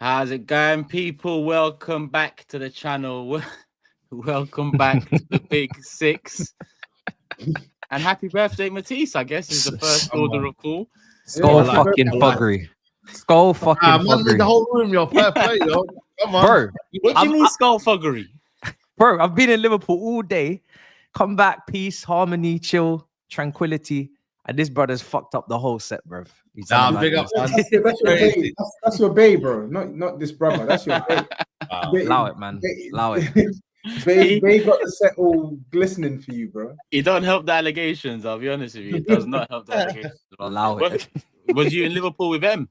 How's it going, people? Welcome back to the channel. Welcome back to the Big Six. And happy birthday, Matisse, I guess, is the first order of call. Skull fucking thuggery. Skull fucking thuggery. Man, the whole room, your fair play, yo. Come on. Bro, what do you mean skull thuggery? Bro, I've been in Liverpool all day. Come back, peace, harmony, chill, tranquility. And this brother's fucked up the whole set, bro. Big up. That's your bae, bro. Not this brother. That's your bae. Wow. Allow it, man. Allow it. Bae got the set all glistening for you, bro. It don't help the allegations, I'll be honest with you. It does not help the allegations. Allow it. Was you in Liverpool with them?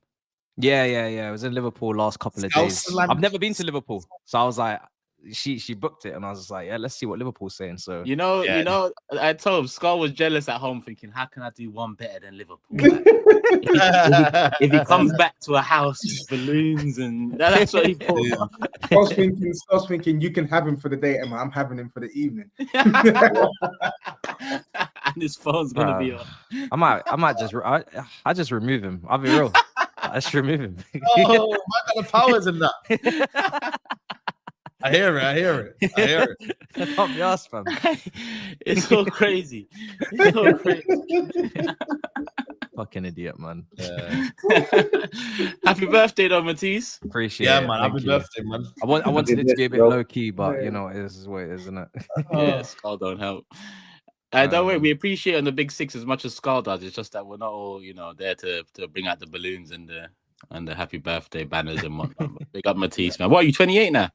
Yeah. I was in Liverpool last couple of days. I've never been to Liverpool. So I was like, she booked it and I was just like, yeah, let's see what Liverpool's saying. So I told Skull was jealous at home, thinking, how can I do one better than Liverpool? If he comes back to a house with balloons and that's what he thought. I was thinking you can have him for the day, Emma. I'm having him for the evening. And his phone's gonna be on. I just remove him. I'll be real. I just remove him. Oh, man got the powers in that. I hear it. I can't be asked, fam. It's so crazy. It's so crazy. Fucking idiot, man. Happy birthday, though, Matisse. Appreciate it. Man. Happy birthday, man. I wanted it to be a bit low key, but you know, this is what it is, isn't it? Yeah, Skull don't help. Don't worry, we appreciate on the Big Six as much as Skull does. It's just that we're not all, there to bring out the balloons and the happy birthday banners and whatnot. Big up Matisse, man. What are you, 28 now?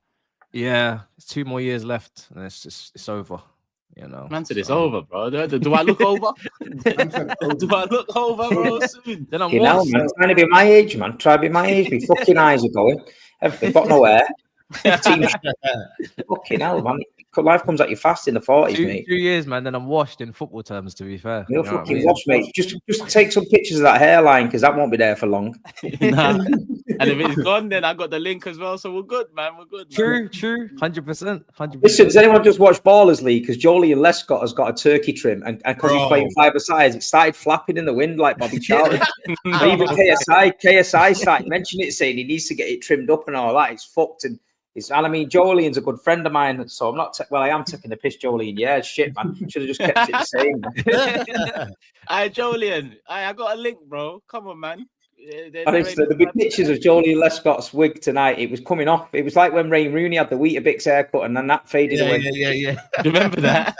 Yeah, it's 2 more years left, and it's over. Man said it's over, bro. Do I look over? Do I look over, bro? Soon. Then I'm man. It's trying to be my age, man. Try to be my age. My fucking eyes are going. Everything got no hair. Fucking hell, man. Life comes at you fast in the 40s, mate. 2 years, man. Then I'm washed in football terms, to be fair. You're fucking washed, mate. Just take some pictures of that hairline because that won't be there for long. Nah. And if it's gone, then I got the link as well. So we're good, man. We're good. Man. True. 100%. Listen, does anyone just watch Ballers League? Because Jolie and Lescott has got a turkey trim, and because he's playing 5-a-sides, it started flapping in the wind like Bobby Charlton. Even KSI started mentioning it, saying he needs to get it trimmed up and all that. It's fucked and I mean, Jolene's a good friend of mine, so I'm not. I am taking the piss, Jolene. Yeah, shit, man. Should have just kept it the same. Hey, Jolene, I got a link, bro. Come on, man. The big pictures of Jolie Lescott's wig tonight. It was coming off. It was like when Wayne Rooney had the Weetabix haircut, and then that faded away. Yeah. Remember that?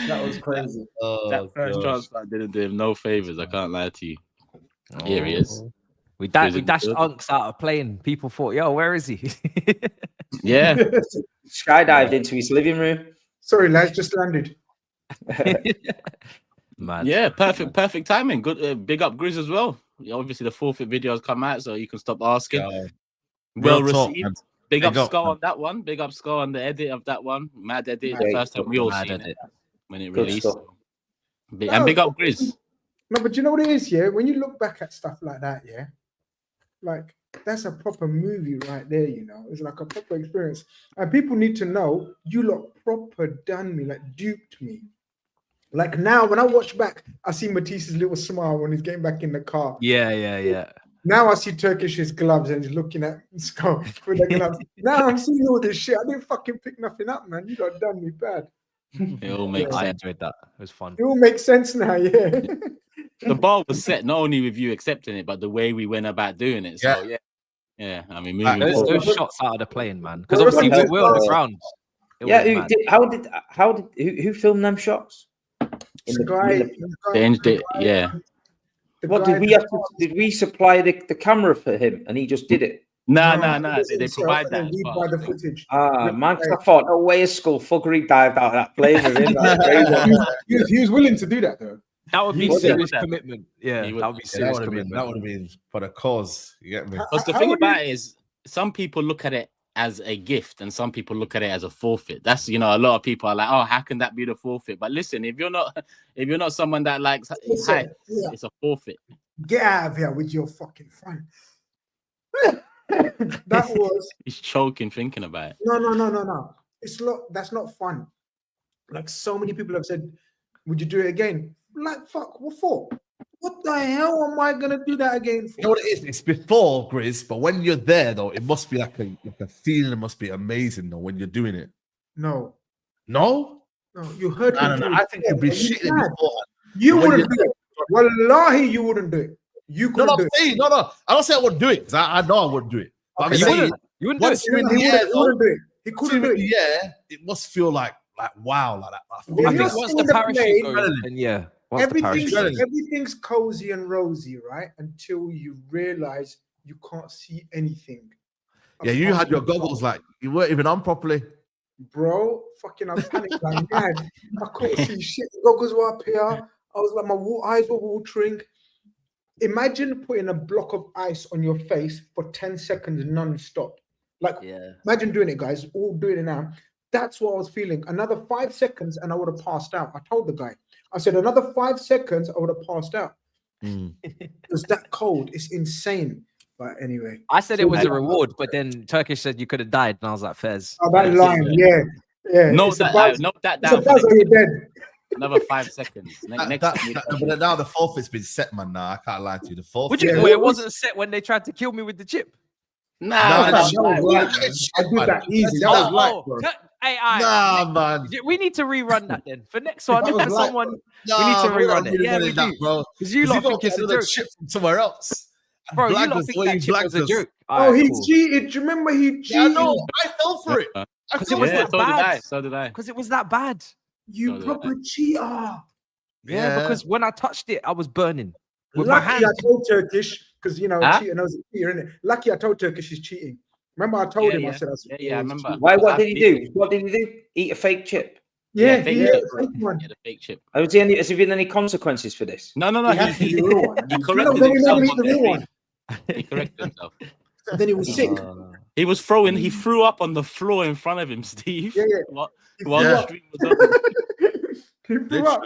That was crazy. That first transplant didn't do him no favors. I can't lie to you. Here he is. We dashed Unks out of plane. People thought, yo, where is he? Yeah. Skydived into his living room. Sorry, lads, just landed. Man. Yeah, perfect timing. Good. Big up GRIZZ as well. Obviously, the Forfeit videos come out, so you can stop asking. Well received. Big up Skull on that one. Big up Skull on the edit of that one. Mad edit. The first time we all seen it when it released. And big up GRIZZ. No, but you know what it is, yeah? When you look back at stuff like that, yeah? Like, that's a proper movie right there, It's like a proper experience. And people need to know, you lot proper done me, like duped me. Like now, when I watch back, I see Matisse's little smile when he's getting back in the car. Yeah. Now I see Turkish's gloves and he's looking at Skull with the gloves. Now I'm seeing all this shit. I didn't fucking pick nothing up, man. You lot done me bad. It all makes sense. I enjoyed that. It was fun. It all makes sense now, yeah. The bar was set not only with you accepting it, but the way we went about doing it. So yeah. I mean, those shots out of the plane, man. Because obviously we're on the ground. Who filmed them shots? Did we supply the camera for him and he just did it? No. They provide that. We buy the footage. Man, I thought, no way, Skull fuckery dived out of that plane with him. He was willing to do that, though. That would be serious commitment. Yeah, that would be serious commitment. That would have been for the cause. You get me? Because the thing about it is, some people look at it as a gift, and some people look at it as a forfeit. That's a lot of people are like, oh, how can that be the forfeit? But listen, if you're not someone that likes height, it's a forfeit. Get out of here with your fucking fun. That was. He's choking thinking about it. No. That's not fun. Like so many people have said, would you do it again? Like fuck, what for? what the hell am I gonna do that again for? You know what it is? It's before GRIZZ, but when you're there though, it must be like a feeling. It must be amazing though when you're doing it. No, you heard me. I think you'd be shitting before. You wouldn't do it. Wallahi, you wouldn't do it. You couldn't do it. No. I don't say I wouldn't do it because I know I wouldn't do it. But I'm saying, you wouldn't do it. He wouldn't do it. He couldn't do it. Yeah, it must feel like wow, like that. I think once the parachute goes, then yeah. Everything's cozy and rosy, right? Until you realize you can't see anything. Yeah, you had your goggles like you weren't even on properly. Bro, fucking, I panicked like mad. I couldn't see shit. The goggles were up here. I was like, my eyes were watering. Imagine putting a block of ice on your face for 10 seconds non-stop. Like, imagine doing it, guys. All doing it now. That's what I was feeling. Another 5 seconds and I would have passed out. I told the guy. I said, another 5 seconds, I would have passed out. It was that cold. It's insane. But anyway. I said it was a reward, but then Turkish said you could have died. And I was like, Fez. Oh, that line, yeah. Note that down. Another 5 seconds. But now the forfeit's been set, man. Now I can't lie to you. The forfeit. It wasn't set when they tried to kill me with the chip. I did that easy. That was light, bro. Man. We need to rerun that then. For next one, we need to rerun it. Yeah, we do. Bro. Because you lot think it's a joke. Chip from somewhere else. Bro, you lot think that chip was a joke. Oh, he cheated. Do you remember he cheated? Yeah, no, I fell for it. Because it was that bad. So did I. Because it was that bad. You proper cheater. Yeah, because when I touched it, I was burning. With Lucky my hand. I told Turkish, because cheater knows a cheater, innit? Lucky I told Turkish he's cheating. Remember I told him, I said, I remember. What did he do? What did he do? Eat a fake chip? The fake chip. Has there been any consequences for this? No. He corrected himself. He corrected himself. Then he was sick. He was throwing. He threw up on the floor in front of him, Steve. While the stream was up. He threw up.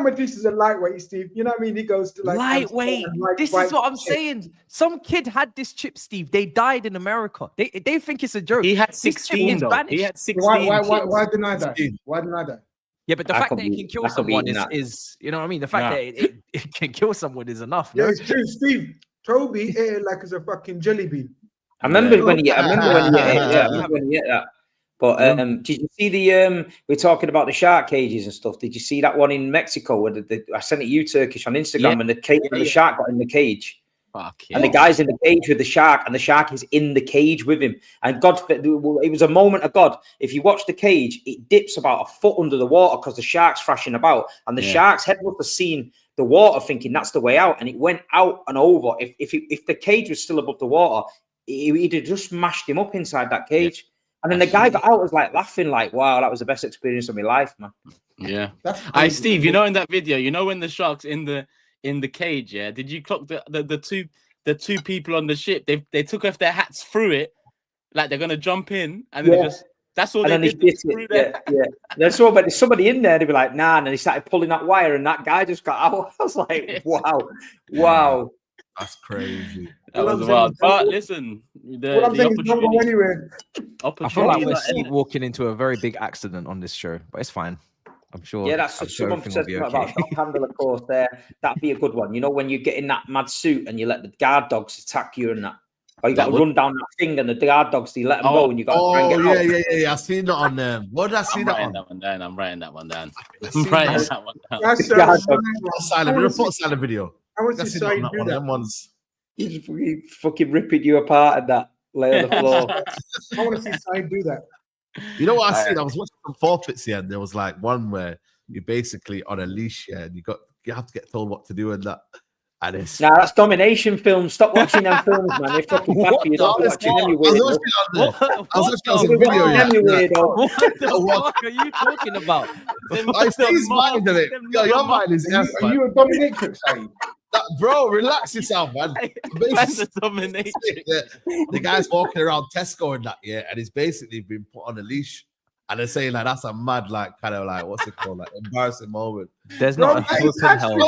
Matisse is a lightweight, Steve. You know what I mean? He goes to like lightweight. This is what I'm saying. Some kid had this chip, Steve. They died in America. They think it's a joke. He had 16 though. He had 16. Why deny that? Why deny that? Yeah, but the fact that it can kill someone is, you know what I mean? The fact that it can kill someone is enough. Yeah, it's true, Steve. Toby ate it like it's a fucking jelly bean. I remember when he ate that. But did you see we're talking about the shark cages and stuff. Did you see that one in Mexico where I sent it you, Turkish, on Instagram, and the shark got in the cage? And the guy's in the cage with the shark, and the shark is in the cage with him. And God, it was a moment of God. If you watch the cage, it dips about a foot under the water because the shark's thrashing about, and the shark's head must have seen the water, thinking that's the way out, and it went out and over. If the cage was still above the water, he'd have just mashed him up inside that cage. And then the guy got out, was like laughing, like, wow, that was the best experience of my life, man. Yeah. Steve, in that video, when the shark's in the cage, did you clock the two people on the ship? They took off their hats through it, like they're gonna jump in, and then that's all they did. There's somebody in there, they'd be like, nah, and they started pulling that wire, and that guy just got out. I was like, wow. That's crazy. That was wild. But listen, the I feel like we're walking into a very big accident on this show, but it's fine. I'm sure. Yeah, that's someone said about dog handle, of course. That'd be a good one. When you get in that mad suit and you let the guard dogs attack you and that. Or you got to run down that thing and the guard dogs, you let them go and you got to try and get out. Yeah. I've seen that on them. What did I see that on? I'm writing that one down. That's silent. We'll put a silent video. I want to see SAEED do that. Ones. He's fucking ripping you apart at that lay on the floor. I want to see SAEED do that. You know what I seen? I was watching some forfeits here, and there was like one where you're basically on a leash, and you have to get told what to do and that. And it's that's domination films. Stop watching them films, man. They're fucking happy. You're not watching anyway. I was watching a video. What the fuck are you talking about? I see his mind in it. Your mind is F, man. Are you a dominatrix, SAEED? Bro, relax yourself, man. That's a domination. The guy's walking around Tesco and that, and he's basically been put on a leash. And they're saying like that's a mad, like kind of like what's it called, like embarrassing moment. There's not a Some of you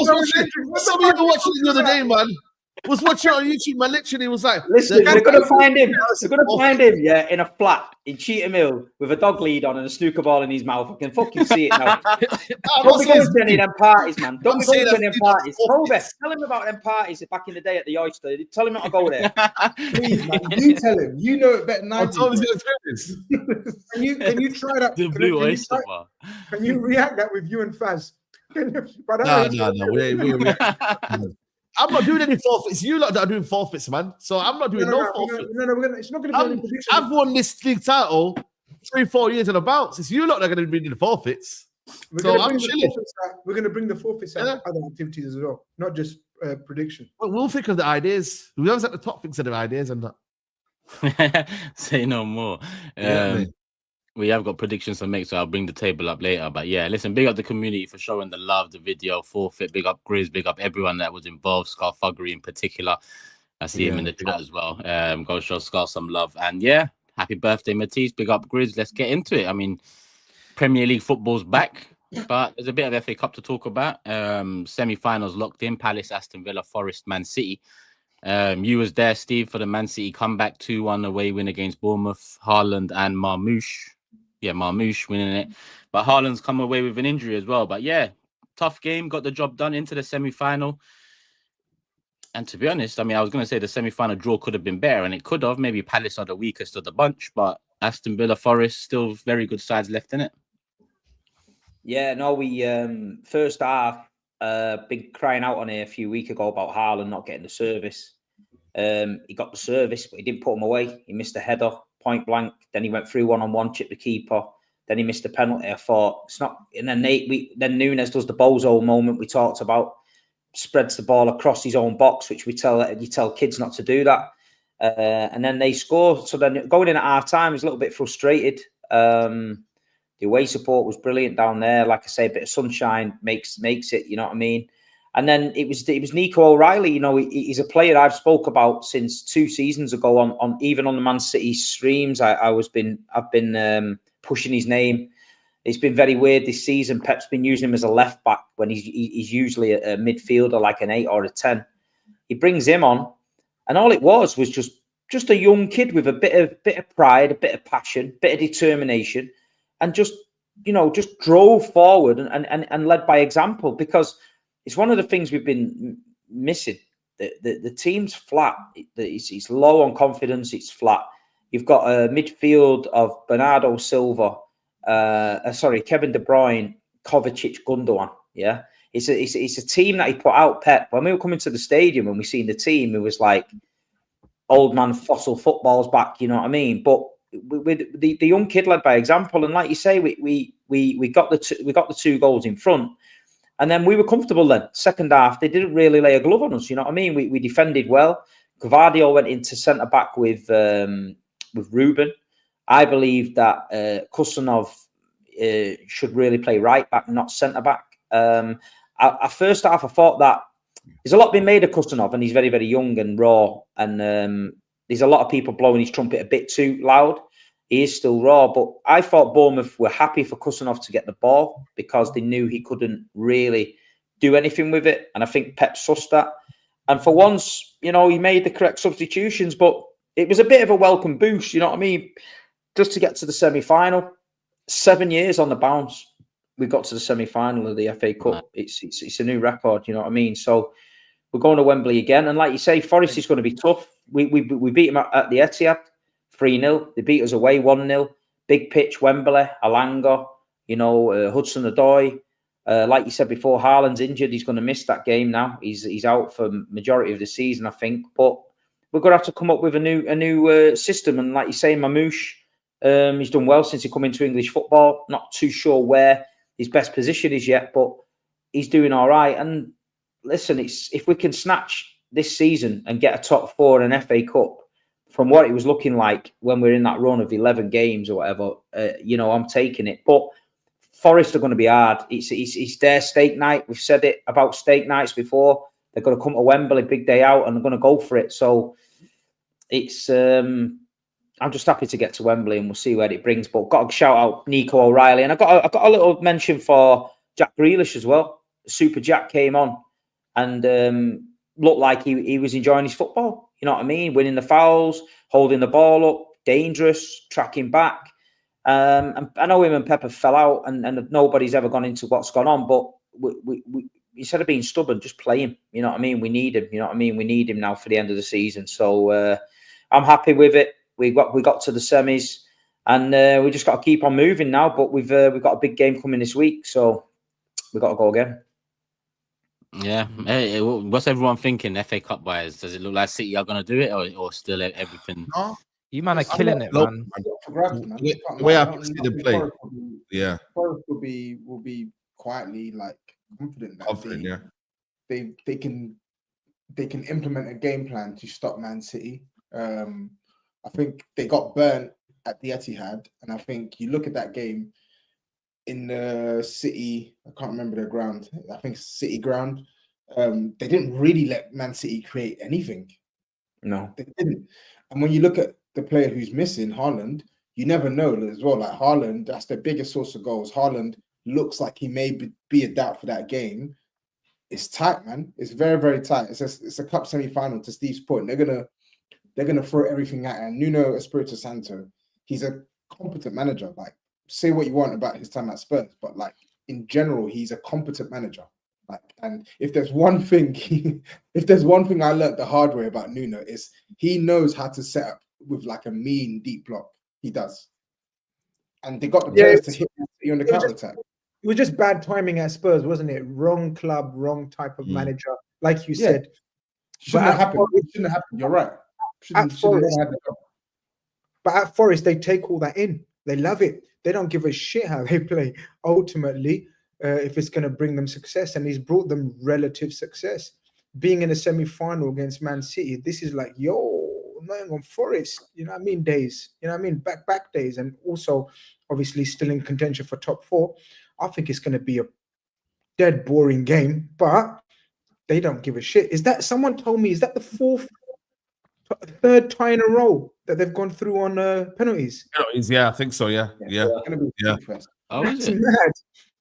were watching it the other day, man. was watching it on YouTube, man. Literally was like, listen, they're gonna find him. They're gonna find him, yeah, in a flat in Cheetham Hill with a dog lead on and a snooker ball in his mouth. I can fucking see it now. Don't be going to any of them parties, man. Don't be going to any of them parties. Toby, tell him about them parties back in the day at the Oyster. Tell him not to go there. Please, man, you tell him. You know it better than I do. Toby's gonna do this. Can you try that? The Blue Oyster Bar. Can you react that with you and Faz? No. I'm not doing any forfeits. You lot that are doing forfeits, man. So I'm not doing no forfeits. It's not going to be any prediction. I've won this league title 3-4 years in a bounce. It's you lot that are going to be doing the forfeits. We're going to bring the forfeits out other activities as well, not just prediction. Well, we'll think of the ideas. Whoever's at the top thinks of the ideas and that. Say no more. We have got predictions to make, so I'll bring the table up later. But yeah, listen, big up the community for showing the love, the video, Forfeit, big up GRIZZ, big up everyone that was involved, Scar Thuggery in particular. I see him in the chat as well. Go show Scar some love. And yeah, happy birthday, Matisse. Big up GRIZZ. Let's get into it. I mean, Premier League football's back, but there's a bit of FA Cup to talk about. Semi-finals locked in, Palace, Aston Villa, Forest, Man City. You was there, Steve, for the Man City comeback 2-1 away win against Bournemouth, Haaland and Marmoush. Yeah, Marmoush winning it. But Haaland's come away with an injury as well. But yeah, tough game, got the job done into the semi-final. And to be honest, I mean, I was going to say the semi-final draw could have been better, and it could have. Maybe Palace are the weakest of the bunch, but Aston Villa, Forest, still very good sides left in it. Yeah, no, we first half, been crying out on here a few weeks ago about Haaland not getting the service. He got the service, but he didn't put him away. He missed a header, point blank. Then he went through one-on-one, chipped the keeper. Then he missed a penalty. I thought it's not. And then then Nunes does the bozo moment we talked about, spreads the ball across his own box, which you tell kids not to do that. And then they score. So then going in at half time, I was a little bit frustrated. The away support was brilliant down there. Like I say, a bit of sunshine makes it. You know what I mean? And then it was Nico O'Reilly. You know, he's a player I've spoke about since 2 seasons ago on even on the Man City streams. I've been pushing his name. It's been very weird this season. Pep's been using him as a left back when he's usually a midfielder, like an 8 or a 10. He brings him on, and all it was just a young kid with a bit of pride, a bit of passion, a bit of determination, and just drove forward and led by example, because it's one of the things we've been missing. The team's flat. It's low on confidence. It's flat. You've got a midfield of Bernardo Silva, Kevin De Bruyne, Kovacic, Gundogan. Yeah, it's a team that he put out. Pep, when we were coming to the stadium and we seen the team, it was like old man fossil footballs back. You know what I mean? But with the young kid led by example, and like you say, we got the 2 goals in front. And then we were comfortable then. Second half, they didn't really lay a glove on us. You know what I mean? We defended well. Gvardiol went into centre-back with Ruben. I believe that Kusanov should really play right-back, not centre-back. At first half, I thought that there's a lot been made of Kusanov, and he's very, very young and raw. And there's a lot of people blowing his trumpet a bit too loud. He is still raw, but I thought Bournemouth were happy for Kusanov to get the ball because they knew he couldn't really do anything with it. And I think Pep sussed that. And for once, he made the correct substitutions, but it was a bit of a welcome boost, you know what I mean? Just to get to the semi-final. 7 years on the bounce, we got to the semi-final of the FA Cup. It's a new record, you know what I mean? So we're going to Wembley again. And like you say, Forest is going to be tough. We beat him at the Etihad. 3-0. They beat us away 1-0. Big pitch, Wembley, Alanga, Hudson-Odoi. Like you said before, Haaland's injured. He's going to miss that game now. He's out for majority of the season, I think. But we're going to have to come up with a new system. And like you say, Marmoush, he's done well since he come into English football. Not too sure where his best position is yet, but he's doing all right. And listen, if we can snatch this season and get a top 4 in an FA Cup, from what it was looking like when we're in that run of 11 games or whatever, I'm taking it. But Forest are going to be hard. It's their stake night. We've said it about stake nights before. They're going to come to Wembley, big day out, and they're going to go for it. So it's I'm just happy to get to Wembley, and we'll see where it brings. But got to shout out Nico O'Reilly, and I got a little mention for Jack Grealish as well. Super Jack came on, and looked like he was enjoying his football. You know what I mean? Winning the fouls, holding the ball up, dangerous, tracking back. And I know him and Pepper fell out, and nobody's ever gone into what's gone on. But we instead of being stubborn, just play him. You know what I mean? We need him. You know what I mean? We need him now for the end of the season. So I'm happy with it. We got to the semis, and we just got to keep on moving now. But we've got a big game coming this week, so we got to go again. Yeah. Hey, what's everyone thinking FA Cup wise? Does it look like City are going to do it, or still everything? No. You man are killing it, man. The way I see them play, yeah, Forest will be quietly like confident that they can implement a game plan to stop Man City. I think they got burnt at the Etihad, and I think you look at that game in the City. I can't remember the ground. I think City ground. They didn't really let Man City create anything. No, they didn't. And when you look at the player who's missing, Haaland, you never know as well. Like Haaland, that's the biggest source of goals. Haaland looks like he may be a doubt for that game. It's tight, man. It's very, very tight. It's a cup semi-final. To Steve's point, they're gonna throw everything at him. Nuno Espirito Santo, he's a competent manager. Like, say what you want about his time at Spurs, but like in general, he's a competent manager. Like, and if there's one thing I learned the hard way about Nuno, is he knows how to set up with like a mean deep block. He does, and they got the players to hit on the counter attack. It was just bad timing at Spurs, wasn't it? Wrong club, wrong type of manager, like you said. Shouldn't have happened. It shouldn't have happened. You're right. But at Forest, they take all that in. They love it. They don't give a shit how they play. Ultimately, if it's going to bring them success, and he's brought them relative success. Being in a semi-final against Man City, this is like, knowing on Forest, you know what I mean, days, you know what I mean, back days, and also obviously still in contention for top 4. I think it's going to be a dead boring game, but they don't give a shit. Is that, someone told me, is that the third tie in a row that they've gone through on penalties? Penalties, yeah, I think so. Yeah. That's mad.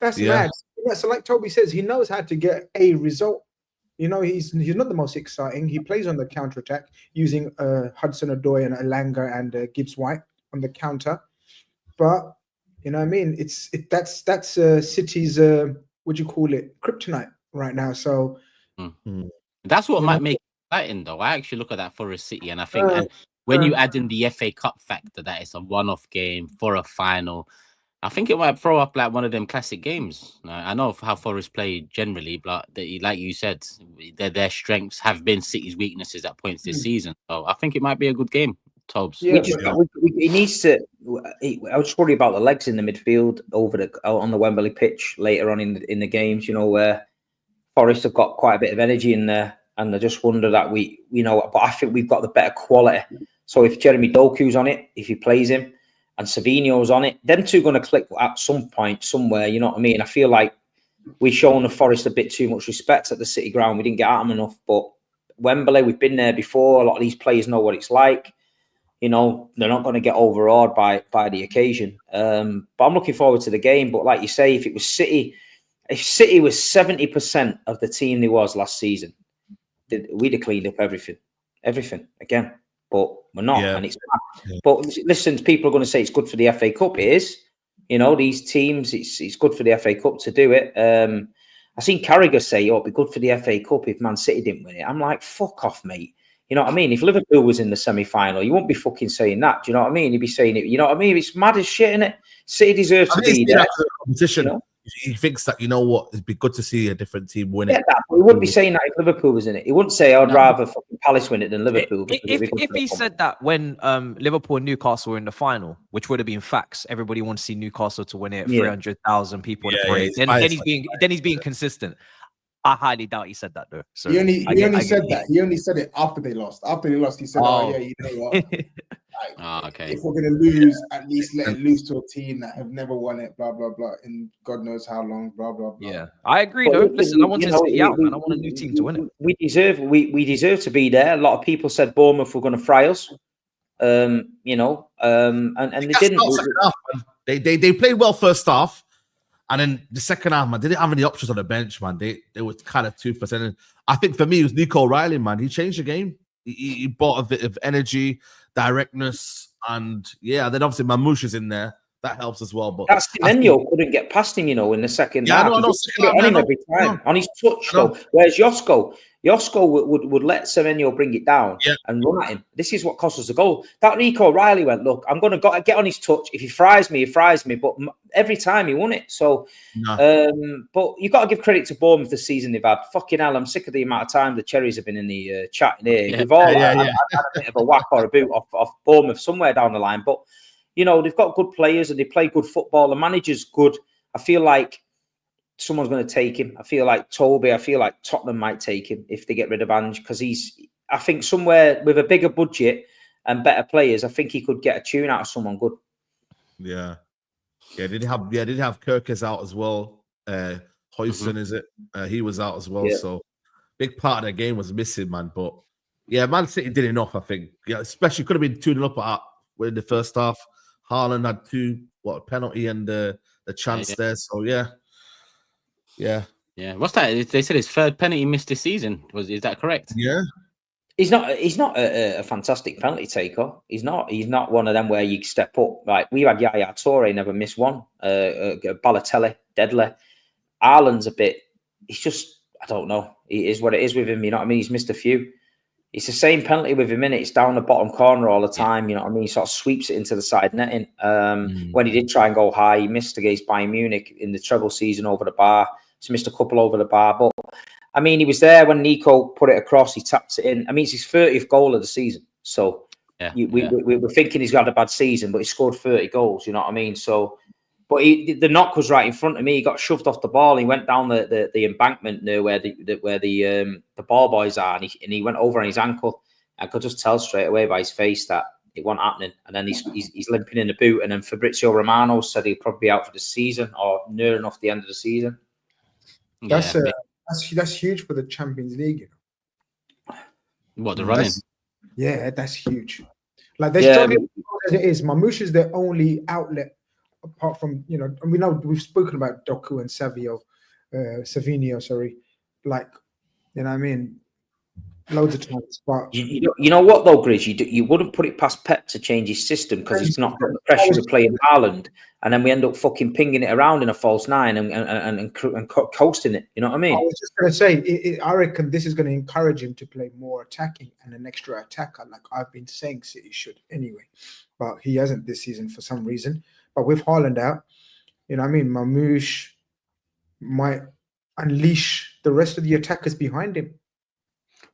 That's mad. Yeah, so like Toby says, he knows how to get a result. You know, he's not the most exciting. He plays on the counter attack using Hudson-Odoi and Elanga and Gibbs White on the counter. But you know what I mean? That's City's what do you call it? Kryptonite right now. So that's what might make it exciting, though. I actually look at that Forest City, and I think and when you add in the FA Cup factor, that it's a one-off game for a final, I think it might throw up like one of them classic games. I know how Forest play generally, but like you said, their strengths have been City's weaknesses at points this season. So I think it might be a good game, TOBS. He needs to. I was worried about the legs in the midfield on the Wembley pitch later on in the games. You know, where Forest have got quite a bit of energy in there, and I just wonder that but I think we've got the better quality. So if Jeremy Doku's on it, if he plays him, and Savinho's on it, them two are going to click at some point somewhere. You know what I mean? I feel like we've shown the Forest a bit too much respect at the City ground. We didn't get at them enough, but Wembley, we've been there before. A lot of these players know what it's like. You know, they're not going to get overawed by the occasion. But I'm looking forward to the game. But like you say, if City was 70% of the team they was last season, we'd have cleaned up everything again. But we're not, and it's. But listen, people are going to say it's good for the FA Cup. It is, you know, these teams. It's good for the FA Cup to do it. I seen Carragher say, "Oh, it'd be good for the FA Cup if Man City didn't win it." I'm like, "Fuck off, mate." You know what I mean? If Liverpool was in the semi-final, you won't be fucking saying that. Do you know what I mean? You'd be saying it. You know what I mean? It's mad as shit, isn't it? City deserves to be there. Competition. You know? He thinks that, you know what, it'd be good to see a different team win it. But he wouldn't be saying that if Liverpool was in it. He wouldn't say, I'd rather fucking Palace win it than Liverpool. If he said that when Liverpool and Newcastle were in the final, which would have been facts, everybody wants to see Newcastle to win it, 300,000 people in the parade. Then he's being consistent. I highly doubt he said that though. So he only said that. He only said it after they lost. After they lost, he said, "Oh yeah, you know what? Okay. If we're gonna lose, at least let it lose to a team that have never won it. Blah blah blah. And God knows how long. Blah blah blah." Yeah, I agree. Though. Listen, I want to City out, man. I want a new team to win it. We deserve to be there. A lot of people said Bournemouth were going to fry us. You know, and they didn't. They played well first half. And then the second half, man, they didn't have any options on the bench, man. They were kind of toothless. And I think for me, it was Nico Riley, man. He changed the game. He brought a bit of energy, directness, and yeah. Then obviously Mamouche is in there. That helps as well. But that Semenyo couldn't get past him, in the second half. No, on him every time on his touch though. Whereas Josko would let Semenyo bring it down and run at him. This is what cost us the goal. That Nico Riley went, look, I'm going to get on his touch. If he fries me, he fries me. But every time he won it. So, but you've got to give credit to Bournemouth this season they've had. Fucking hell, I'm sick of the amount of time the Cherries have been in the chat here. Yeah. We've all had a bit of a whack or a boot off Bournemouth somewhere down the line. But, they've got good players and they play good football. The manager's good. I feel like someone's going to take him. I feel like Toby. I feel like Tottenham might take him if they get rid of Ange, because I think somewhere with a bigger budget and better players, I think he could get a tune out of someone good. Yeah. Did he have Gyökeres out as well? Huijsen, is it? He was out as well. Yeah. So big part of the game was missing, man. But yeah, Man City did enough, I think. Yeah, especially could have been 2-0 up in the first half. Haaland had a penalty and the chance there. So yeah. What's that? They said his third penalty he missed this season. Is that correct? Yeah. He's not a fantastic penalty taker. He's not one of them where you step up. Like we had Yaya Toure, never missed one. Balotelli, deadly. Haaland's a bit. He's just, I don't know. It is what it is with him. You know what I mean? He's missed a few. It's the same penalty with him, innit? It's down the bottom corner all the time. You know what I mean? He sort of sweeps it into the side netting. When he did try and go high, he missed against Bayern Munich in the treble season over the bar. He's missed a couple over the bar. But, I mean, he was there when Nico put it across. He tapped it in. I mean, it's his 30th goal of the season. So we were thinking he's got a bad season, but he scored 30 goals. You know what I mean? So, but the knock was right in front of me. He got shoved off the ball. He went down the embankment near where the ball boys are, and he went over on his ankle. I could just tell straight away by his face that it wasn't happening. And then he's limping in the boot. And then Fabrizio Romano said he'll probably be out for the season or near enough the end of the season. That's huge for the Champions League. What, the running? Yeah, that's huge. Like they're struggling as it is. Mamouche is their only outlet. Apart from, and we know we've spoken about Doku and Savinio, sorry. Like, you know what I mean? Loads of times. But you know what though, Grizz? You wouldn't put it past Pep to change his system because he's not got the pressure to play in Haaland, and then we end up fucking pinging it around in a false nine and coasting it. You know what I mean? I was just going to say, I reckon this is going to encourage him to play more attacking and an extra attacker, like I've been saying City should anyway. But he hasn't this season for some reason. But with Haaland out, you know what I mean? Mamouche might unleash the rest of the attackers behind him.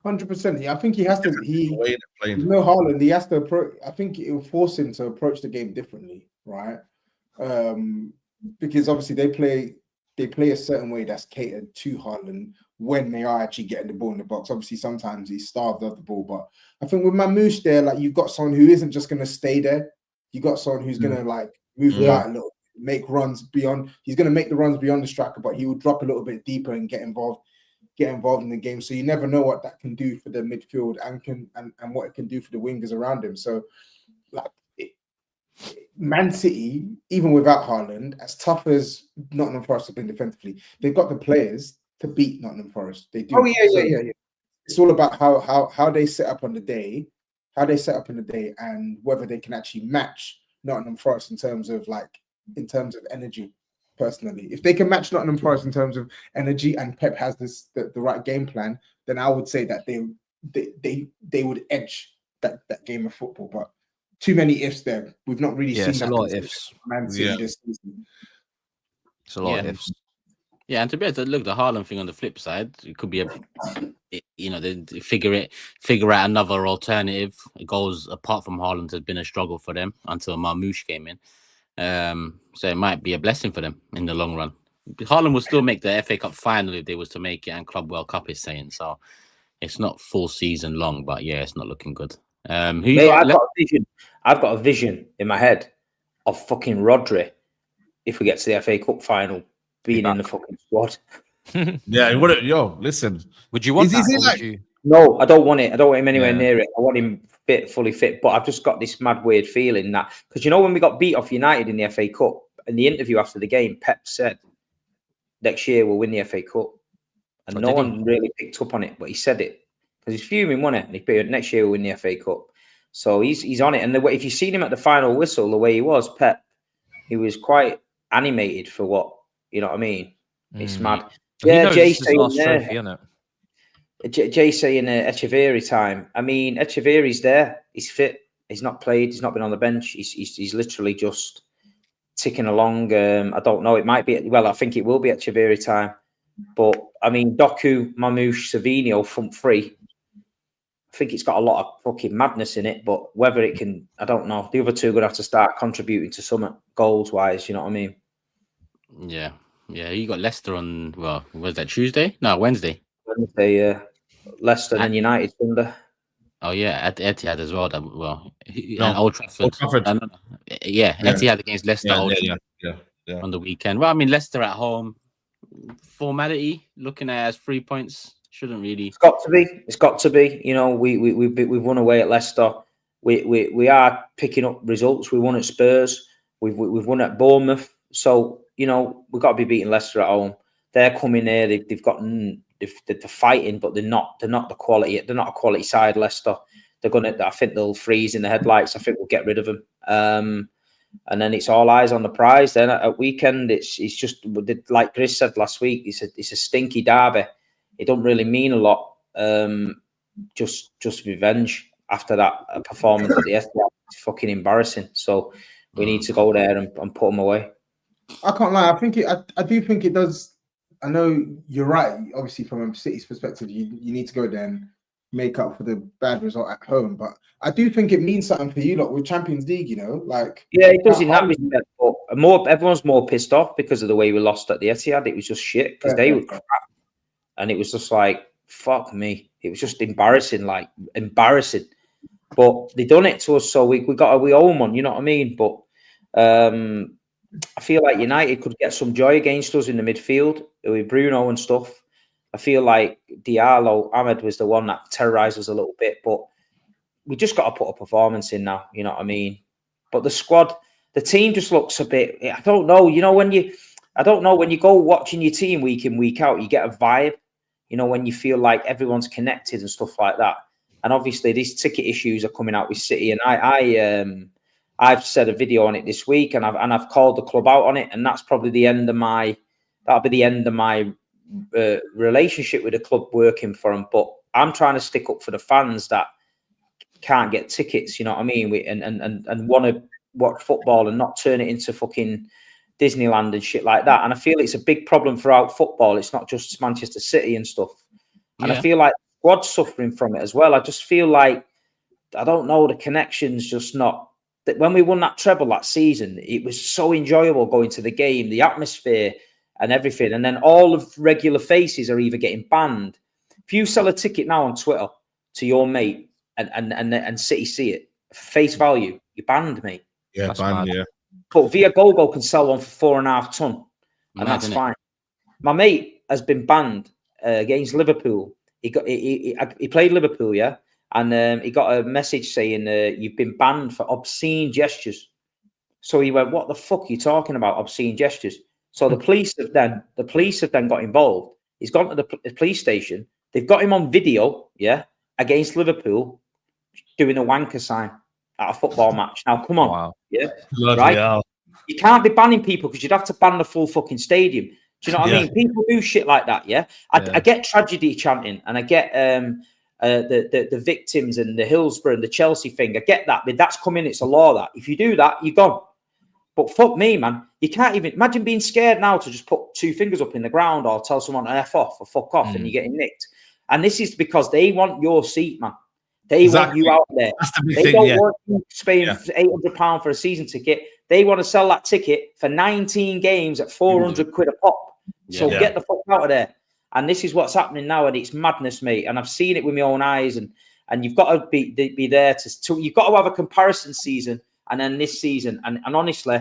100%. I think he has to. Haaland. He has to approach. I think it will force him to approach the game differently, right? Because obviously they play a certain way that's catered to Haaland when they are actually getting the ball in the box. Obviously, sometimes he's starved of the ball, but I think with Mamouche there, like you've got someone who isn't just going to stay there. You got someone who's going to like move about a little, make runs beyond. He's going to make the runs beyond the striker, but he will drop a little bit deeper and get involved in the game. So you never know what that can do for the midfield and what it can do for the wingers around him. So, like Man City, even without Haaland, as tough as Nottingham Forest have been defensively, they've got the players to beat Nottingham Forest. They do. Oh yeah. It's all about how they set up on the day, and whether they can actually match Nottingham Forest in terms of energy. Personally, if they can match Nottingham Forest in terms of energy, and Pep has the right game plan, then I would say that they would edge that game of football. But too many ifs there. We've not really seen that. A lot of ifs. Man City this season. It's a lot of ifs. Yeah, and to be able to look the Haaland thing on the flip side, it could be they figure out another alternative. Goals apart from Haaland has been a struggle for them until Mamouche came in. So it might be a blessing for them in the long run. Haaland will still make the FA Cup final if they was to make it, and Club World Cup is saying so. It's not full season long, but yeah, it's not looking good. I've got a vision in my head of fucking Rodri if we get to the FA Cup final being in the fucking squad. Yeah, listen. Would you want that? No, I don't want it. I don't want him anywhere near it. I want him fully fit. But I've just got this mad weird feeling that, because when we got beat off United in the FA Cup, in the interview after the game, Pep said next year we'll win the FA Cup. And no one really picked up on it, but he said it because he's fuming, wasn't it? And he put next year we'll win the FA Cup. So he's on it. And the way, if you've seen him at the final whistle, the way he was, Pep, he was quite animated for what, you know what I mean? It's mad. Yeah, Jay saying Echeverry time. I mean, Echeverry's there. He's fit. He's not played. He's not been on the bench. He's literally just ticking along. I don't know. It might be. Well, I think it will be Echeverry time. But I mean, Doku, Mamouche, Savinho, front three. I think it's got a lot of fucking madness in it. But whether it can, I don't know. The other two are gonna have to start contributing to some goals wise. You know what I mean? Yeah. Yeah, you got Leicester on, well, was that Tuesday? No, Wednesday. Wednesday, Leicester and United Sunday. Oh, yeah, at the Etihad as well. And Old Trafford. Yeah, Etihad against Leicester on the weekend. Well, I mean, Leicester at home, formality, looking at it as 3 points, shouldn't really. It's got to be. It's got to be. You know, we've won away at Leicester. We are picking up results. We won at Spurs. We've won at Bournemouth. So, you know, we've got to be beating Leicester at home. They're coming here. They're fighting, but they're not the quality. They're not a quality side. Leicester. I think they'll freeze in the headlights. I think we'll get rid of them. And then it's all eyes on the prize. Then at weekend, it's just like GRIZZ said last week. It's a stinky derby. It don't really mean a lot. Just revenge after that performance at the Etihad. It's fucking embarrassing. So we need to go there and put them away. I can't lie. I do think it does. I know you're right. Obviously, from a City's perspective, you need to go there and make up for the bad result at home. But I do think it means something for you lot with Champions League. You know, like it does in that respect. But everyone's more pissed off because of the way we lost at the Etihad. It was just shit because they were crap, and it was just like fuck me. It was just embarrassing, like embarrassing. But they done it to us, so we owe them one. You know what I mean? But I feel like United could get some joy against us in the midfield with Bruno and stuff. I feel like Diallo, Ahmed was the one that terrorised us a little bit, but we just got to put a performance in now. You know what I mean? But the squad, the team just looks a bit. I don't know. You know when you go watching your team week in week out, you get a vibe. You know when you feel like everyone's connected and stuff like that. And obviously these ticket issues are coming out with City, and I've said a video on it this week, and I've called the club out on it, and that's probably the end of my relationship with the club working for them. But I'm trying to stick up for the fans that can't get tickets. You know what I mean? And want to watch football and not turn it into fucking Disneyland and shit like that. And I feel it's a big problem throughout football. It's not just Manchester City and stuff. And I feel like the squad's suffering from it as well. I just feel like I don't know, the connection's just not. That when we won that treble that season, it was so enjoyable going to the game, the atmosphere and everything. And then all of regular faces are either getting banned. If you sell a ticket now on Twitter to your mate and City see it, face value, you're banned, mate. Yeah, that's banned, yeah. But Via Gogo can sell one for 4.5 ton, and that's fine. My mate has been banned against Liverpool. He played Liverpool, yeah. And he got a message saying, you've been banned for obscene gestures. So he went, what the fuck are you talking about, obscene gestures? So the police have then got involved. He's gone to the police station. They've got him on video, yeah, against Liverpool, doing a wanker sign at a football match. Now, come on. Yeah, right? Hell. You can't be banning people because you'd have to ban the full fucking stadium. Do you know what I mean? People do shit like that, yeah? I get tragedy chanting, and I get... the victims and the Hillsborough and the Chelsea thing. I get that, but that's coming. It's a law that if you do that, you're gone. But fuck me, man. You can't even imagine being scared now to just put 2 fingers up in the ground or tell someone to F off or fuck off and you're getting nicked. And this is because they want your seat, man. They want you out there. They don't want you paying £800 for a season ticket. They want to sell that ticket for 19 games at 400 quid a pop. So get the fuck out of there. And this is what's happening now, and it's madness, mate. And I've seen it with my own eyes. And you've got to be there to you've got to have a comparison season, and then this season. And honestly,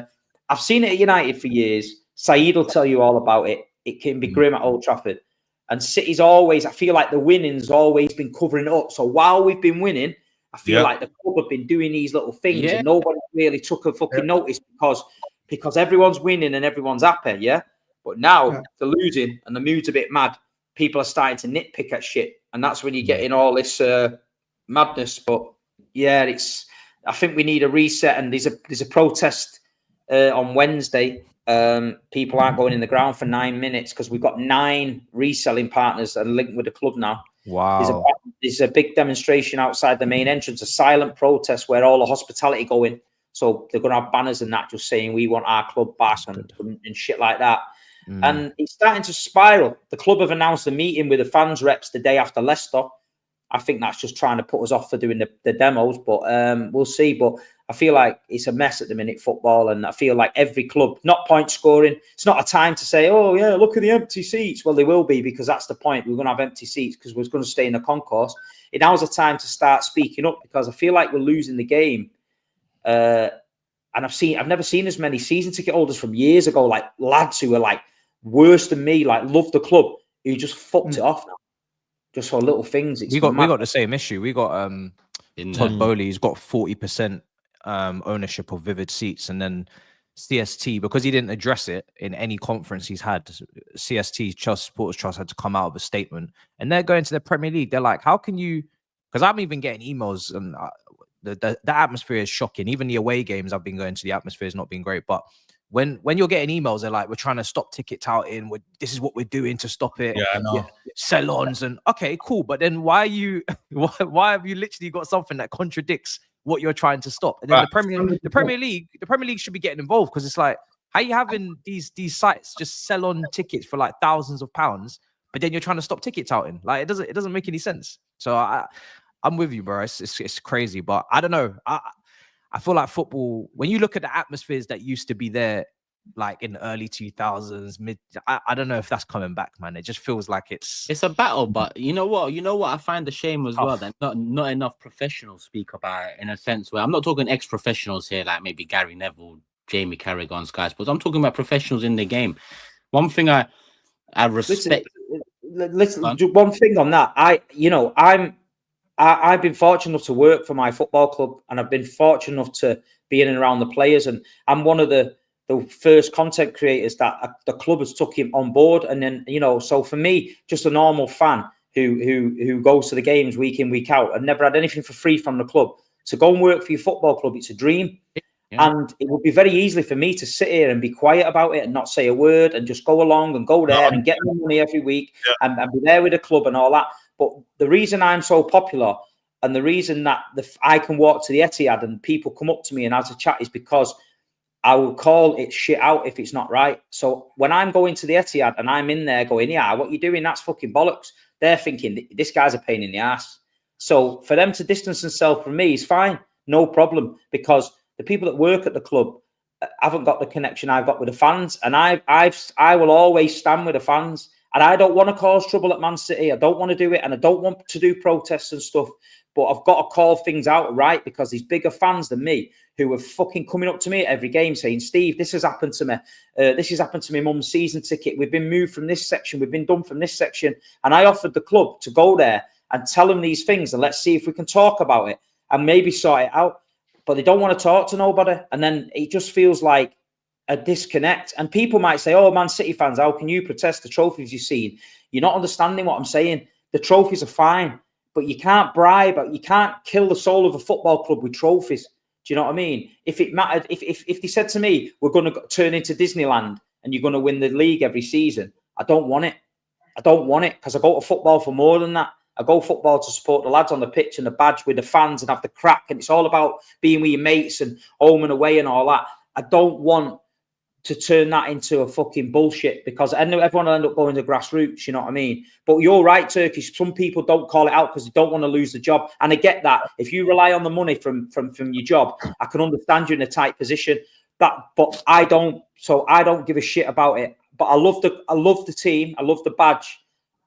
I've seen it at United for years. SAEED will tell you all about it. It can be grim at Old Trafford. And City's always, I feel like the winning's always been covering it up. So while we've been winning, I feel like the club have been doing these little things, and nobody really took a fucking notice because everyone's winning and everyone's happy, yeah. But now they're losing and the mood's a bit mad. People are starting to nitpick at shit, and that's when you get in all this madness. But yeah, I think we need a reset, and there's a protest on Wednesday. People aren't going in the ground for 9 minutes because we've got 9 reselling partners that are linked with the club now. Wow. There's a big demonstration outside the main entrance, a silent protest where all the hospitality go in. So they're going to have banners and that just saying we want our club back and shit like that. And it's starting to spiral. The club have announced a meeting with the fans reps the day after Leicester. I think that's just trying to put us off for doing the demos, but we'll see. But I feel like it's a mess at the minute, football, and I feel like every club, not point scoring. It's not a time to say, oh, yeah, look at the empty seats. Well, they will be, because that's the point. We're going to have empty seats because we're going to stay in the concourse. Now's the time to start speaking up, because I feel like we're losing the game. And I've never seen as many season ticket holders from years ago, like lads who are like worse than me, like love the club, who just fucked it off now. Just for little things. We got the same issue. We got Todd Bowley, he's got 40% ownership of Vivid Seats, and then CST, because he didn't address it in any conference he's had, CST Supporters Trust had to come out of a statement, and they're going to the Premier League. They're like, how can you, because I'm even getting emails, and the atmosphere is shocking. Even the away games I've been going to, the atmosphere has not been great, but when you're getting emails, they're like, we're trying to stop ticket touting. This is what we're doing to stop it. Yeah, I know. Sell-ons and okay, cool. But then why have you literally got something that contradicts what you're trying to stop? And then the Premier League should be getting involved, because it's like, how are you having these sites just sell on tickets for like thousands of pounds, but then you're trying to stop ticket touting? Like it doesn't make any sense. So I'm with you, bro. It's crazy, but I don't know. I feel like football, when you look at the atmospheres that used to be there, like in the early 2000s, I don't know if that's coming back, man. It just feels like it's a battle. But you know what? I find the shame as well that not enough professionals speak about it, in a sense where I'm not talking ex-professionals here, like maybe Gary Neville, Jamie Carragher on Sky Sports. I'm talking about professionals in the game. One thing I respect. Listen, one thing on that. I've been fortunate enough to work for my football club, and I've been fortunate enough to be in and around the players. And I'm one of the first content creators that the club has took him on board. And then, so for me, just a normal fan who goes to the games week in, week out, and never had anything for free from the club, to go and work for your football club, it's a dream. Yeah. And it would be very easily for me to sit here and be quiet about it and not say a word and just go along and go there and get my money every week and be there with the club and all that. But the reason I'm so popular, and the reason that I can walk to the Etihad and people come up to me and have a chat, is because I will call it shit out if it's not right. So when I'm going to the Etihad and I'm in there going, yeah, what you doing? That's fucking bollocks. They're thinking, this guy's a pain in the ass. So for them to distance themselves from me is fine. No problem. Because the people that work at the club haven't got the connection I've got with the fans. And I will always stand with the fans. And I don't want to cause trouble at Man City. I don't want to do it. And I don't want to do protests and stuff. But I've got to call things out, right? Because these bigger fans than me who are fucking coming up to me at every game saying, Steve, this has happened to me. This has happened to my mum's season ticket. We've been moved from this section. We've been done from this section. And I offered the club to go there and tell them these things. And let's see if we can talk about it and maybe sort it out. But they don't want to talk to nobody. And then it just feels like a disconnect. And people might say, oh, Man City fans, how can you protest the trophies you've seen? You're not understanding what I'm saying. The trophies are fine, but you can't bribe, you can't kill the soul of a football club with trophies. Do you know what I mean? If it mattered, if they said to me, we're going to turn into Disneyland and you're going to win the league every season, I don't want it. I don't want it, because I go to football for more than that. I go football to support the lads on the pitch and the badge with the fans and have the crack. And it's all about being with your mates and home and away and all that. I don't want to turn that into a fucking bullshit, because I know everyone will end up going to grassroots, you know what I mean? But you're right, Turkish. Some people don't call it out because they don't want to lose the job. And I get that. If you rely on the money from your job, I can understand you in a tight position. But I don't. So I don't give a shit about it. But I love the team. I love the badge.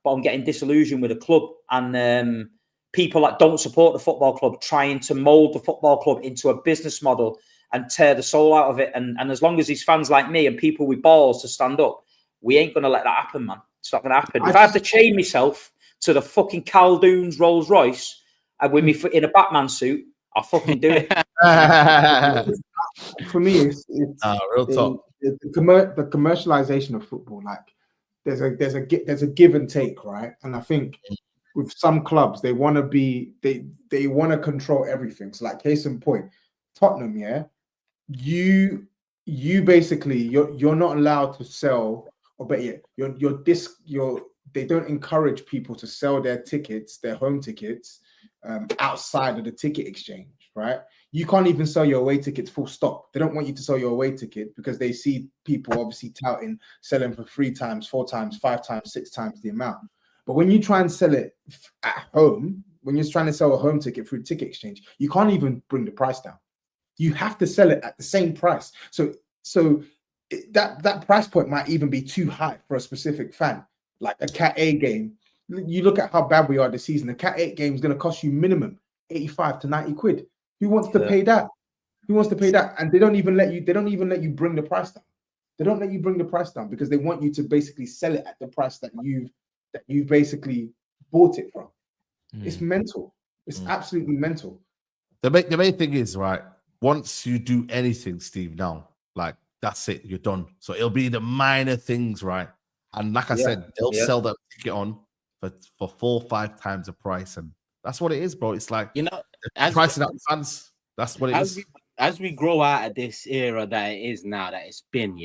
But I'm getting disillusioned with the club and people that don't support the football club trying to mold the football club into a business model and tear the soul out of it. And as long as these fans like me and people with balls to stand up, we ain't going to let that happen, man. It's not going to happen. If I have to chain myself to the fucking Caldoon's Rolls Royce and with me in a Batman suit, I'll fucking do it. For me, it's real talk. the commercialization of football, like there's a give and take, right? And I think with some clubs, they want to control everything. So, like case in point, Tottenham, yeah, you basically you're not allowed to sell, or better yet, they don't encourage people to sell their tickets, their home tickets, outside of the ticket exchange, right? You can't even sell your away tickets full stop. They don't want you to sell your away ticket because they see people obviously touting selling for 3 times, 4 times, 5 times, 6 times the amount. But when you try and sell it at home, when you're trying to sell a home ticket through ticket exchange, you can't even bring the price down. You have to sell it at the same price. So that price point might even be too high for a specific fan. Like a Cat A game, you look at how bad we are this season. The Cat 8 game is going to cost you minimum 85 to 90 quid. Who wants to pay that? Who wants to pay that? And they don't even let you bring the price down. They don't let you bring the price down because they want you to basically sell it at the price that you basically bought it from. It's mental. It's absolutely mental. The main thing is, right, once you do anything, Steve, now, like that's it, you're done. So it'll be the minor things, right? And like I said, they'll sell that ticket on for 4 or 5 times the price. And that's what it is, bro. It's like, you know, pricing out fans. That's what it is. As we grow out of this era that it is now, that it's been,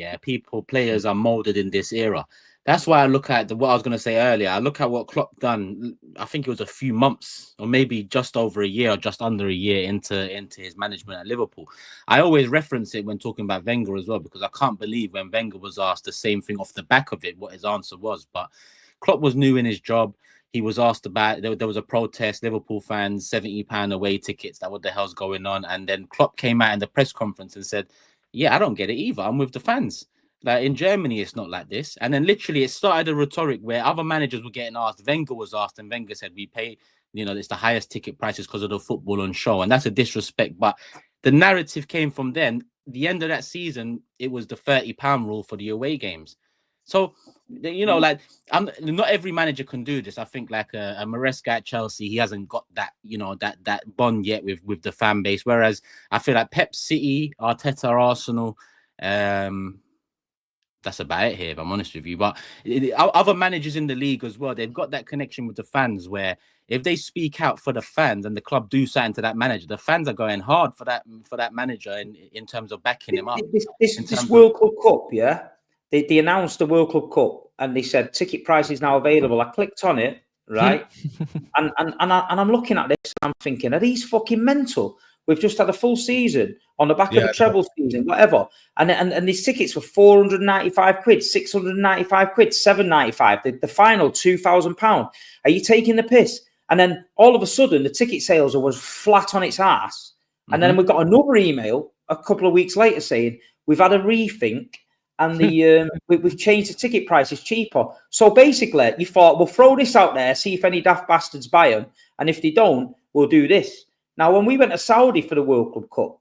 players are molded in this era. That's why I look at what I was going to say earlier. I look at what Klopp done. I think it was a few months or maybe just over a year or just under a year into his management at Liverpool. I always reference it when talking about Wenger as well, because I can't believe when Wenger was asked the same thing off the back of it, what his answer was. But Klopp was new in his job. He was asked about, there was a protest, Liverpool fans, £70 away tickets. That what the hell's going on? And then Klopp came out in the press conference and said, I don't get it either. I'm with the fans. Like in Germany, it's not like this. And then literally it started a rhetoric where other managers were getting asked. Wenger was asked, and Wenger said, we pay, it's the highest ticket prices because of the football on show. And that's a disrespect. But the narrative came from then. The end of that season, it was the £30 rule for the away games. So, like, not every manager can do this. I think like a Maresca at Chelsea, he hasn't got that, that bond yet with the fan base. Whereas I feel like Pep City, Arteta, Arsenal, that's about it here, if I'm honest with you. But other managers in the league as well, they've got that connection with the fans where if they speak out for the fans and the club do something to that manager, the fans are going hard for that manager in terms of backing him up. This World Club Cup, they announced the World Club Cup and they said ticket price is now available. I clicked on it, right? and I'm looking at this and I'm thinking, are these fucking mental? We've just had a full season on the back of a treble season, whatever. And these tickets were 495 quid, 695 quid, 795. The final £2,000. Are you taking the piss? And then all of a sudden, the ticket sales was flat on its ass. And then we got another email a couple of weeks later saying we've had a rethink and we've changed the ticket prices cheaper. So basically, you thought we'll throw this out there, see if any daft bastards buy them, and if they don't, we'll do this. Now, when we went to Saudi for the World Club Cup,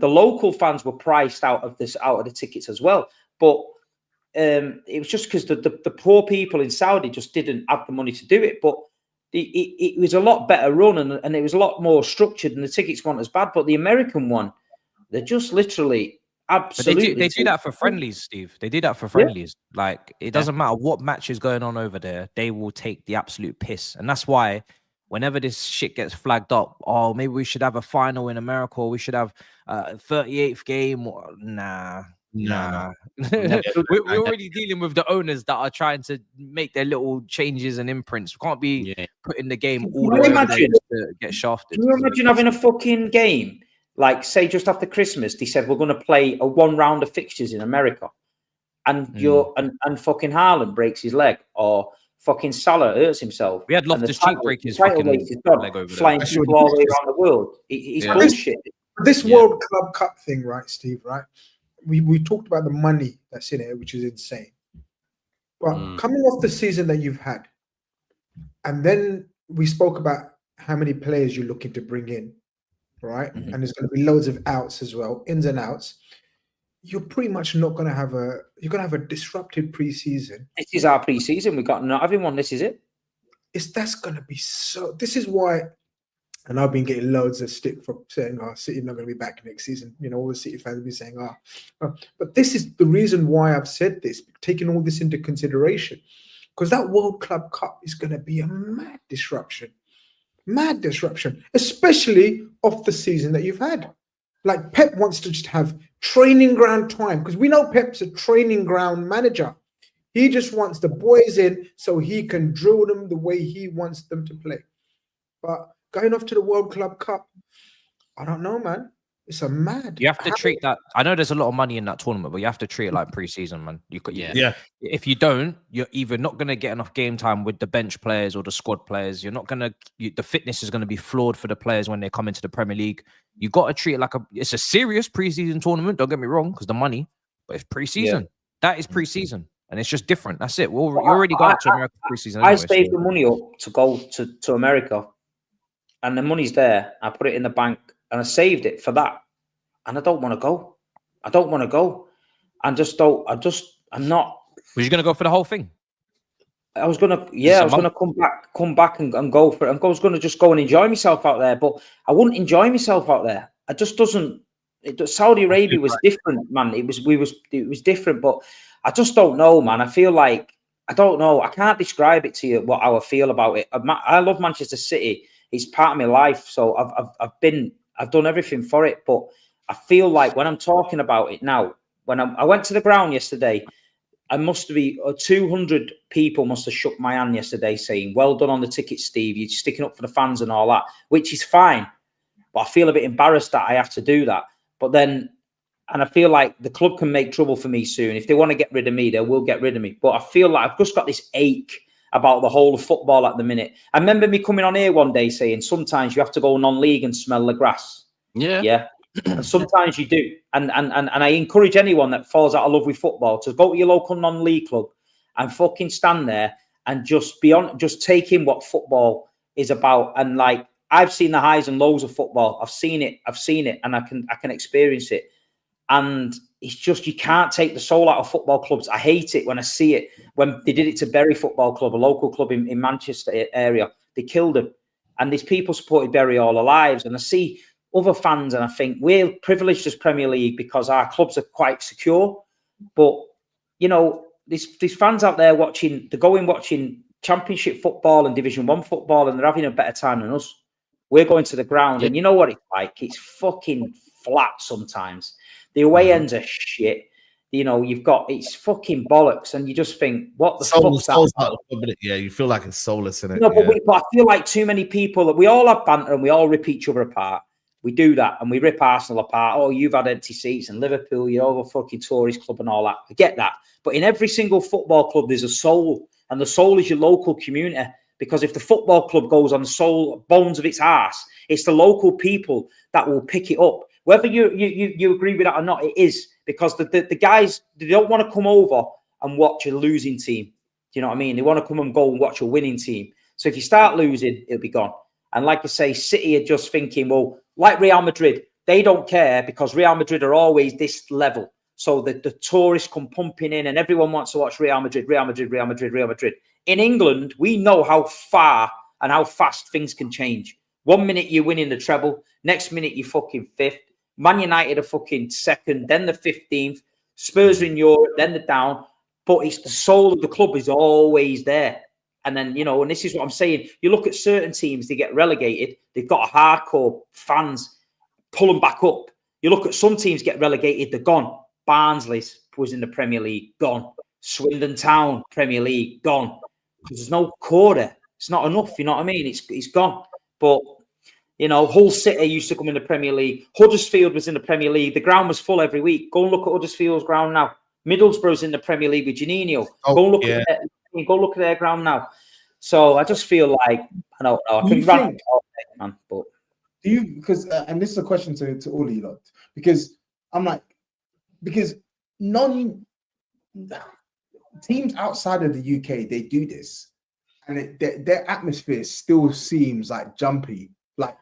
the local fans were priced out of the tickets as well. But it was just because the poor people in Saudi just didn't have the money to do it. But it was a lot better run and it was a lot more structured and the tickets weren't as bad. But the American one, they're just literally absolutely... They do that for friendlies, Steve. They do that for friendlies. Yeah. Like, it doesn't matter what match is going on over there. They will take the absolute piss. And that's why... whenever this shit gets flagged up, maybe we should have a final in America, or we should have a 38th game. Nah. We're already dealing with the owners that are trying to make their little changes and imprints. We can't be putting the game all the way to get shafted. Can you imagine having a fucking game, like, say, just after Christmas, they said we're going to play a 1 round of fixtures in America, and and fucking Haaland breaks his leg, or fucking Salah hurts himself. We had Loftus-Cheek break his fucking leg over flying people all the way around the world. It's bullshit. This World Club Cup thing, right, Steve, right? We talked about the money that's in it, which is insane. But coming off the season that you've had, and then we spoke about how many players you're looking to bring in, right? And there's going to be loads of outs as well, ins and outs. You're pretty much not going to have a disrupted preseason. This is our preseason. We got not everyone. This is it. That's going to be so. This is why And I've been getting loads of stick for saying, "Oh, City not going to be back next season." You know, all the City fans will be saying, but this is the reason why I've said this, taking all this into consideration, because that World Club Cup is going to be a mad disruption, especially off the season that you've had. Like Pep wants to just have training ground time, because we know Pep's a training ground manager. He just wants the boys in so he can drill them the way he wants them to play. But going off to the World Club Cup, I don't know, man. It's a mad. You have to treat that. I know there's a lot of money in that tournament, but you have to treat it like pre-season, man. If you don't, you're either not going to get enough game time with the bench players or the squad players. You're not going to. The fitness is going to be flawed for the players when they come into the Premier League. You got to treat it like it's a serious pre-season tournament. Don't get me wrong, because the money, but it's pre-season. Yeah. That is pre-season, and it's just different. That's it. You already got to America pre-season. I saved the money up to go to America, and the money's there. I put it in the bank. And I saved it for that. And I don't want to go. I'm not. Was you going to go for the whole thing? I was going to, come back and go for it. I was going to just go and enjoy myself out there. But I wouldn't enjoy myself out there. It just doesn't. Saudi Arabia was different, man. It was different. But I just don't know, man. I feel like, I don't know. I can't describe it to you how I feel about it. I love Manchester City. It's part of my life. So I've done everything for it, but I feel like when I'm talking about it now, when I went to the ground yesterday, I must be 200 people must have shook my hand yesterday saying, "Well done on the ticket, Steve. You're sticking up for the fans and all that," which is fine. But I feel a bit embarrassed that I have to do that. But then, and I feel like the club can make trouble for me soon. If they want to get rid of me, they will get rid of me. But I feel like I've just got this ache about the whole of football at the minute. I remember me coming on here one day saying sometimes you have to go non-league and smell the grass. Yeah. And sometimes you do. And I encourage anyone that falls out of love with football to go to your local non-league club and fucking stand there and just take in what football is about. And like, I've seen the highs and lows of football. I've seen it and I can experience it. And it's just, you can't take the soul out of football clubs. I hate it when I see it. When they did it to Bury Football Club, a local club in Manchester area, they killed them. And these people supported Bury all their lives. And I see other fans and I think we're privileged as Premier League because our clubs are quite secure. But, you know, these fans out there watching Championship football and Division 1 football, and they're having a better time than us. We're going to the ground and you know what it's like? It's fucking flat sometimes. The away ends are shit. You know, it's fucking bollocks, and you just think, what the fuck's that? Yeah, you feel like it's soulless in it. No, but I feel like too many people, we all have banter and we all rip each other apart. We do that, and we rip Arsenal apart. Oh, you've had empty seats, and Liverpool, you're over fucking tourist club and all that. I get that. But in every single football club, there's a soul, and the soul is your local community. Because if the football club goes on the soul bones of its arse, it's the local people that will pick it up. Whether you agree with that or not, it is. Because the guys, they don't want to come over and watch a losing team. Do you know what I mean? They want to come and go and watch a winning team. So if you start losing, it'll be gone. And like I say, City are just thinking, well, like Real Madrid, they don't care because Real Madrid are always this level. So the tourists come pumping in and everyone wants to watch Real Madrid, Real Madrid, Real Madrid, Real Madrid. In England, we know how far and how fast things can change. 1 minute you're winning the treble, next minute you're fucking fifth. Man United are fucking second, then the 15th. Spurs are in Europe, then the down. But it's the soul of the club is always there. And then, you know, and this is what I'm saying. You look at certain teams, they get relegated. They've got hardcore fans pull them back up. You look at some teams get relegated, they're gone. Barnsley was in the Premier League, gone. Swindon Town, Premier League, gone. Because there's no core there. It's not enough, you know what I mean? It's gone. But, you know, Hull City used to come in the Premier League. Huddersfield was in the Premier League. The ground was full every week. Go and look at Huddersfield's ground now. Middlesbrough's in the Premier League with Juninho. Go look at their ground now. So I just feel like, I don't know. I can run all day, man. But do you, because, and this is a question to all of you lot, because I'm like, because teams outside of the UK, they do this, and their atmosphere still seems like jumpy. Like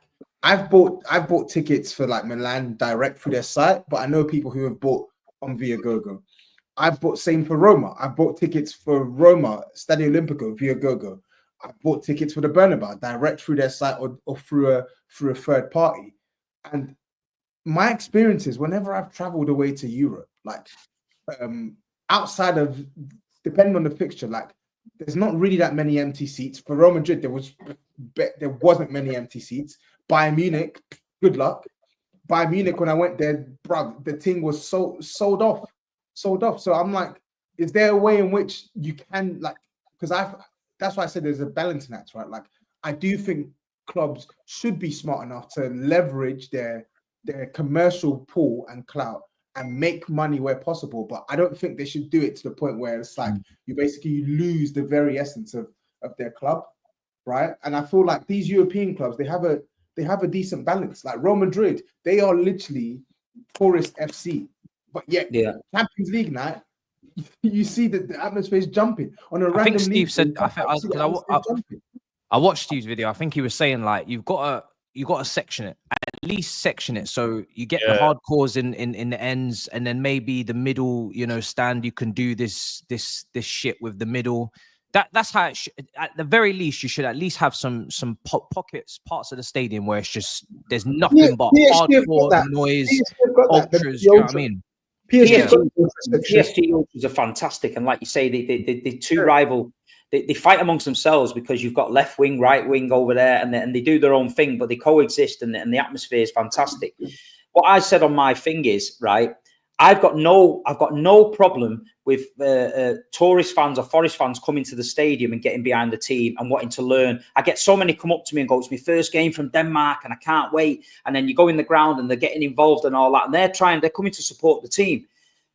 I've bought tickets for like Milan direct through their site, but I know people who have bought on Viagogo. I've bought same for Roma. I bought tickets for Roma Stadio Olimpico Viagogo. I bought tickets for the Bernabeu direct through their site or through a third party. And my experiences, whenever I've traveled away to Europe, like outside of, depending on the fixture, like there's not really that many empty seats. For Real Madrid, there wasn't many empty seats. Bayern Munich, good luck. Bayern Munich, when I went there, bro, the thing was sold off. So I'm like, is there a way in which you can, like, because that's why I said there's a balancing act, right? Like, I do think clubs should be smart enough to leverage their commercial pool and clout and make money where possible, but I don't think they should do it to the point where it's like you basically lose the very essence of their club, right? And I feel like these European clubs, they have a decent balance. Like Real Madrid, they are literally tourist FC, but yet Champions League night, you see that the atmosphere is jumping on a random. I think Steve said. I watched Steve's video. I think he was saying like you've got to section it, at least section it, so you get the hardcores in the ends, and then maybe the middle, stand. You can do this shit with the middle. That's how it at the very least you should at least have some parts of the stadium where it's just there's nothing but hardcore noise, ultras. You know what I mean? PSG ultras are fantastic, and like you say, the two rival. They fight amongst themselves because you've got left wing, right wing over there, and they do their own thing, but they coexist, and the atmosphere is fantastic. What I said on my thing is, right, I've got no problem with tourist fans or Forest fans coming to the stadium and getting behind the team and wanting to learn. I get so many come up to me and go, "It's my first game from Denmark and I can't wait." And then you go in the ground and they're getting involved and all that, and they're coming to support the team.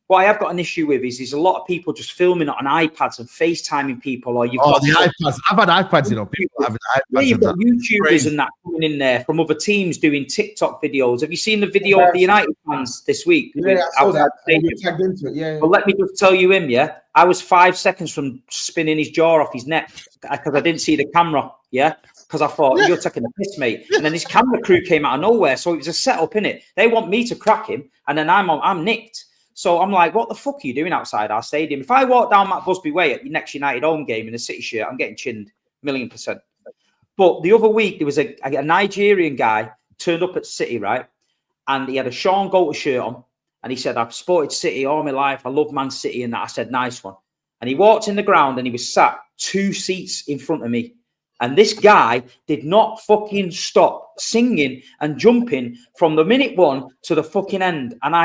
What I have got an issue with is a lot of people just filming it on iPads and FaceTiming people, or you've got the iPads. I've had iPads, people having iPads. You've got YouTubers and that coming in there from other teams doing TikTok videos. Have you seen the video of the United fans this week? Yeah, I saw that. You tagged into it. Yeah. Well, let me just tell you him. Yeah, I was 5 seconds from spinning his jaw off his neck because I didn't see the camera. Yeah. Because I thought, you're taking the piss, mate. And then his camera crew came out of nowhere, so it was a setup, innit? They want me to crack him, and then I'm nicked. So I'm like, what the fuck are you doing outside our stadium? If I walk down Matt Busby Way at your next United home game in a City shirt, I'm getting chinned, 1,000,000%. But the other week, there was a Nigerian guy turned up at City, right? And he had a Sean Golter shirt on. And he said, I've supported City all my life. I love Man City and that. I said, nice one. And he walked in the ground and he was sat 2 seats in front of me. And this guy did not fucking stop singing and jumping from the minute one to the fucking end. And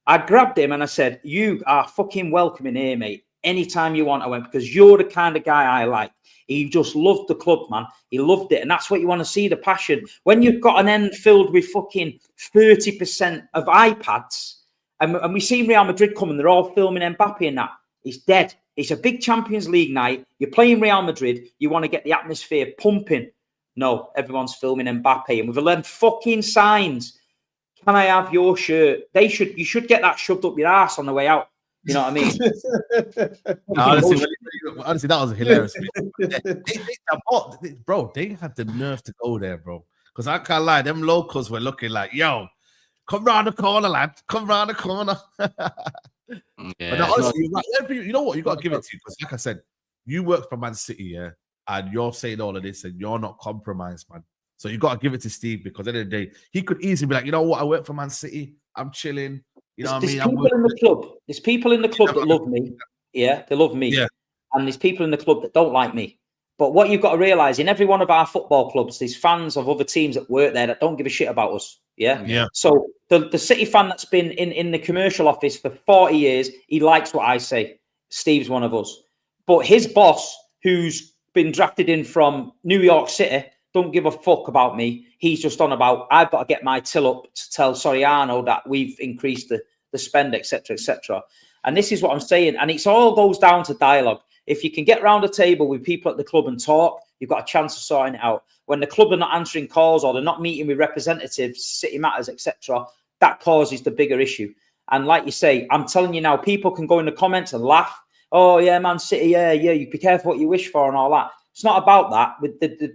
I grabbed him and I said, you are fucking welcome in here, mate. Anytime you want, I went, because you're the kind of guy I like. He just loved the club, man. He loved it. And that's what you want to see, the passion. When you've got an end filled with fucking 30% of iPads, and we see Real Madrid coming, they're all filming Mbappe and that. It's dead. It's a big Champions League night. You're playing Real Madrid. You want to get the atmosphere pumping. No, everyone's filming Mbappe. And with 11 fucking signs, can I have your shirt? You should get that shoved up your ass on the way out. You know what I mean? honestly, that was hilarious. Bro, they had the nerve to go there, bro. Because I can't lie, them locals were looking like, yo, come round the corner, lad. Come round the corner. But no, honestly, you know what? You got to give it to you. Because like I said, you work for Man City, yeah? And you're saying all of this and you're not compromised, man. So you got to give it to Steve, because at the end of the day, he could easily be like, you know what, I work for Man City, I'm chilling. You know what I mean? There's people in the club that love me. Yeah, they love me. Yeah. And there's people in the club that don't like me. But what you've got to realise, in every one of our football clubs, there's fans of other teams that work there that don't give a shit about us. Yeah. Yeah. So the City fan that's been in the commercial office for 40 years, he likes what I say. Steve's one of us. But his boss, who's been drafted in from New York City, don't give a fuck about me. He's just on about, I've got to get my till up to tell Soriano that we've increased the spend, etc., etc. And this is what I'm saying. And it all goes down to dialogue. If you can get round a table with people at the club and talk, you've got a chance of sorting it out. When the club are not answering calls or they're not meeting with representatives, City Matters, etc., that causes the bigger issue. And like you say, I'm telling you now, people can go in the comments and laugh. Oh, yeah, Man City, yeah, you be careful what you wish for and all that. It's not about that.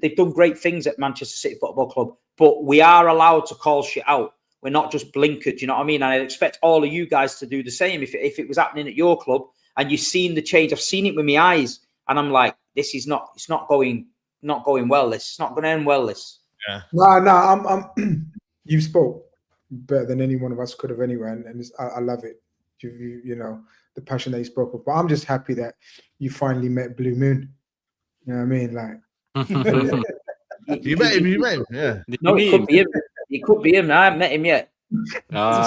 They've done great things at Manchester City Football Club, but we are allowed to call shit out. We're not just blinkered, you know what I mean? And I expect all of you guys to do the same. If it was happening at your club and you've seen the change, I've seen it with my eyes, and I'm like, this is not. It's not going well. It's not going to end well. This. Yeah. No, I'm you spoke better than any one of us could have anyway, and I love it. You know, the passion that you spoke of. But I'm just happy that you finally met Blue Moon. You know what I mean? Like you met him, yeah. No, it could be him. It could be him. I haven't met him yet. No,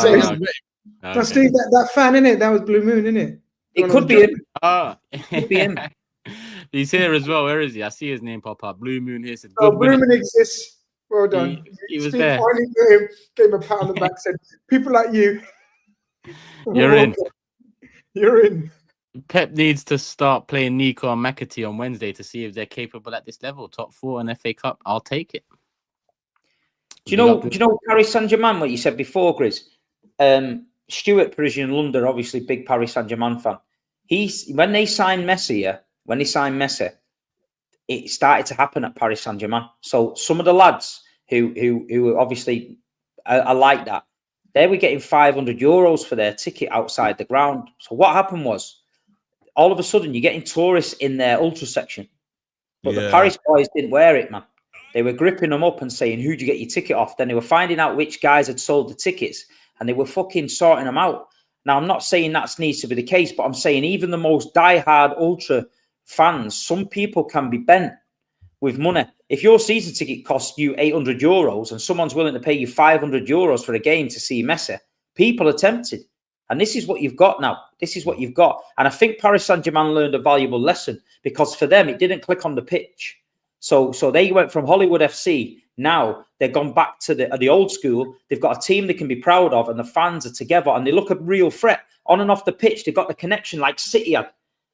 Steve, that fan, innit? That was Blue Moon, innit? It could be him. It could be him. He's here as well. Where is he? I see his name pop up. Blue Moon here. Said, Blue Moon exists. Well done. He was Steve there. Finally gave him a pat on the back. Said, "People like you, you're in. You're in." Pep needs to start playing Nico and McAtee on Wednesday to see if they're capable at this level. Top 4 in FA Cup. I'll take it. Do you know Paris Saint-Germain? What you said before, Grizz? Stuart, Parisian London, obviously big Paris Saint-Germain fan. When they signed Messi, it started to happen at Paris Saint-Germain. So some of the lads who obviously are like that, they were getting €500 for their ticket outside the ground. So what happened was, all of a sudden, you're getting tourists in their ultra section, but the Paris boys didn't wear it, man. They were gripping them up and saying, "Who'd you get your ticket off?" Then they were finding out which guys had sold the tickets, and they were fucking sorting them out. Now, I'm not saying that needs to be the case, but I'm saying even the most diehard ultra fans, some people can be bent with money. If your season ticket costs you €800 and someone's willing to pay you €500 for a game to see Messi, people are tempted. And this is what you've got now. This is what you've got. And I think Paris Saint-Germain learned a valuable lesson, because for them, it didn't click on the pitch. So they went from Hollywood FC. Now they've gone back to the old school. They've got a team they can be proud of, and the fans are together, and they look a real threat on and off the pitch. They've got the connection like City had.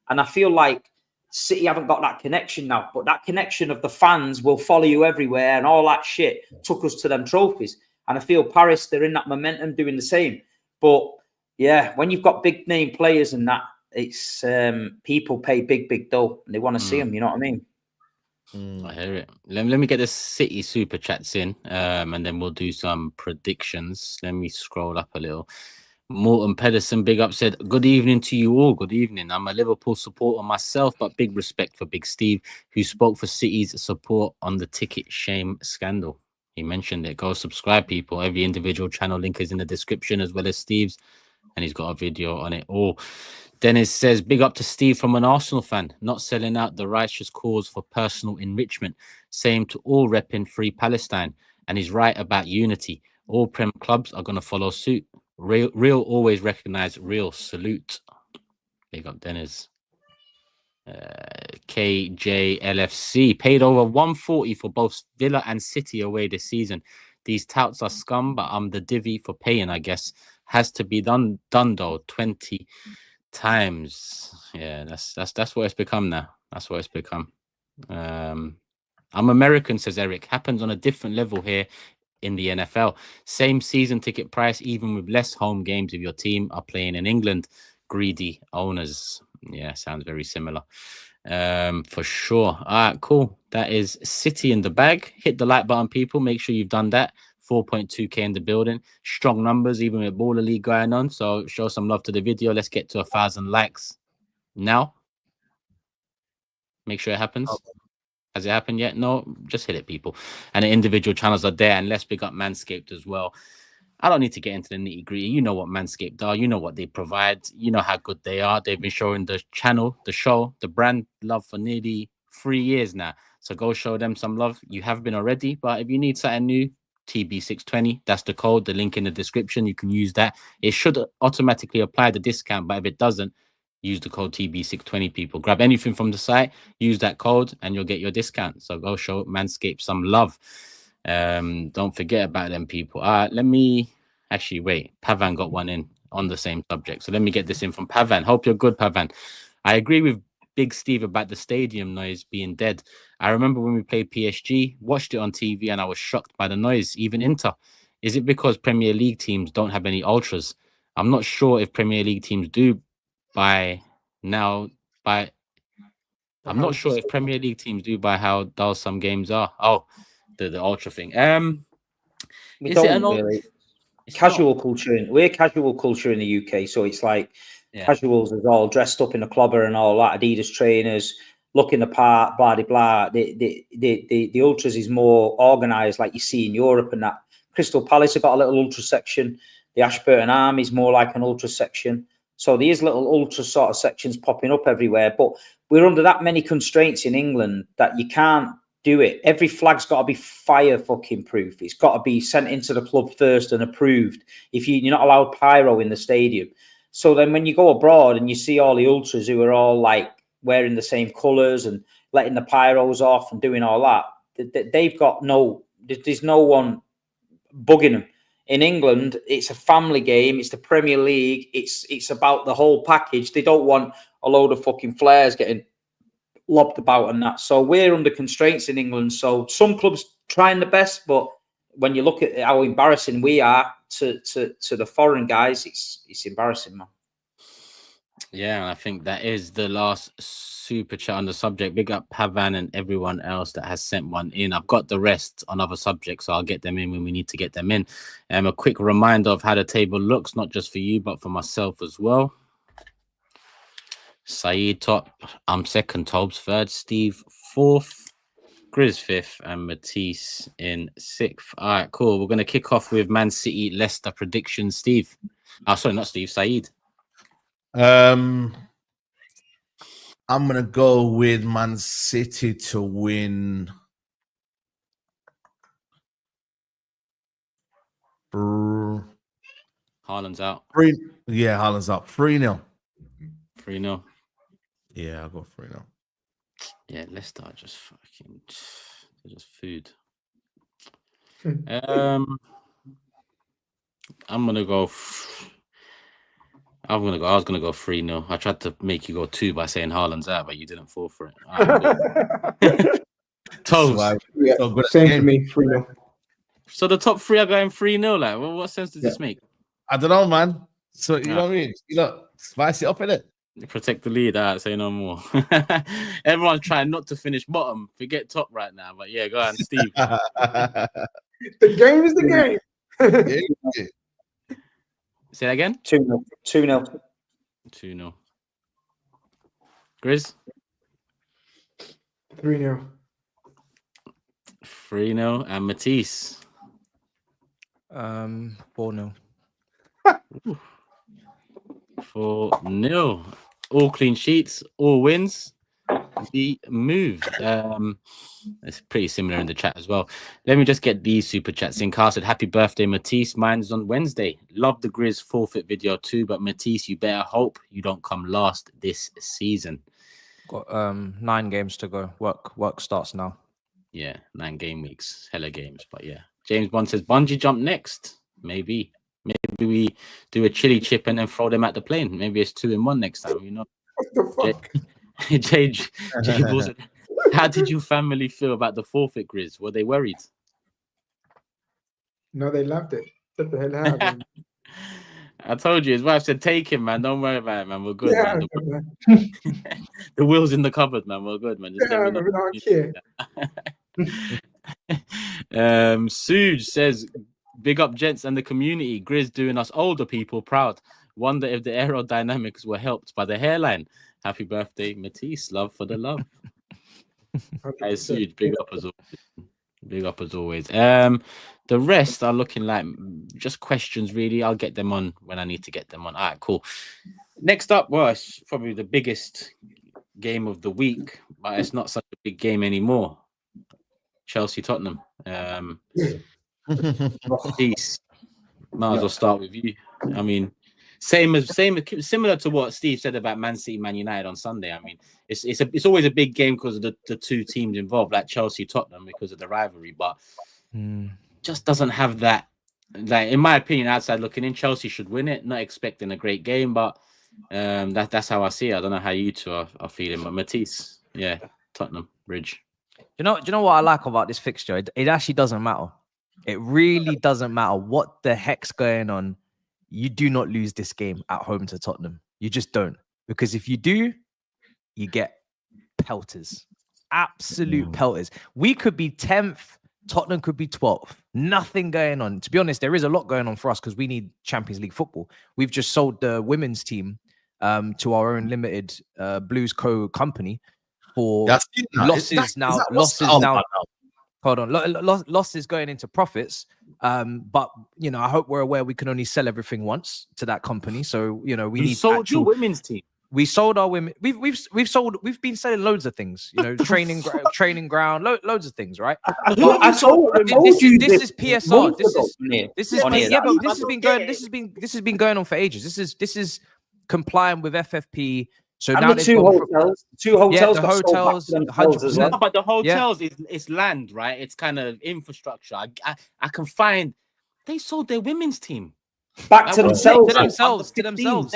And I feel like City haven't got that connection now, but that connection of the fans will follow you everywhere and all that shit took us to them trophies. And I feel Paris, they're in that momentum doing the same. But yeah, when you've got big name players and that, it's people pay big dough and they want to see them. You know what I mean? I hear it. Let me get the City super chats in, and then we'll do some predictions. Let me scroll up a little. Morton Pedersen, big up, said, "Good evening to you all. Good evening. I'm a Liverpool supporter myself, but big respect for Big Steve, who spoke for City's support on the ticket shame scandal." He mentioned it. Go subscribe, people. Every individual channel link is in the description, as well as Steve's, and he's got a video on it all. Dennis says, "Big up to Steve from an Arsenal fan, not selling out the righteous cause for personal enrichment. Same to all repping Free Palestine, and he's right about unity. All Prem clubs are going to follow suit. Real always recognize real. Salute." Big up Dennis. KJLFC paid over 140 for both Villa and City away this season. These touts are scum, but I'm the divvy for paying, I guess. Has to be done though. 20 times. Yeah, that's what it's become now. That's what it's become. I'm American, says Eric. Happens on a different level here in the NFL. Same season ticket price, even with less home games if your team are playing in England. Greedy owners. Yeah, sounds very similar. For sure. All right, cool. That is City in the bag. Hit the like button, people. Make sure you've done that. 4.2k in the building. Strong numbers, even with Baller League going on. So show some love to the video. Let's get to 1,000 likes now. Make sure it happens. Has it happened yet? No, just hit it, people. And the individual channels are there. And let's pick up Manscaped as well. I don't need to get into the nitty gritty. You know what Manscaped are. You know what they provide. You know how good they are. They've been showing the channel, the show, the brand love for nearly 3 years now. So go show them some love. You have been already. But if you need something new, TB620, that's the code, the link in the description. You can use that. It should automatically apply the discount, but if it doesn't, use the code TB620, people. Grab anything from the site, use that code, and you'll get your discount. So go show Manscaped some love. Don't forget about them, people. Let me actually wait. Pavan got one in on the same subject. So let me get this in from Pavan. Hope you're good, Pavan. I agree with Big Steve about the stadium noise being dead. I remember when we played PSG, watched it on TV, and I was shocked by the noise, even Inter. Is it because Premier League teams don't have any ultras? I'm not sure if Premier League teams do by now. I'm not sure if Premier League teams do by how dull some games are. Oh, the ultra thing. We don't really. Casual culture. We're casual culture in the UK, so it's like casuals is all dressed up in a clobber and all that, Adidas trainers, looking the part, blah, blah, blah. The ultras is more organised, like you see in Europe and that. Crystal Palace have got a little ultra section. The Ashburton Army is more like an ultra section. So there's little ultra sort of sections popping up everywhere. But we're under that many constraints in England that you can't do it. Every flag's got to be fire fucking proof. It's got to be sent into the club first and approved. If you're not allowed pyro in the stadium. So then when you go abroad and you see all the ultras who are all like wearing the same colours and letting the pyros off and doing all that, they've got there's no one bugging them. In England, it's a family game. It's the Premier League. It's about the whole package. They don't want a load of fucking flares getting lobbed about and that. So we're under constraints in England. So some clubs trying the best, but when you look at how embarrassing we are to the foreign guys, it's embarrassing, man. Yeah, I think that is the last super chat on the subject. Big up Pavan and everyone else that has sent one in. I've got the rest on other subjects, so I'll get them in when we need to get them in. A quick reminder of how the table looks, not just for you, but for myself as well. SAEED top, I'm second, TOBS third, Steve fourth, GRIZZ fifth, and Matisse in sixth. All right, cool. We're going to kick off with Man City Leicester predictions. Steve. Oh, sorry, not Steve, SAEED. I'm gonna go with Man City to win. Haaland's out. Haaland's out. 3-0. 3-0. Yeah, I'll go 3-0. Yeah, Leicester are just fucking, they're just food. I was gonna go 3-0. I tried to make you go 2 by saying Haaland's out, but you didn't fall for it. Right, cool. So, yeah, same for me, 3-0. So the top 3 are going 3-0. Like, well, what sense does this make? I don't know, man. So you know what I mean? Spice it up, innit? Protect the lead. Say no more. Everyone's trying not to finish bottom. Forget top right now. But yeah, go on, Steve. The game is the game. Yeah. Say that again. 2-0. 2-0. 2-0. GRIZZ. 3-0. 3-0. And Matisse. 4-0. 4-0. All clean sheets, all wins. The move. It's pretty similar in the chat as well. Let me just get these super chats in. Carl said, happy birthday, Matisse. Mine's on Wednesday. Love the GRIZZ forfeit video too, but Matisse, you better hope you don't come last this season. Got 9 games to go. Work starts now. Yeah, 9 game weeks. Hella games, but yeah. James Bond says, bungee jump next. Maybe we do a chili chip and then throw them at the plane. Maybe it's 2 in 1 next time, you know. What the fuck? Jay said, how did your family feel about the forfeit, GRIZZ? Were they worried? No, they loved it. What the hell happened? I told you, his wife said, take him, man. Don't worry about it, man. We're good, Yeah, man. The wheel's in the cupboard, man. We're good, man. Just yeah, we don't care. Suge says, big up gents and the community. GRIZZ doing us older people proud. Wonder if the aerodynamics were helped by the hairline. Happy birthday, Matisse. Love for the love. Hey, Suge, big up as always. Big up as always. The rest are looking like just questions, really. I'll get them on when I need to get them on. All right, cool. Next up, well, it's probably the biggest game of the week, but it's not such a big game anymore. Chelsea Tottenham. Peace. Might as well start with you. I mean, similar to what Steve said about Man City, Man United on Sunday. I mean, it's always a big game because of the 2 teams involved, like Chelsea Tottenham, because of the rivalry, but just doesn't have that. Like, in my opinion, outside looking in, Chelsea should win it. Not expecting a great game, but that's how I see it. I don't know how you two are feeling, but Matisse, yeah, Tottenham Bridge. Do you know what I like about this fixture? It actually doesn't matter. It really doesn't matter what the heck's going on. You do not lose this game at home to Tottenham. You just don't. Because if you do, you get pelters. Absolute pelters. We could be 10th. Tottenham could be 12th. Nothing going on. To be honest, there is a lot going on for us because we need Champions League football. We've just sold the women's team to our own limited Blues Co company for losses now. Hold on, losses going into profits. But you know, I hope we're aware we can only sell everything once to that company. So you know, we need sold your women's team. We sold our women. We've been selling loads of things. You know, training ground, loads of things, right? I told you this is PSR. This has been going on for ages. This is complying with FFP. So and now the two hotels, the hotels, 100%. But the hotels is land, right? It's kind of infrastructure. I can find they sold their women's team. Back to themselves. To themselves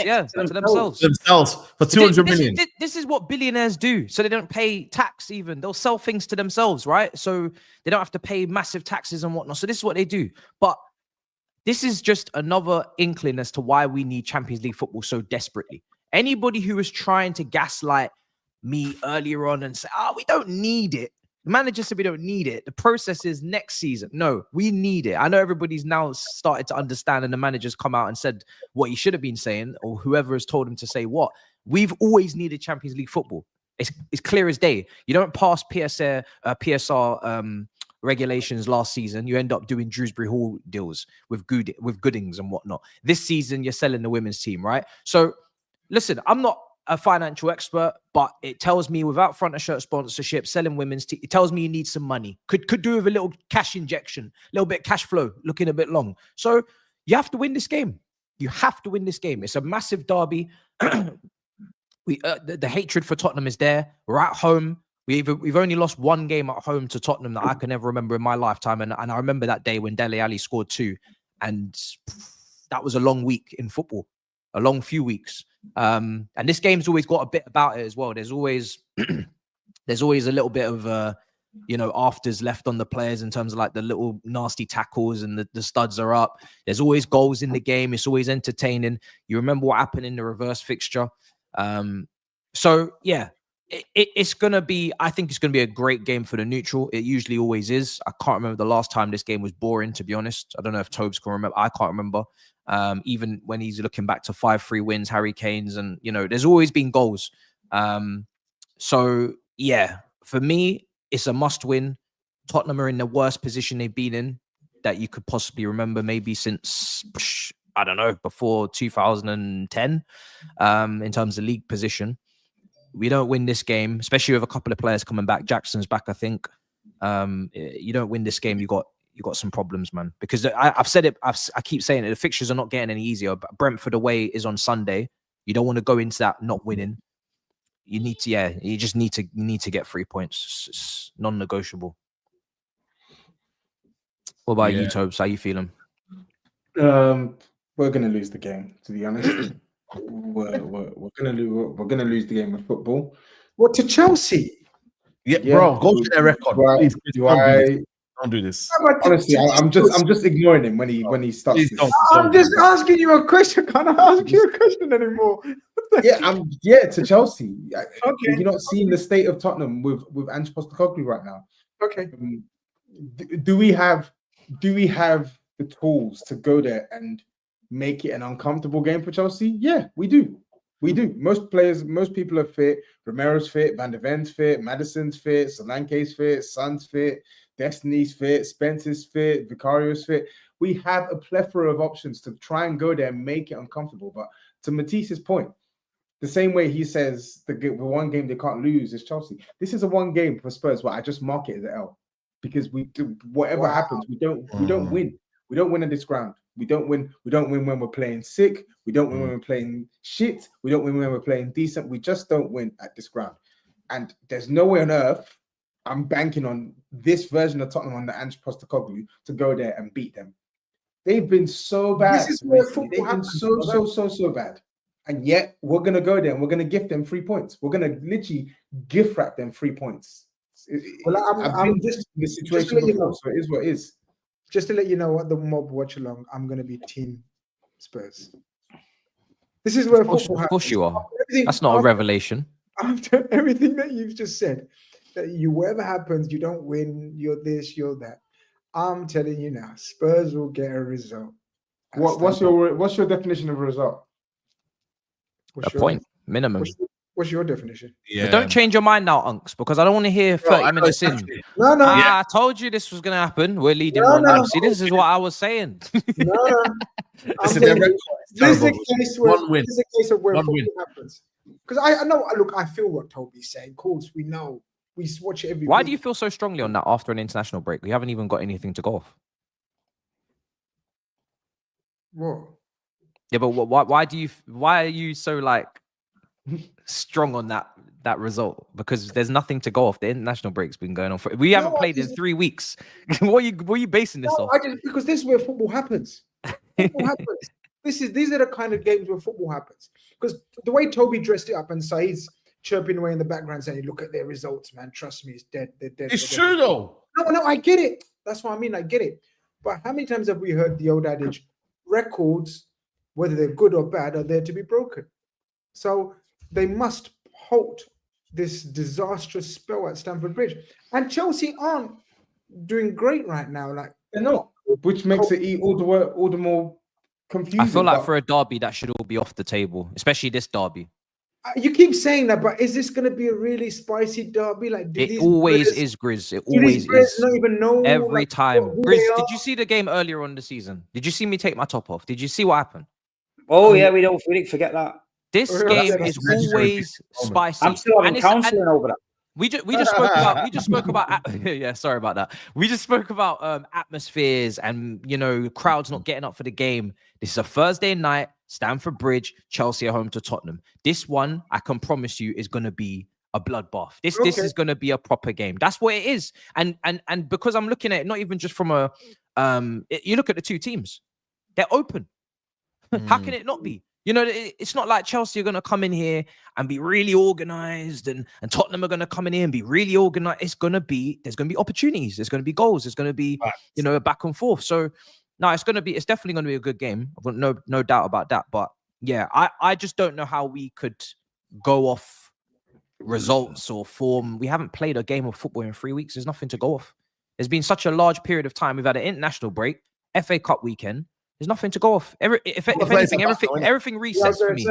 for 200 million. This is what billionaires do. So they don't pay tax even. They'll sell things to themselves, right? So they don't have to pay massive taxes and whatnot. So this is what they do. But this is just another inkling as to why we need Champions League football so desperately. Anybody who was trying to gaslight me earlier on and say, we don't need it. The manager said we don't need it. The process is next season. No, we need it. I know everybody's now started to understand, and the manager's come out and said what he should have been saying, or whoever has told him to say what. We've always needed Champions League football. It's clear as day. You don't pass PSR regulations last season. You end up doing Dewsbury Hall deals with Goodings and whatnot. This season, you're selling the women's team, right? So, listen, I'm not a financial expert, but it tells me without front of shirt sponsorship, selling women's team, it tells me you need some money. Could do with a little cash injection, a little bit of cash flow, looking a bit long. So you have to win this game. You have to win this game. It's a massive derby. The hatred for Tottenham is there. We're at home. We've only lost one game at home to Tottenham that I can ever remember in my lifetime. And I remember that day when Dele Alli scored 2. And that was a long week in football, a long few weeks. And this game's always got a bit about it as well. There's always a little bit of afters left on the players in terms of like the little nasty tackles and the studs are up. There's always goals in the game. It's always entertaining. You remember what happened in the reverse fixture. So yeah, it's gonna be, I think it's gonna be a great game for the neutral. It usually always is. I can't remember the last time this game was boring, to be honest. I don't know if Tobes can remember. I can't remember. Even when he's looking back to 5-3 wins, Harry Kane's, and there's always been goals. So yeah, for me, it's a must win. Tottenham are in the worst position they've been in that you could possibly remember, maybe since, I don't know, before 2010, in terms of league position. We don't win this game, especially with a couple of players coming back. Jackson's back, I think. You don't win this game, you got some problems, man. Because I've said it, I keep saying it, the fixtures are not getting any easier. But Brentford away is on Sunday. You don't want to go into that not winning. You need to, you just need to get 3 points. It's non-negotiable. What about you, Tobes? How you feeling? We're gonna lose the game, to be honest. We're gonna lose the game of football. What, to Chelsea? Yeah, bro, go to their record. Please, don't do this. Honestly, I'm just ignoring him when he starts. This. I'm just asking you a question. Can't I ask you a question anymore? To Chelsea. Okay. You're not seeing the state of Tottenham with Ange Postecoglou right now. Okay. Do we have the tools to go there and make it an uncomfortable game for Chelsea? Yeah, we do. Most people are fit. Romero's fit, Van der Ven's fit, Maddison's fit, Solanke's fit, Son's fit, Destiny's fit, Spencer's fit, Vicario's fit. We have a plethora of options to try and go there and make it uncomfortable. But to Matisse's point, the same way he says the one game they can't lose is Chelsea. This is a one game for Spurs where I just mark it as an L, because we do whatever happens, we don't win. We don't win at this ground. We don't win when we're playing sick. We don't win when we're playing shit. We don't win when we're playing decent. We just don't win at this ground. And there's no way on earth I'm banking on this version of Tottenham under Ange Postecoglou to go there and beat them. They've been so bad. This is where they've been so bad. And yet we're gonna go there and we're gonna gift them 3 points. We're gonna literally gift wrap them 3 points. I'm just in this situation before, so it is what it is. Just to let you know what the mob watch along, I'm going to be team Spurs. This is where football happens. Of course you are. That's not a revelation. After everything that you've just said, that whatever happens, you don't win, you're this, you're that. I'm telling you now, Spurs will get a result. What's your definition of a result? A point minimum. What's your definition? Yeah. But don't change your mind now, Unks, because I don't want to hear 30 minutes in. No. I told you this was going to happen. We're leading 1-0. See, this is what I was saying. No. This is a case where football happens. Because I know, look, I feel what Toby's saying. Of course, we know. We watch it every Why week. do you feel so strongly on that after an international break? We haven't even got anything to go off. What? Yeah, but why are you so like strong on that result? Because there's nothing to go off. The international break's been going on for we haven't played in 3 weeks. What are you basing this off? Because this is where football happens. Football happens. These are the kind of games where football happens. Because the way Toby dressed it up and Saeed's chirping away in the background saying, "Look at their results, man. Trust me, it's dead. They're dead." It's true though. No, I get it. That's what I mean. I get it. But how many times have we heard the old adage, records, whether they're good or bad, are there to be broken? So they must halt this disastrous spell at Stamford Bridge. And Chelsea aren't doing great right now. Like they're not, which makes it all the more confusing. I feel like for a derby, that should all be off the table, especially this derby. You keep saying that, but is this going to be a really spicy derby? Like it always is, Grizz. It always is. Not even know every time. Grizz, did you see the game earlier on the season? Did you see me take my top off? Did you see what happened? Oh yeah, we didn't forget that. This game is always spicy. I'm still having counselling over that. We just spoke about yeah, sorry about that. We just spoke about atmospheres and crowds not getting up for the game. This is a Thursday night, Stamford Bridge, Chelsea are home to Tottenham. This one, I can promise you, is going to be a bloodbath. This is going to be a proper game. That's what it is. And because I'm looking at it, not even just from a you look at the two teams, they're open. How can it not be? It's not like Chelsea are going to come in here and be really organized and Tottenham are going to come in here and be really organized. There's going to be opportunities. There's going to be goals. There's going to be, back and forth. So no, it's definitely going to be a good game. I've got no doubt about that. But yeah, I just don't know how we could go off results or form. We haven't played a game of football in 3 weeks. There's nothing to go off. There's been such a large period of time. We've had an international break, FA Cup weekend. There's nothing to go off. If anything, everything resets for me.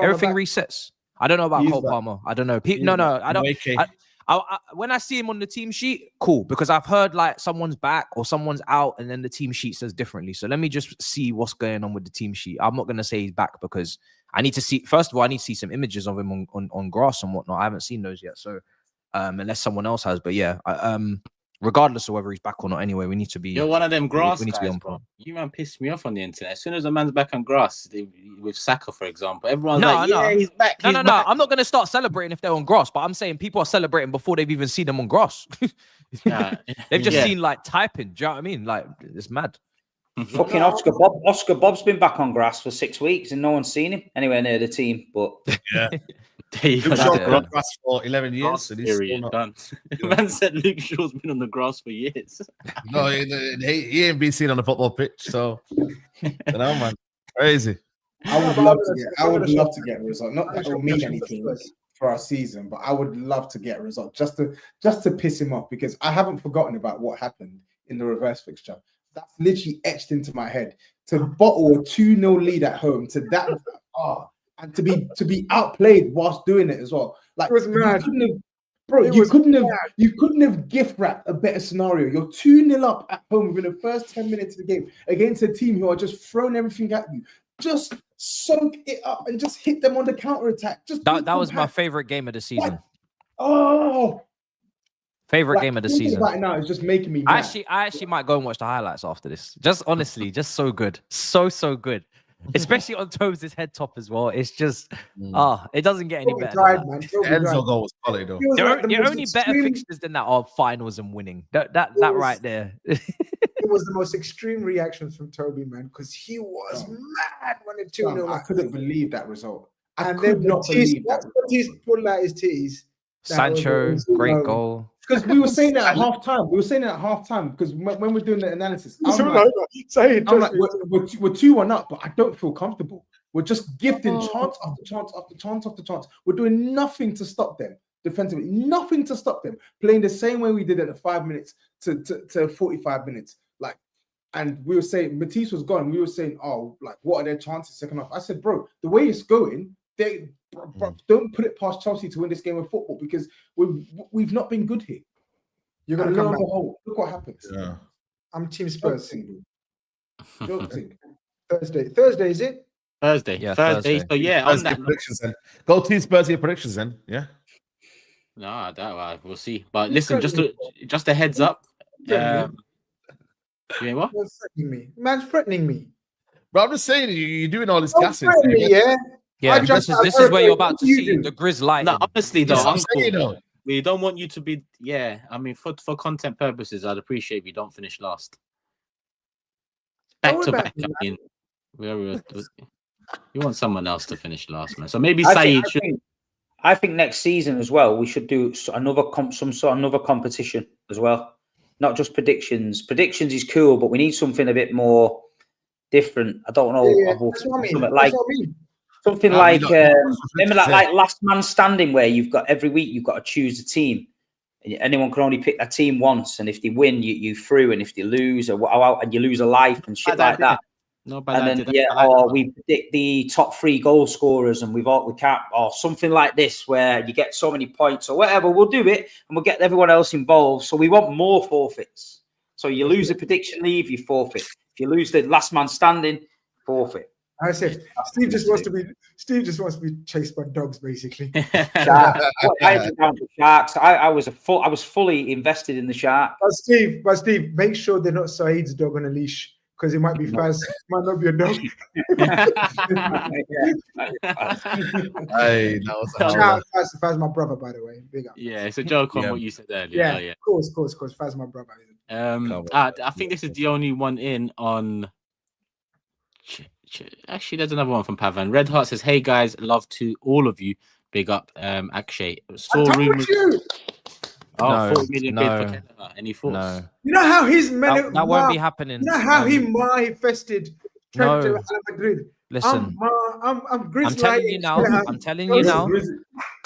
Everything resets. I don't know about Cole Palmer. I don't know. No, I don't. When I see him on the team sheet, cool, because I've heard like someone's back or someone's out, and then the team sheet says differently. So let me just see what's going on with the team sheet. I'm not going to say he's back because I need to see. First of all, I need to see some images of him on grass and whatnot. I haven't seen those yet. So unless someone else has, but yeah, regardless of whether he's back or not, anyway, we need to be. You're one of them grass guys, bro. You man pissed me off on the internet. As soon as a man's back on grass, with Saka, for example, everyone's yeah, he's back. No. I'm not going to start celebrating if they're on grass, but I'm saying people are celebrating before they've even seen them on grass. They've just seen like typing. Do you know what I mean? Like, it's mad. Fucking Oscar Bob's been back on grass for 6 weeks and no one's seen him anywhere near the team. But yeah. Luke Shaw's been on grass for 11 years. So Man said Luke Shaw's been on the grass for years. No, he ain't been seen on the football pitch. So, man, crazy. I would love to get a result. Not that it will mean anything for our season, but I would love to get a result just to piss him off, because I haven't forgotten about what happened in the reverse fixture. That's literally etched into my head. To bottle a 2-0 lead at home, to that, and to be outplayed whilst doing it as well. Like, it was mad. You couldn't have gift wrapped a better scenario. You're 2-0 up at home within the first 10 minutes of the game against a team who are just throwing everything at you. Just soak it up and just hit them on the counter attack. That was my favorite game of the season. Favorite game of the season. Right now, it's just making me mad. I actually might go and watch the highlights after this. Just honestly, just so good, so good. Especially on TOBS' head top as well. It's just it doesn't get any better. Enzo goal was quality though. The only better fixtures than that are finals and winning. That right there. It was the most extreme reactions from Toby, man, because he was mad when it 2-0. I couldn't believe that result. I could not believe that. He's pulled out his titties. Sancho, great goal. Because we were saying that at halftime. Because when we're doing the analysis, I'm like, we're 2-1 up, but I don't feel comfortable. We're just gifting chance after chance after chance after chance. We're doing nothing to stop them defensively. Nothing to stop them playing the same way we did at the 5 minutes to 45 minutes. Like, and we were saying Matisse was gone. We were saying, what are their chances second half? I said, bro, the way it's going, don't put it past Chelsea to win this game of football because we've not been good here. You're gonna come back. Look what happens. Yeah. I'm Team Spurs. Joking. Thursday, is it? Thursday. Yeah, Thursday. So yeah, on that predictions then. Go Team Spurs your predictions then. Yeah. No, we'll see. But listen, just a heads up. You mean what? Man's threatening me. But I'm just saying, you're doing all this gassing. Yeah. Yeah, this is where you're about to see the Grizz light. No, honestly, though, Uncle, we don't want you to be. Yeah, I mean, for content purposes, I'd appreciate if you don't finish last. Back to back. I mean, you want someone else to finish last, man. So maybe SAEED should. I think next season as well, we should do another competition as well. Not just predictions. Predictions is cool, but we need something a bit more different. I don't know. Yeah, that's what I mean. Something like remember that like last man standing, where you've got every week you've got to choose a team. Anyone can only pick a team once, and if they win, you through, and if they lose, and you lose a life and shit like that. No, and then we predict the top 3 goal scorers, and we can't, or something like this, where you get so many points or whatever. We'll do it, and we'll get everyone else involved. So we want more forfeits. So you lose the prediction leave, you forfeit. If you lose the last man standing, forfeit. I said Steve just wants to be chased by dogs, basically. I had to down to Sharks. I was fully invested in the Shark. But Steve, make sure they're not SAEED's dog on a leash, because it might be Faz, might not be a dog. Hey, Faz, my brother, by the way. Big up. Yeah, it's a joke on what you said earlier. Yeah, of course. Faz, my brother. I think this is the only one in on. Actually, there's another one from Pavan. Red Heart says, "Hey guys, love to all of you. Big up, Akshay. Saw rumors. 40 million bid for Canada. Any thoughts? No. You know how he's that won't be happening. You know how he manifested Trent to Real Madrid. Listen, I'm GRIZZ. I'm telling you now.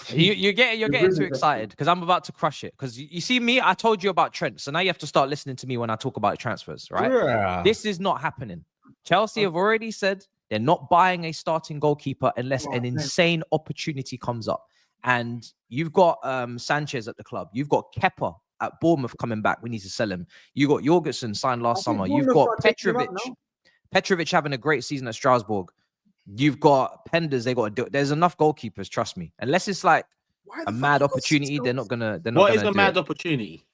You're getting too excited because I'm about to crush it. Because you see me, I told you about Trent, so now you have to start listening to me when I talk about transfers, right? Yeah. This is not happening. Chelsea have already said they're not buying a starting goalkeeper unless an insane opportunity comes up. And you've got Sanchez at the club. You've got Kepa at Bournemouth coming back. We need to sell him. You got Jorgensen signed last summer. You've got Petrovic having a great season at Strasbourg. You've got Penders. They got to do it. There's enough goalkeepers. Trust me. Unless it's like a mad opportunity, they're not gonna. What is a mad opportunity?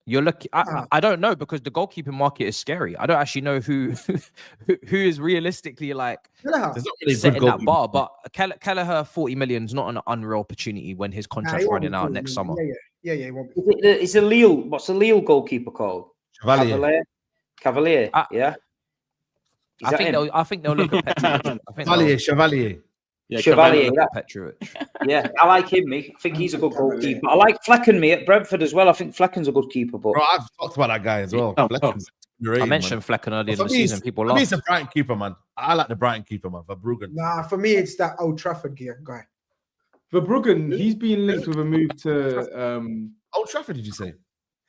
You're lucky. I don't know, because the goalkeeping market is scary. I don't actually know who is realistically like setting that bar. But Kelleher 40 million is not an unreal opportunity when his contract's running out next summer. Yeah, it won't be. It's a Lille. What's the Lille goalkeeper called? Cavalier. Yeah. I think they'll look at Petrovic. Chevalier. Yeah, Chevalier. Petrovic. Yeah, I like him, mate. I think he's a good goalkeeper. I like Flecken, mate, at Brentford as well. I think Flecken's a good keeper. But I've talked about that guy as well. I mentioned Flecken earlier in the season. People laugh. He's a Brighton keeper, man. I like the Brighton keeper, man. Verbruggen. Nah, for me, it's that Old Trafford guy. Verbruggen, he's been linked with a move to Old Trafford. Did you say?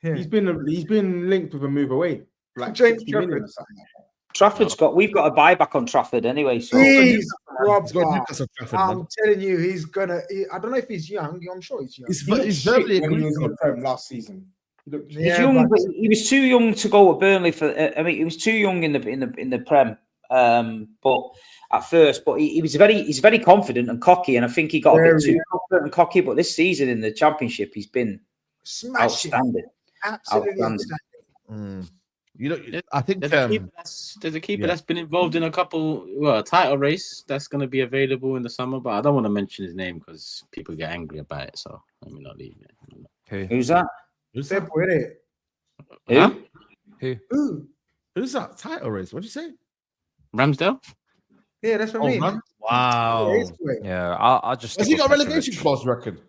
Yeah. He's been linked with a move away. Like James Trafford. We've got a buyback on Trafford anyway. So I'm telling you, he's gonna. I don't know if he's young. I'm sure he's young. He's verbally agreed on the Prem last season. He's young, but he was too young to go at Burnley for. I mean, he was too young in the Prem. But at first, but he's very confident and cocky, and I think he got a bit too confident and cocky. But this season in the Championship, he's been outstanding. Absolutely outstanding. You know, I think there's a keeper that's been involved in a title race that's going to be available in the summer, but I don't want to mention his name because people get angry about it. So let me not leave it. Okay. Who's that? Who's that? Who's that? Title race? What'd you say? Ramsdale? Yeah, that's what I mean. Wow. Yeah, I'll just. Has he got relegation clause record?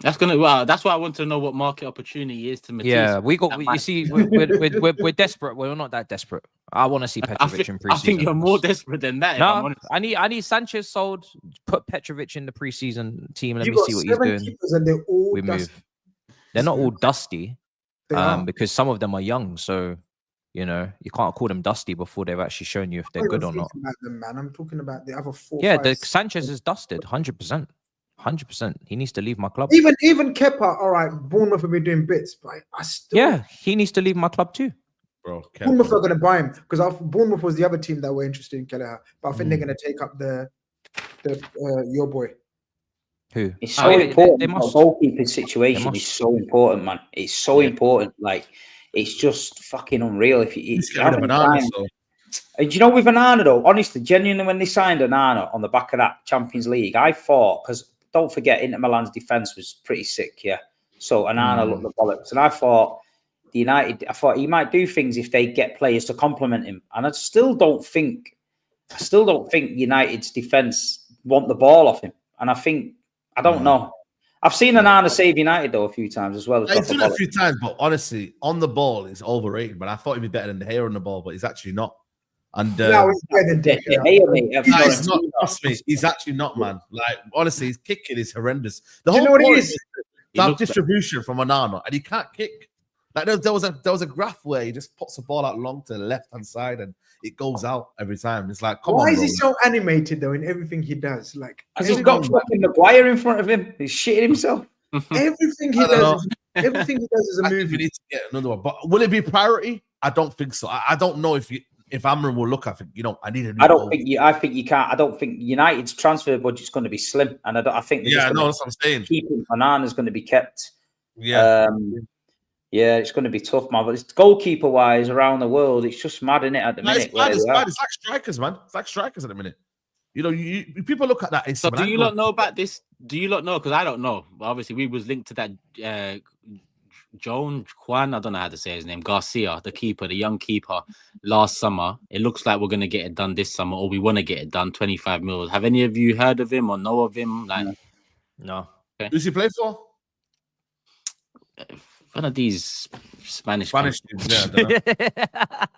That's why I want to know what market opportunity is to Matisse. Yeah, you see, we're desperate. We're not that desperate. I want to see Petrovic in preseason. I think you're more desperate than that. No, I need Sanchez sold. Put Petrovic in the preseason team. Let me see what he's doing. And they're all move. They're not all dusty, because some of them are young. So You know, you can't call them dusty before they've actually shown you if they're good or not. About them, man. I'm talking about the other 4. Yeah, 5, the 6. Sanchez is dusted, 100%. 100%. He needs to leave my club. Even Kepa, all right, Bournemouth have been doing bits, but I still... Yeah, he needs to leave my club too. Bro, Bournemouth are going to buy him because Bournemouth was the other team that were interested in Kelleher, but I think they're going to take up the your boy. Who? It's so important. The goalkeeping situation is so important, man. It's so important. Like, it's just fucking unreal. If you have Onana, and you know, with Onana though, honestly, genuinely, when they signed Onana on the back of that Champions League, I thought, because don't forget, Inter Milan's defense was pretty sick, yeah. So Onana looked the bollocks, and I thought he might do things if they get players to complement him. And I still don't think United's defense want the ball off him. And I don't know. I've seen Onana save United though a few times as well. He's done it a few times, but honestly, on the ball, he's overrated. But I thought he'd be better than De Gea on the ball, but he's actually not. And no, he's better than De Gea. He's not. Trust me, he's actually not, man. Like, honestly, his kicking is horrendous. The whole point is to have distribution from Onana, and he can't kick. Like, there was a graph where he just puts the ball out long to the left hand side, and it goes out every time. It's like, come on. Why is he so animated though in everything he does? Like, because he's got fucking Maguire in front of him. He's shitting himself. Everything he does, everything he does is a movie. We need to get another one, but will it be priority? I don't think so. I don't know if Amram will look at it. You know, I need a new goal. I think you can't. I don't think United's transfer budget's going to be slim, and I think that's what I'm saying. Keeping Onana's going to be kept. Yeah. Yeah, it's going to be tough, man. But it's goalkeeper wise around the world, it's just mad, isn't it? At the minute, it's mad. It's like strikers, man. It's like strikers at the minute. You know, people look at that. So do you not know about this? Do you not know? Because I don't know. But obviously, we was linked to that Juan. I don't know how to say his name. Garcia, the keeper, the young keeper, last summer. It looks like we're going to get it done this summer, or we want to get it done. 25 mil. Have any of you heard of him or know of him? Like, no. Okay. Who's he play for? One of these Spanish teams, yeah.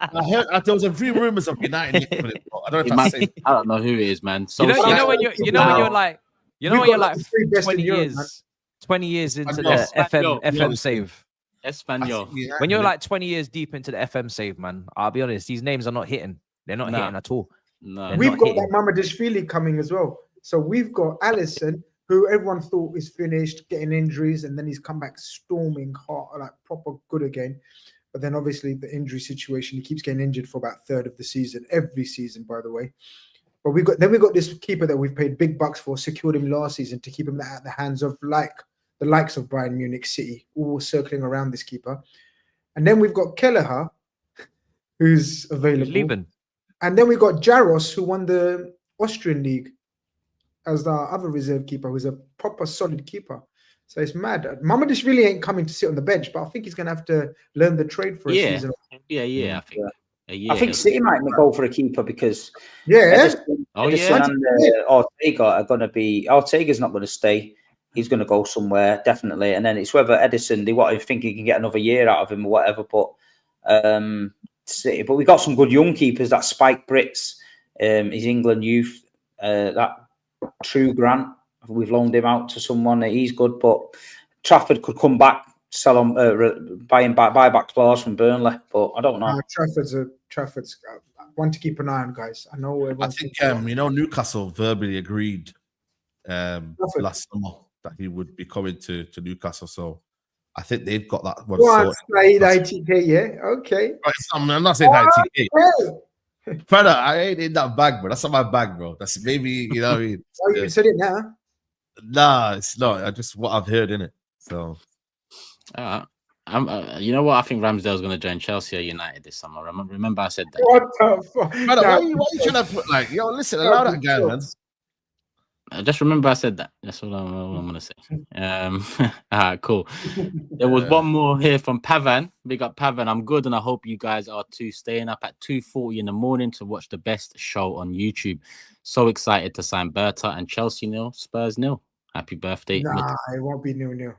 I heard there was a few rumors of United. I don't know if I don't know who it is, man. So you know when you're like 20 years, 20 years into the FM save. Espanol. When you're like 20 years deep into the FM save, man, I'll be honest, these names are not hitting. They're not hitting at all. No. We've got that Mamadashvili coming as well. So we've got Alisson, who everyone thought is finished, getting injuries, and then he's come back storming hard, like proper good again. But then obviously the injury situation, he keeps getting injured for about a third of the season, every season, by the way. But we got this keeper that we've paid big bucks for, secured him last season to keep him at the hands of the likes of Bayern Munich, City, all circling around this keeper. And then we've got Kelleher, who's available. He's leaving. And then we got Jaros, who won the Austrian league as the other reserve keeper, who's a proper solid keeper. So it's mad. Mamadashvili ain't coming to sit on the bench, but I think he's going to have to learn the trade for a season. Yeah, I think. I think City might go for a keeper because Edison and Ortega are going to be. Ortega's not going to stay. He's going to go somewhere definitely, and then it's whether Edison they think he can get another year out of him or whatever. But City, but we got some good young keepers. That Spike Brits, his England youth, that True Grant. We've loaned him out to someone. He's good, but Trafford could come back, sell him, buy back clause from Burnley. But I don't know. Trafford's one to keep an eye on, guys. I know. I think Newcastle verbally agreed last summer that he would be coming to Newcastle. So I think they've got that one. ITK, yeah, okay. Right, I'm not saying ITK. Brother, I ain't in that bag, bro. That's not my bag, bro. That's maybe, you know what I mean? Oh, you said it now? Nah, it's not. I just what I've heard in it. So, you know what? I think Ramsdale's going to join Chelsea or United this summer. Remember I said that. What the fuck? Brother, why are you trying to put listen, allow that guy, man. Just remember I said that. That's all I'm going to say. All right, cool. There was one more here from Pavan. Big up Pavan. I'm good, and I hope you guys are too. Staying up at 2:40 in the morning to watch the best show on YouTube. So excited to sign Berta and Chelsea 0, Spurs 0. Happy birthday. Nah, it won't be 0-0.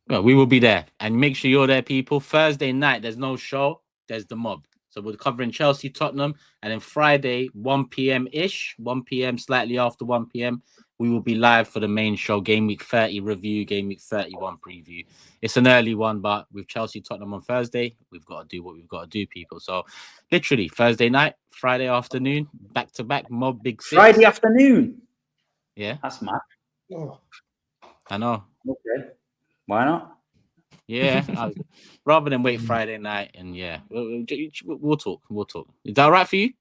Well, we will be there. And make sure you're there, people. Thursday night, there's no show. There's the mob. So we're covering Chelsea, Tottenham, and then Friday, 1 p.m. ish, 1 p.m. slightly after 1 p.m. we will be live for the main show, Game Week 30 review, Game Week 31 preview. It's an early one, but with Chelsea Tottenham on Thursday, we've got to do what we've got to do, people. So literally Thursday night, Friday afternoon, back to back, mob big six. Friday afternoon. Yeah, that's mad. Oh. I know. Okay, why not? Yeah, rather than wait Friday night, and yeah, we'll talk. We'll talk. Is that all right for you?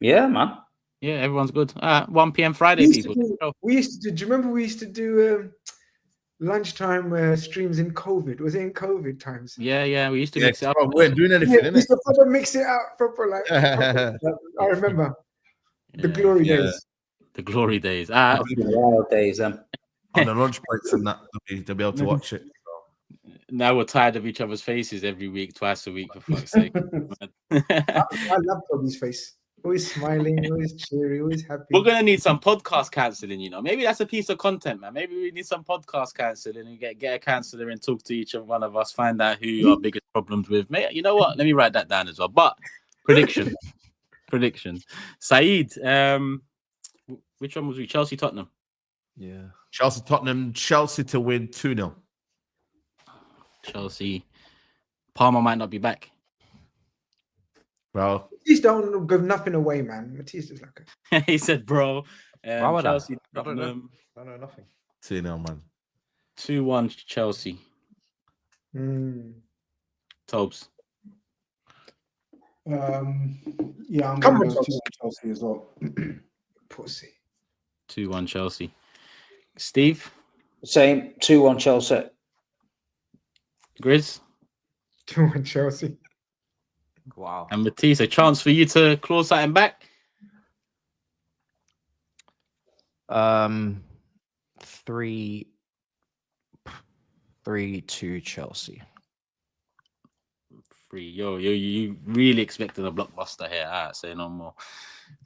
Yeah, man. Yeah, everyone's good. 1 p.m. Friday, people. We used to do you remember we used to do lunchtime streams in COVID? Was it in COVID times? Yeah, we used to mix it up. We weren't doing anything, we used to proper mix it out, proper like. I remember the glory days. The glory days. Wild days, on the lunch breaks and that, they'll be able to watch it. Now we're tired of each other's faces every week, twice a week, for fuck's sake. I love Toby's face. Always smiling, always cheery, always happy. We're gonna need some podcast cancelling, you know. Maybe that's a piece of content, man. Maybe we need some podcast cancelling and get a canceller and talk to each one of us, find out who our biggest problems with. Mate, you know what? Let me write that down as well. But prediction. SAEED, which one was we? Chelsea Tottenham. Yeah. Chelsea Tottenham, Chelsea to win 2-0. Chelsea. Palmer might not be back. Bro. Matisse don't give nothing away, man. Matisse is like he said, bro. Chelsea, I don't know nothing. 2-0, man. 2-1 Chelsea. TOBS. Yeah, I'm going to go Chelsea as well. Pussy. 2-1 Chelsea. Steve? Same, 2-1 Chelsea. GRIZZ? 2-1 Chelsea. Wow. And Matisse, a chance for you to claw something back? 3-2 Chelsea. 3. You really expected a blockbuster here. Say no more.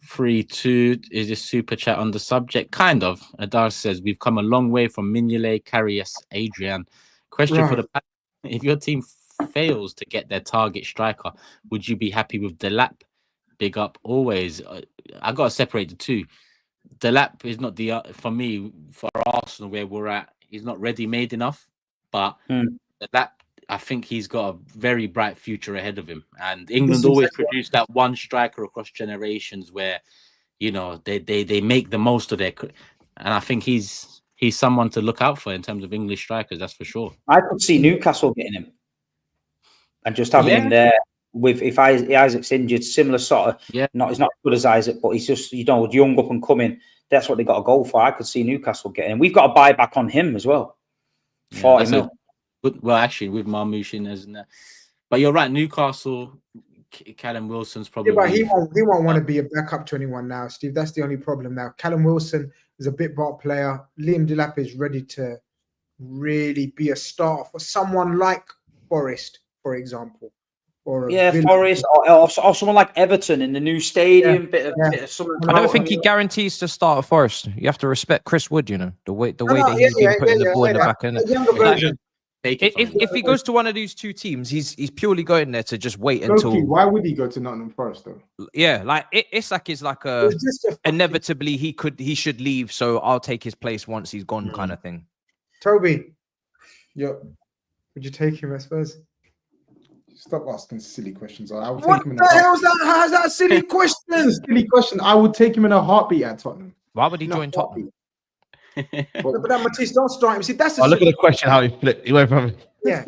3-2 is this super chat on the subject. Kind of. Adar says we've come a long way from Mignolet, Karius, Adrian. Question for the panel: if your team fails to get their target striker, would you be happy with Delap? Big up always. I gotta separate the two. Delap is not the for me, for Arsenal where we're at, he's not ready made enough, but Delap, I think he's got a very bright future ahead of him. And England always produced that one striker across generations where, you know, they make the most of their, and I think he's someone to look out for in terms of English strikers, that's for sure. I could see Newcastle getting him and just having him there with, if Isaac's injured, similar sort of, he's not as good as Isaac, but he's just, you know, young up and coming. That's what they got to go for. I could see Newcastle getting him. We've got to buy back on him as well. 40 mil. Well, actually, with Marmoush in, isn't there? But you're right, Newcastle, Callum Wilson's probably. Yeah, but he won't want to be a backup to anyone now, Steve. That's the only problem now. Callum Wilson is a bit bot player. Liam Delap is ready to really be a starter for someone like Forest, for example. Or Forest or someone like Everton in the new stadium. Bit of something. I don't think he guarantees to start at Forest. You have to respect Chris Wood, you know, the way that he's been putting the ball in the back end. If he goes to one of these two teams, he's purely going there to just wait until. Why would he go to Nottingham Forest though? Yeah, like it's like a inevitably he should leave, so I'll take his place once he's gone, kind of thing. Toby, would you take him, I suppose? Stop asking silly questions. I would what take him in the hell's that? How's that a silly question? It's a silly question. I would take him in a heartbeat at Tottenham. Why would he join Tottenham? But that Matisse, don't start him. See, that's look at the question. How he flipped. He went from yeah.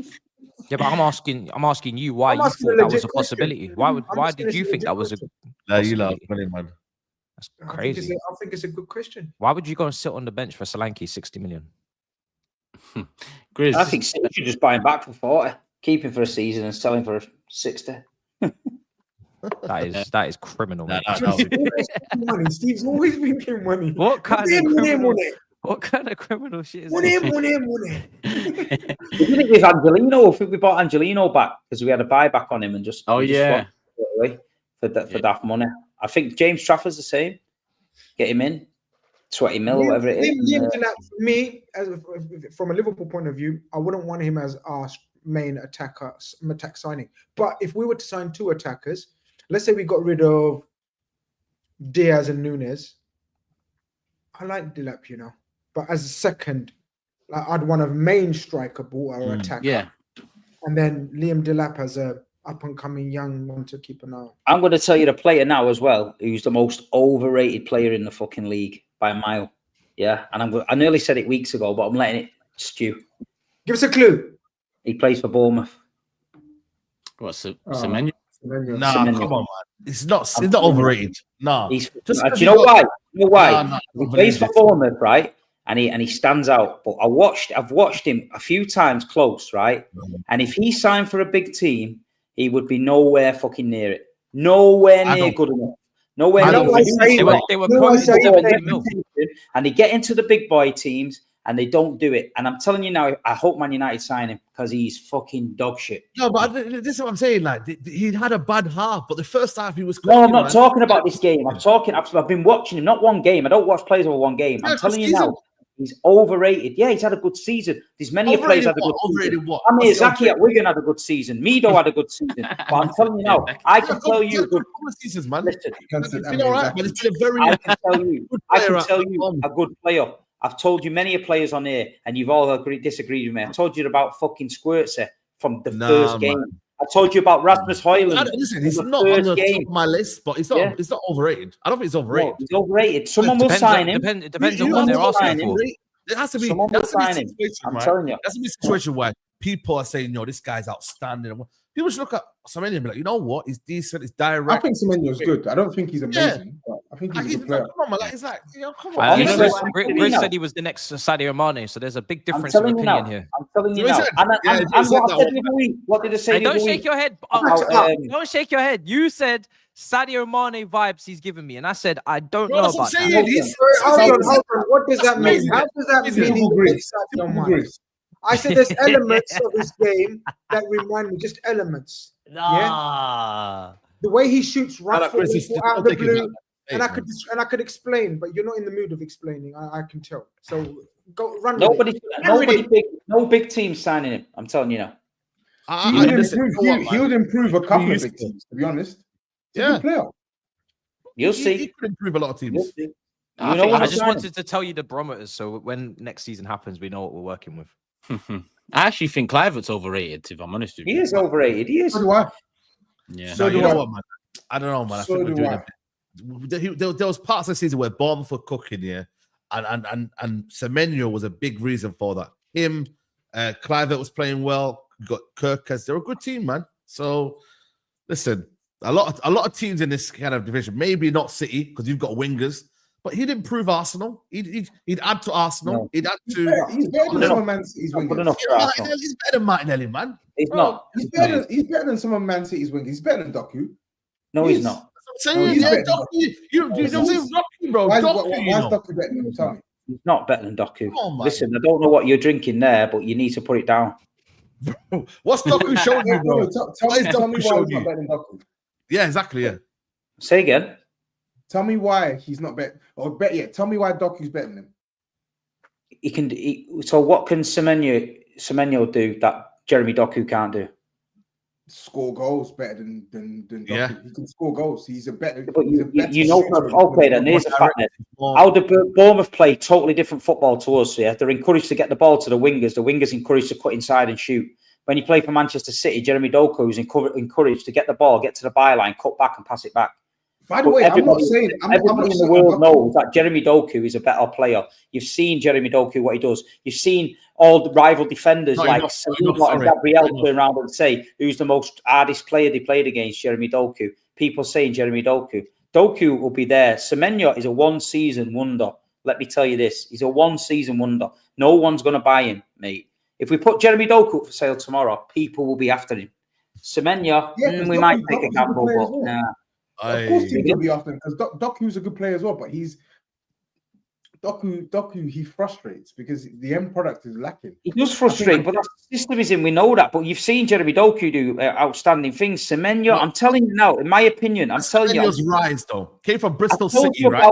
But I'm asking you why you thought that was a possibility. Why did you think that was a? No, you love brilliant, man. That's crazy. I think it's a good question. Why would you go and sit on the bench for Solanke 60 million? I think City should just buy him back for 40, keep him for a season, and sell him for 60. That is criminal. No. Steve's always thinking money. What kind of criminal? What kind of criminal shit is money? We did it with Angelino. I think we bought Angelino back because we had a buyback on him and just for that money. I think James Trafford's the same. Get him in 20 mil, whatever it is. For me, from a Liverpool point of view, I wouldn't want him as our main attack signing. But if we were to sign two attackers, let's say we got rid of Diaz and Nunes, I like Delap, you know, but as a second, like I'd want a main striker ball or attacker. Yeah. And then Liam Delap as a up-and-coming young one to keep an eye on. I'm going to tell you the player now as well, who's the most overrated player in the fucking league by a mile. Yeah, and I nearly said it weeks ago, but I'm letting it stew. Give us a clue. He plays for Bournemouth. What, Semenyo? Nah, come on, man. It's not overrated. Nah. Do you know why? You know why? Nah, he plays for Bournemouth, right? And he stands out. But I've watched him a few times close, right? And if he signed for a big team, he would be nowhere fucking near it. Nowhere near good enough. Nowhere near. They were and they get into the big boy teams and they don't do it. And I'm telling you now, I hope Man United sign him because he's fucking dog shit. No, but this is what I'm saying. Like he had a bad half, but the first half he was. No, I'm not talking about this game. I've been watching him, not one game. I don't watch players over one game. I'm telling you now. He's overrated. Yeah, he's had a good season. There's many players had a good season. I mean, Zaki at Wigan had a good season. Mido had a good season. But I'm telling you now, I can tell you a good seasons, man. Listen, it's been all right, but it's been a very. I can tell you a good player. I've told you many players on here, and you've all disagreed with me. I told you about fucking Squirtser from the first game. I told you about Rasmus Højlund. Listen, he's not on the top of my list, but it's not overrated. I don't think it's overrated. No, he's overrated. Someone will sign him. It depends on what they're asking for. It has to be. Someone will sign him. I'm telling you. That's a situation where people are saying, "No, this guy's outstanding." People should look at Semenyo and be like, "You know what? He's decent. He's direct." I think Semenyo's good. I don't think he's amazing. But I think he's a good player. Come on, man. Like, it's like, come on. GRIZZ said he was the next Sadio Mane, so there's a big difference of opinion here. I'm telling you now. What did I say? Don't shake your head. Don't shake your head. You said Sadio Mane vibes he's giving me, and I said I don't know about that. Hold on. What does that mean? How does that mean? Sadio Mane? I said there's elements of his game that remind me, just elements. Yeah? The way he shoots right out of the blue, and I could explain, but you're not in the mood of explaining. I can tell. So go run. No big team signing him. I'm telling you now. He would improve a couple of big teams, to be honest. Yeah, player. You'll see. He could improve a lot of teams. I just wanted to tell you the barometers, so when next season happens, we know what we're working with. I actually think Kluivert's overrated, if I'm honest with you. He is overrated. He is. So do I. Yeah. So you know what, man? I don't know, man. I think we're doing a bit. There was parts of the season where Bournemouth were cooking, yeah, and Semenyo was a big reason for that. Him, Kluivert was playing well. You got Gyökeres. They're a good team, man. So listen, a lot of teams in this kind of division, maybe not City because you've got wingers. But he'd improve Arsenal. He'd add to Arsenal. No. He'd add to. He's better than some of Man City's wingers. He's better than Martinelli, man. He's not. He's better than some of Man City's wingers. He's better than Doku. No, he's not. You don't say Doku, bro. Why is Doku better than him? Tell me. He's not better than Doku. Listen, I don't know what you're drinking there, but you need to put it down. What's Doku showing you, bro? What is Doku showing you? Better than Doku? Yeah, exactly. Yeah. Say again. Tell me why he's not better, or better yet, tell me why Doku's better than him. So what can Semenyo do that Jeremy Doku can't do? Score goals better than Doku. Yeah. He can score goals. He's a better. But okay, then here's the fact that how the Bournemouth play totally different football to us. Yeah, they're encouraged to get the ball to the wingers. The wingers encouraged to cut inside and shoot. When you play for Manchester City, Jeremy Doku is encouraged to get the ball, get to the byline, cut back, and pass it back. By the way, everybody in the world knows that Jeremy Doku is a better player. You've seen Jeremy Doku, what he does. You've seen all the rival defenders like Saliba and Gabriel turn around and say, who's the most hardest player they played against? Jeremy Doku. People saying Jeremy Doku. Doku will be there. Semenyo is a one-season wonder. Let me tell you this. He's a one-season wonder. No one's going to buy him, mate. If we put Jeremy Doku up for sale tomorrow, people will be after him. Semenyo, we might take a gamble, but nah. Of course, he's gonna be after him because Doku's a good player as well. But Doku. He frustrates because the end product is lacking. He does frustrate, but the system is in. We know that. But you've seen Jeremy Doku do outstanding things. Semenyo, I'm telling you now, in my opinion, I'm telling you. Semenyo's rise though came from Bristol City, right? I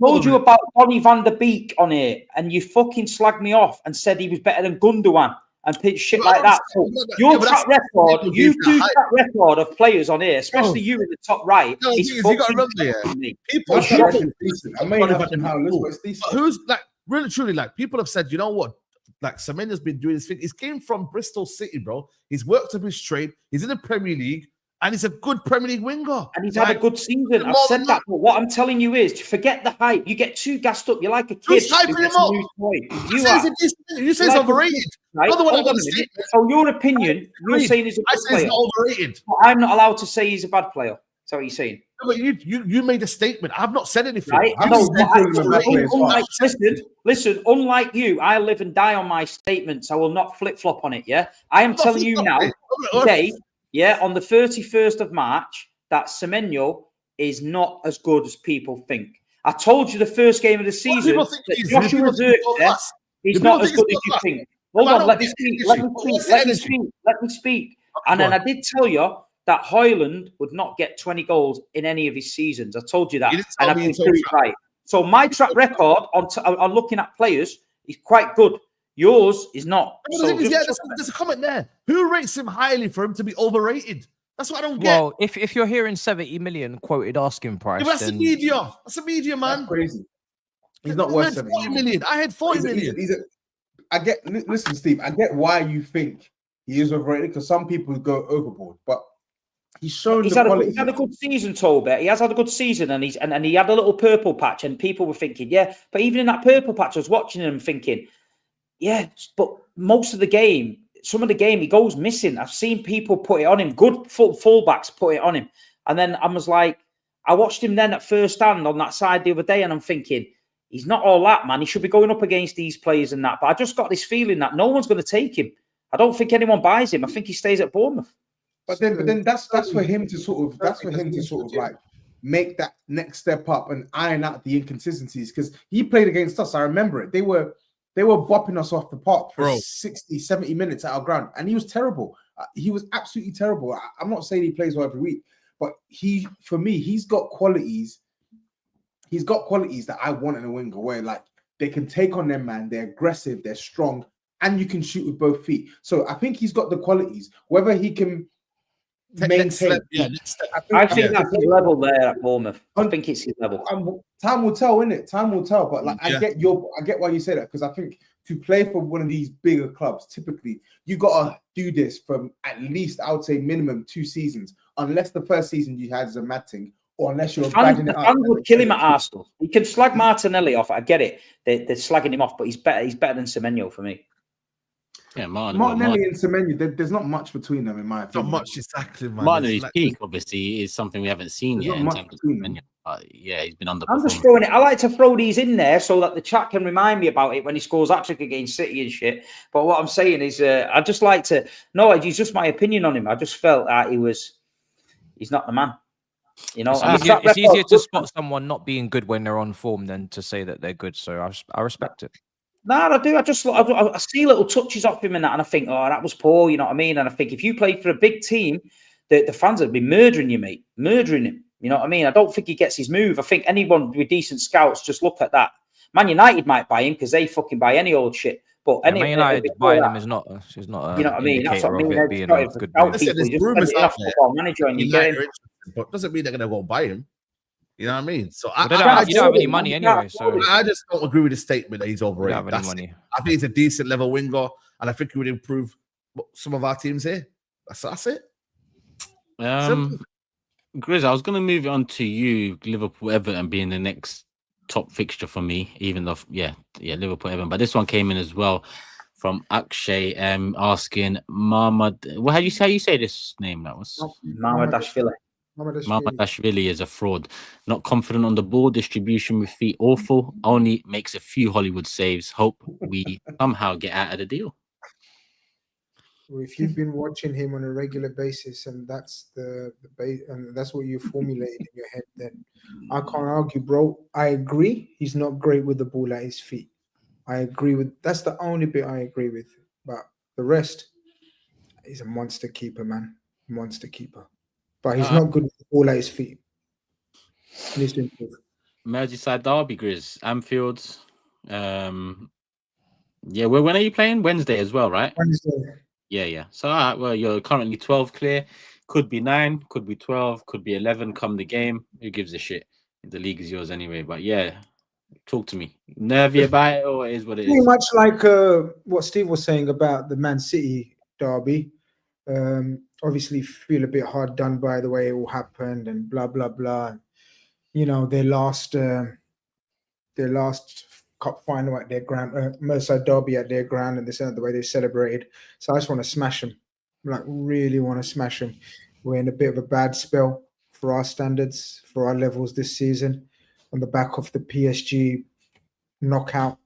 told you about Donny van der Beek on here, and you fucking slagged me off and said he was better than Gundogan. and shit like that. So your track record, you do track record of players on here, especially you in the top right. No, you got to remember, people I may have been who's like really truly like people have said, you know what? Like Semenya's been doing this thing. He came from Bristol City, bro. He's worked up his trade. He's in the Premier League. And he's a good Premier League winger. And he's had a good season. I've said that. But what I'm telling you is, forget the hype. You get too gassed up. You're like a kid. Who's hyping him up? You say he's overrated. Right? So your opinion, you're saying he's a good player. He's overrated. But I'm not allowed to say he's a bad player. That's what you're saying. No, but you made a statement. I've not said anything. Right? Listen, unlike you, I live and die on my statements. I will not flip-flop on it, yeah? I am telling you now, today, on the 31st of March, that Semenyo is not as good as people think. I told you the first game of the season that Joshua Zirkzee is not as good as you think. Hold on, let me speak. And then I did tell you that Haaland would not get 20 goals in any of his seasons. I told you that, and I've been pretty right. So my track record on looking at players is quite good. Yours is not. So there's a comment there. Who rates him highly for him to be overrated? That's what I don't get. Well, if you're hearing 70 million quoted asking price, that's the media. That's the media, man. That's crazy. He's not worth 40 million. I had 40 million. Listen, Steve. I get why you think he is overrated because some people go overboard, but he's shown he's had a good season, Tobet. He has had a good season, and he had a little purple patch, and people were thinking, but even in that purple patch, I was watching him thinking, but most of the game, some of the game, he goes missing. I've seen people put it on him, good fullbacks put it on him, and then I was like, I watched him then at first hand on that side the other day, and I'm thinking, he's not all that, man. He should be going up against these players and that, but I just got this feeling that no one's going to take him. I don't think anyone buys him. I think he stays at Bournemouth. But then that's for him to sort of like make that next step up and iron out the inconsistencies, because he played against us. I remember it. They were bopping us off the park for 60, 70 minutes at our ground, and he was terrible. He was absolutely terrible. I'm not saying he plays well every week, but for me, he's got qualities. He's got qualities that I want in a winger, where like they can take on them, man. They're aggressive, they're strong, and you can shoot with both feet. So I think he's got the qualities. Whether he can maintain, I think that's his level there at Bournemouth. I think it's his level. Time will tell, innit? Time will tell. But like, I get why you say that, because I think to play for one of these bigger clubs, typically you gotta do this from at least, I would say, minimum 2 seasons, unless the first season you had as a Matting, or unless you're fans would kill him at Arsenal. He can slag Martinelli off. I get it. They're slagging him off, but he's better than Semenyo for me. Yeah, Martinelli and Semenyo, there's not much between them, in my opinion. Not much, exactly, man. Martinelli's peak, obviously, is something we haven't seen yet. He's been underperforming. I'm just throwing it. I like to throw these in there so that the chat can remind me about it when he scores hat-trick against City and shit. But what I'm saying is, I just like to... No, it's just my opinion on him. I just felt that he's not the man. You know, it's easier to spot someone not being good when they're on form than to say that they're good. So I respect it. No, I do. I see little touches off him and that, and I think, oh, that was poor. You know what I mean? And I think if you played for a big team, the fans would be murdering you, mate, murdering him. You know what I mean? I don't think he gets his move. I think anyone with decent scouts just look at that. Man United might buy him because they fucking buy any old shit. But Man United buying him is not. You know what I mean? That's what I mean. There's rumors out there. But doesn't mean they're going to go buy him. You know what I mean? So you don't have any money anyway. So I just don't agree with the statement that he's overrated. I think he's a decent level winger, and I think he would improve some of our teams here. That's it. Grizz, I was going to move it on to you, Liverpool Everton being the next top fixture for me, even though Liverpool Everton. But this one came in as well from Akshay, asking how you say this name? That was Mamadashvili. Mamadashvili is a fraud. Not confident on the ball, distribution with feet awful. Only makes a few Hollywood saves. Hope we somehow get out of the deal. Well, if you've been watching him on a regular basis, and that's the base, and that's what you formulated in your head, then I can't argue, bro. I agree. He's not great with the ball at his feet. I agree with that's the only bit I agree with. But the rest, he's a monster keeper, man. Monster keeper. But he's not good with the ball at his feet. He needs to improve. Merseyside derby, Grizz. Anfield. Yeah, well, when are you playing? Wednesday as well, right? Wednesday. Yeah. So, all right, well, you're currently 12 clear. Could be 9, could be 12, could be 11 come the game. Who gives a shit? The league is yours anyway. But yeah, talk to me. Nervy about it, or it is what it is? Pretty much like what Steve was saying about the Man City derby. Obviously, feel a bit hard done by the way it all happened and blah, blah, blah. You know, their last cup final at their ground, Merseyside derby at their ground, and the way they celebrated. So I just want to smash them, like really want to smash them. We're in a bit of a bad spell for our standards, for our levels this season, on the back of the PSG knockout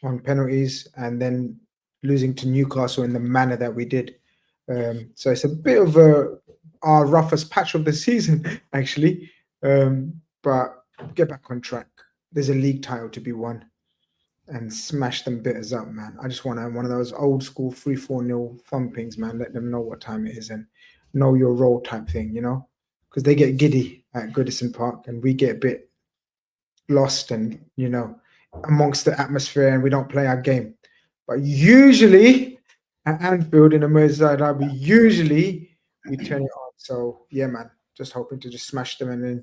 on penalties and then losing to Newcastle in the manner that we did. So it's a bit of our roughest patch of the season, actually. But get back on track. There's a league title to be won. And smash them bitters up, man. I just want one of those old school 3-4-0 thumpings, man. Let them know what time it is and know your role type thing, you know? Because they get giddy at Goodison Park and we get a bit lost and, you know, amongst the atmosphere and we don't play our game. But usually at Anfield in a Merseyside derby, usually we turn it on. So, yeah, man, just hoping to just smash them and then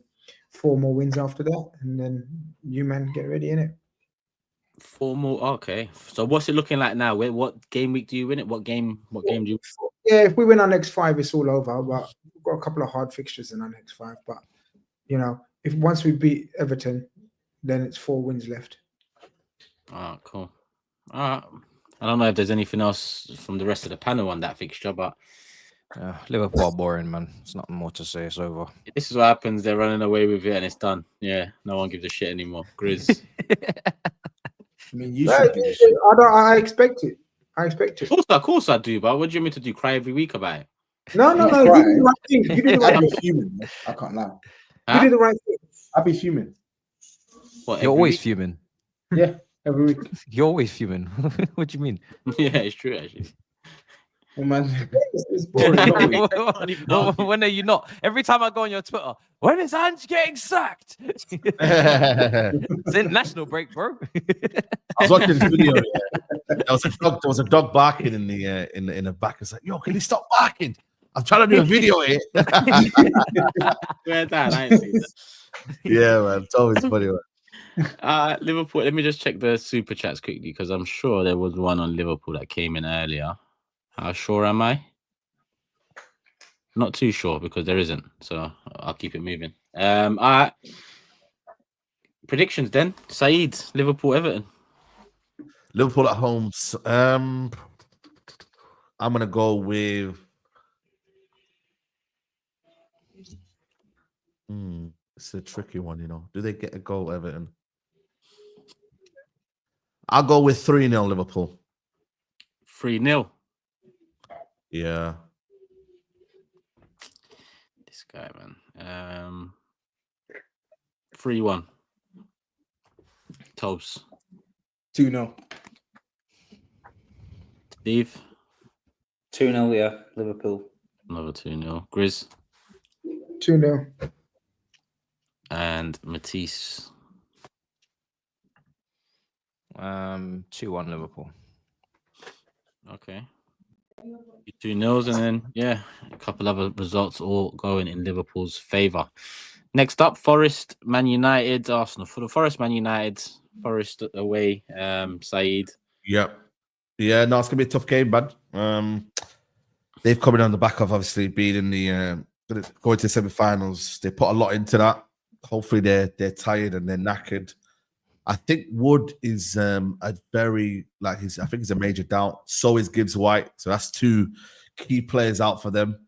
4 more wins after that. And then you, man, get ready, innit? 4 more. Okay. So what's it looking like now? What game week do you win it? What game do you? Yeah, if we win our next 5, it's all over. But we've got a couple of hard fixtures in our next 5. But you know, if once we beat Everton, then it's 4 wins left. Oh, cool. All right. I don't know if there's anything else from the rest of the panel on that fixture, but Liverpool are boring, man. There's nothing more to say. It's over. This is what happens. They're running away with it, and it's done. Yeah, no one gives a shit anymore. GRIZZ. I mean, you should give a shit. I expect it. I expect it. Of course I do, but what do you mean to do? Cry every week about it? No. You do the right thing. You do the right I'd thing. be fuming. I can't lie. You do the right thing. I'd be fuming. What, You're always week? fuming. Yeah, every week. You're always fuming. What do you mean? Yeah, it's true, actually. Oh, man. It's boring. When are you not? Every time I go on your Twitter, when is Ange getting sacked? It's international break, bro. I was watching this video. There was a dog barking in the back. It's like, yo, can you stop barking? I'm trying to do a video here. Where's that? I ain't seen that. Yeah, man. It's always funny, man. Liverpool. Let me just check the super chats quickly because I'm sure there was one on Liverpool that came in earlier. How sure am I? Not too sure because there isn't. So I'll keep it moving. Predictions then. SAEED, Liverpool, Everton. Liverpool at home. I'm gonna go with. It's a tricky one, you know. Do they get a goal, Everton? I'll go with 3-0 Liverpool. 3-0. Yeah. This guy, man. 3-1. TOBS. 2-0. Steve. 2-0, yeah, Liverpool. Another 2-0. GRIZZ. 2-0. And Matisse. 2-1 Liverpool. Okay. 2-0, and then yeah, a couple other results all going in Liverpool's favour. Next up, Forest, Man United, Arsenal. For the Forest, Man United, Forest away. SAEED. Yep. Yeah, no, it's gonna be a tough game, man. They've come in on the back of obviously being in the going to the semi-finals. They put a lot into that. Hopefully they're tired and they're knackered. I think Wood is a very I think he's a major doubt. So is Gibbs White. So that's 2 key players out for them.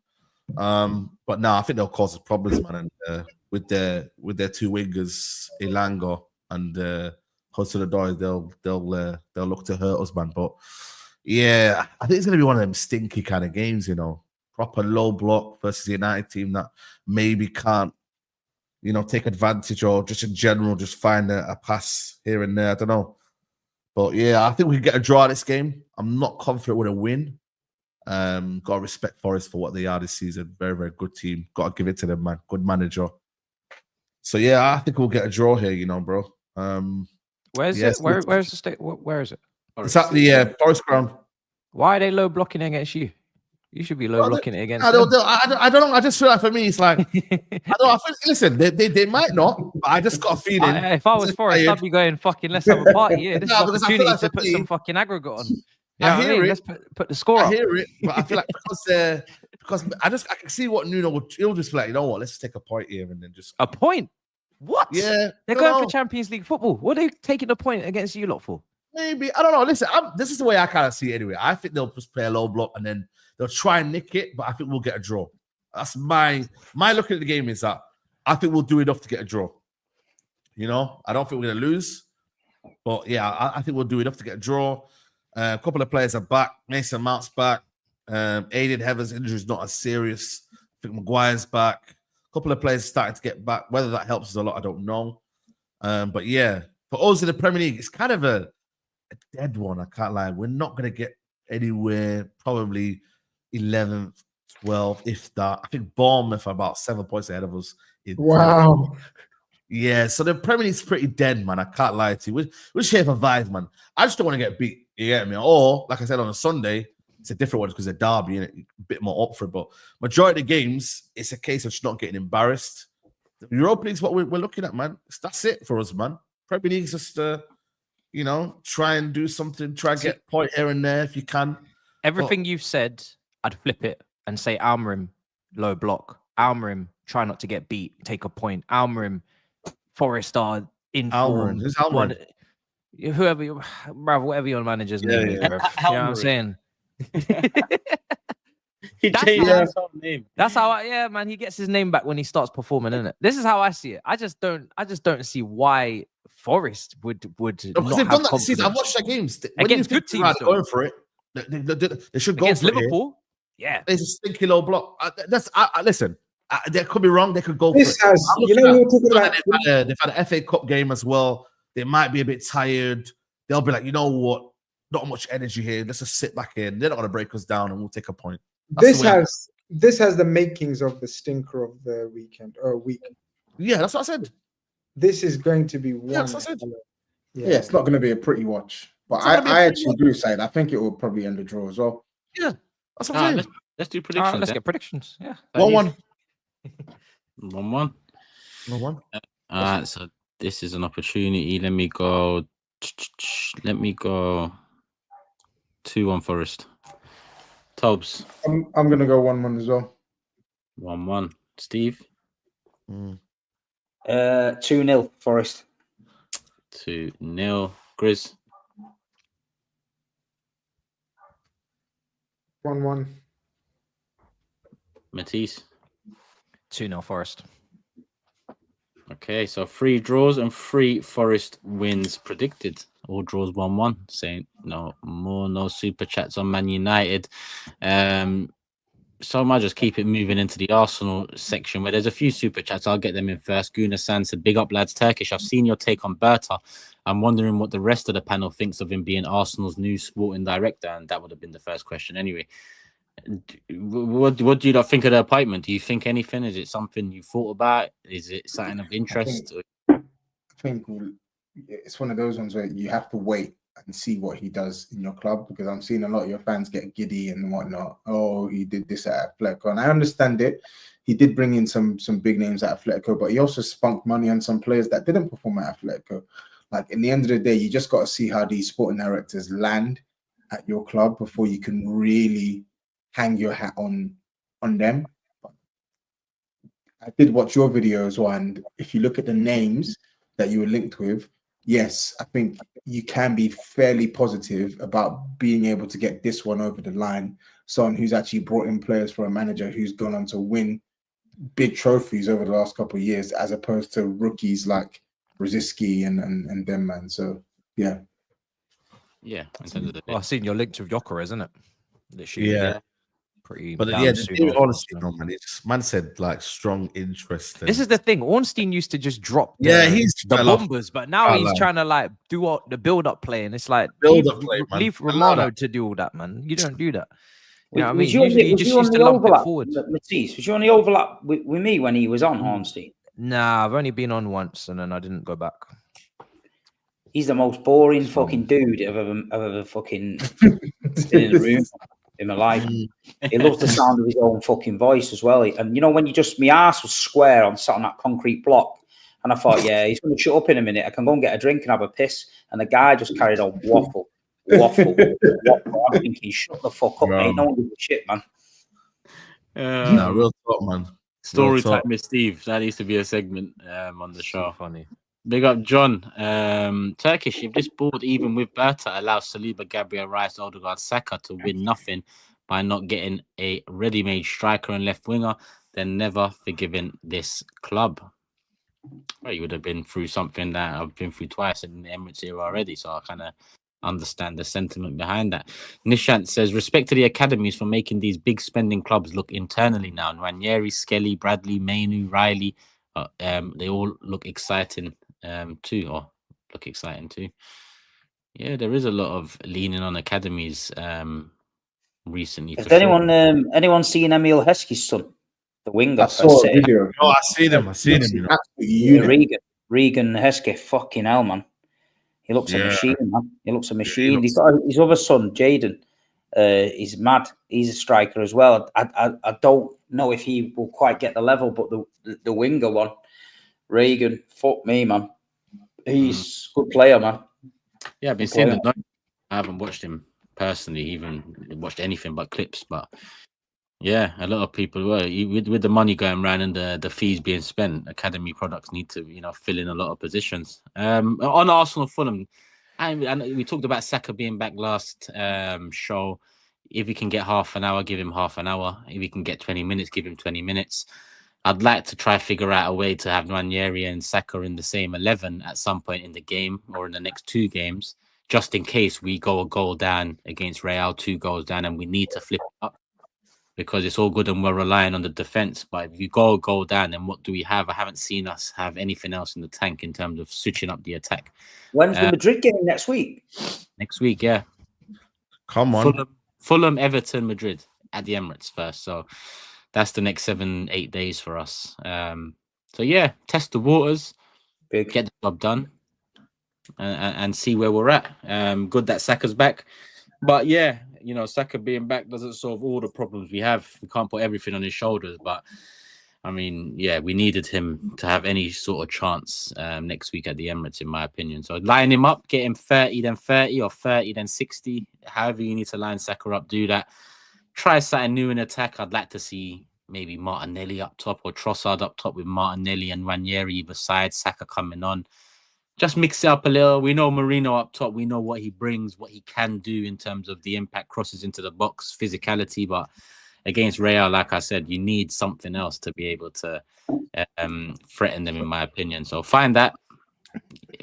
But no, I think they'll cause us problems, man. And with their 2 wingers, Elanga and Hudson-Odoi, they'll look to hurt us, man. But yeah, I think it's gonna be one of them stinky kind of games, you know. Proper low block versus the United team that maybe can't, you know, take advantage or just in general, just find a pass here and there. I don't know. But yeah, I think we can get a draw this game. I'm not confident with a win. Got to respect Forest for what they are this season. Very, very good team. Got to give it to them, man. Good manager. So yeah, I think we'll get a draw here, you know, bro. Where's it? Where's the state? Where is it? It's at the Forest ground. Why are they low blocking against you? You should be low blocking it against I don't know. I just feel like for me, it's like listen, they might not, but I just got a feeling. If I was Forest, I'd be going fucking. Let's have a party here. This is an opportunity to put some fucking aggregate on. I hear it. Let's put the score up. I hear it, but I feel like because I can see what Nuno would. He'll just be like, you know what? Let's take a point here and then just a point. What? Yeah, they're going for Champions League football. What are they taking a point against you lot for? Maybe I don't know. Listen, this is the way I kind of see it anyway. I think they'll just play a low block and then they'll try and nick it, but I think we'll get a draw. That's my look at the game is that I think we'll do enough to get a draw. You know, I don't think we're gonna lose, but yeah, I think we'll do enough to get a draw. A couple of players are back. Mason Mount's back. Aiden Heather's injury is not as serious. I think Maguire's back. A couple of players starting to get back. Whether that helps us a lot, I don't know. But yeah, for us in the Premier League, it's kind of a dead one. I can't lie. We're not going to get anywhere. Probably 11th, 12th, if that. I think Bournemouth are about 7 points ahead of us. Wow. Yeah, so the Premier League's pretty dead, man. I can't lie to you. We're just here for vibes, man. I just don't want to get beat. You get me? Or, like I said, on a Sunday, it's a different one because it's a derby and a bit more up for it. But majority of the games, it's a case of just not getting embarrassed. The Europa League's what we're looking at, man. That's it for us, man. Premier League's just, try and do something. Try and get a point here and there if you can. Everything you've said, I'd flip it and say Almerim, low block. Almerim, try not to get beat, take a point. Almerim, Forest are in form. Who's Almerim? Whatever your manager's name is, you know what I'm saying? He changed his whole name. That's how he gets his name back when he starts performing, isn't it? This is how I see it. I just don't see why Forest would not they've have done that confidence. season. I've watched their games against good teams. Going for it. They should go against for Liverpool. Yeah, it's a stinky low block. Listen. They could be wrong. They could go for it. They've had an FA Cup game as well. They might be a bit tired. They'll be like, you know what? Not much energy here. Let's just sit back in. They're not going to break us down, and we'll take a point. This has the makings of the stinker of the weekend or week. Yeah, that's what I said. This is going to be one. Yeah, that's what I said. Yeah, it's not going to be a pretty watch. But I actually agree with Saeed. I think it will probably end the draw as well. Yeah, that's what I'm saying. Let's do predictions. Let's get predictions. Yeah. 1-1. 1-1. 1-1. All right, so this is an opportunity. Let me go 2-1 Forest. TOBS. I'm gonna go 1-1 as well. 1-1. Steve. 2-0 Forest. 2-0. GRIZZ. 1-1. Matisse. 2-0 Forest. Okay, so 3 draws and 3 Forest wins predicted. All draws 1-1. Saying no super chats on Man United. So I might just keep it moving into the Arsenal section where there's a few super chats. I'll get them in first. Guna San said, big up lads, Turkish. I've seen your take on Berta. I'm wondering what the rest of the panel thinks of him being Arsenal's new sporting director. And that would have been the first question anyway. What do you think of the appointment? Do you think anything? Is it something you thought about? Is it something of interest? I think it's one of those ones where you have to wait and see what he does in your club, because I'm seeing a lot of your fans get giddy and whatnot. Oh, he did this at Atletico, and I understand it. He did bring in some big names at Atletico, but he also spunked money on some players that didn't perform at Atletico. Like, in the end of the day, you just got to see how these sporting directors land at your club before you can really hang your hat on them. I did watch your video as well, and if you look at the names that you were linked with, yes, I think you can be fairly positive about being able to get this one over the line. Someone who's actually brought in players for a manager who's gone on to win big trophies over the last couple of years, as opposed to rookies like Brzezinski and them, man. So yeah. Yeah. Well, I've seen your link to Gyökeres, isn't it? Literally, yeah. Pretty. But yeah, honestly, man said like strong interest. This is the thing. Ornstein used to just drop he's the bombers, but now he's trying to like do what the build-up play, and it's like leave Romano to do all that, man. You don't do that. You know what I mean? Usually you just used to lump it forward. Matisse, was you on the overlap with me when he was on Ornstein? Nah, I've only been on once, and then I didn't go back. He's the most boring fucking dude I've ever fucking seen in a room in my life. He loves the sound of his own fucking voice as well. And you know, when you just, my ass was square sat on that concrete block. And I thought, yeah, he's going to shut up in a minute. I can go and get a drink and have a piss. And the guy just carried on waffle. I'm thinking, shut the fuck up, mate. No one gives a shit, man. No, real talk, man. Story time with Steve. That needs to be a segment on the show. Funny. Big up, John. Turkish, if this board, even with Berta, allows Saliba, Gabriel, Rice, Odegaard, Saka to win nothing by not getting a ready-made striker and left winger, then never forgiving this club. Well, you would have been through something that I've been through twice in the Emirates era already, so I kind of understand the sentiment behind that. Nishant says, respect to the academies for making these big spending clubs look internally now. Ranieri, Skelly, Bradley, Mainu, Riley, they all look exciting too, or look exciting too. Yeah, there is a lot of leaning on academies recently. Has anyone seen Emil Heskey's son, the winger? I saw a video. Oh, I seen him. You know. Regan Heskey, fucking hell, man. He looks a machine, man. He looks a machine. He's got his other son, Jaden. He's mad. He's a striker as well. I don't know if he will quite get the level, but the winger one, Regan, fuck me, man. He's a good player, man. Yeah, I've been seeing the. I haven't watched him personally, even watched anything but clips. But yeah, a lot of people were with the money going around and the fees being spent. Academy products need to fill in a lot of positions. On Arsenal Fulham, and we talked about Saka being back last show. If he can get half an hour, give him half an hour. If he can get 20 minutes, give him 20 minutes. I'd like to try figure out a way to have Nwaneri and Saka in the same 11 at some point in the game or in the next 2 games, just in case we go a goal down against Real, 2 goals down, and we need to flip it up. Because it's all good and we're relying on the defense. But if you go a goal down, then what do we have? I haven't seen us have anything else in the tank in terms of switching up the attack. When's the Madrid game next week? Next week, yeah. Come on. Fulham, Everton, Madrid at the Emirates first. So that's the next 7-8 days for us. So yeah, test the waters, get the job done, and see where we're at. Good that Saka's back. But yeah, Saka being back doesn't solve all the problems we have. We can't put everything on his shoulders. But I mean, yeah, we needed him to have any sort of chance next week at the Emirates, in my opinion. So line him up, get him 30, then 30, or 30, then 60. However you need to line Saka up, do that. Try something new in attack. I'd like to see maybe Martinelli up top or Trossard up top with Martinelli and Ranieri either side, Saka coming on. Just mix it up a little. We know Marino up top. We know what he brings, what he can do in terms of the impact, crosses into the box, physicality. But against Real, like I said, you need something else to be able to threaten them, in my opinion. So find that.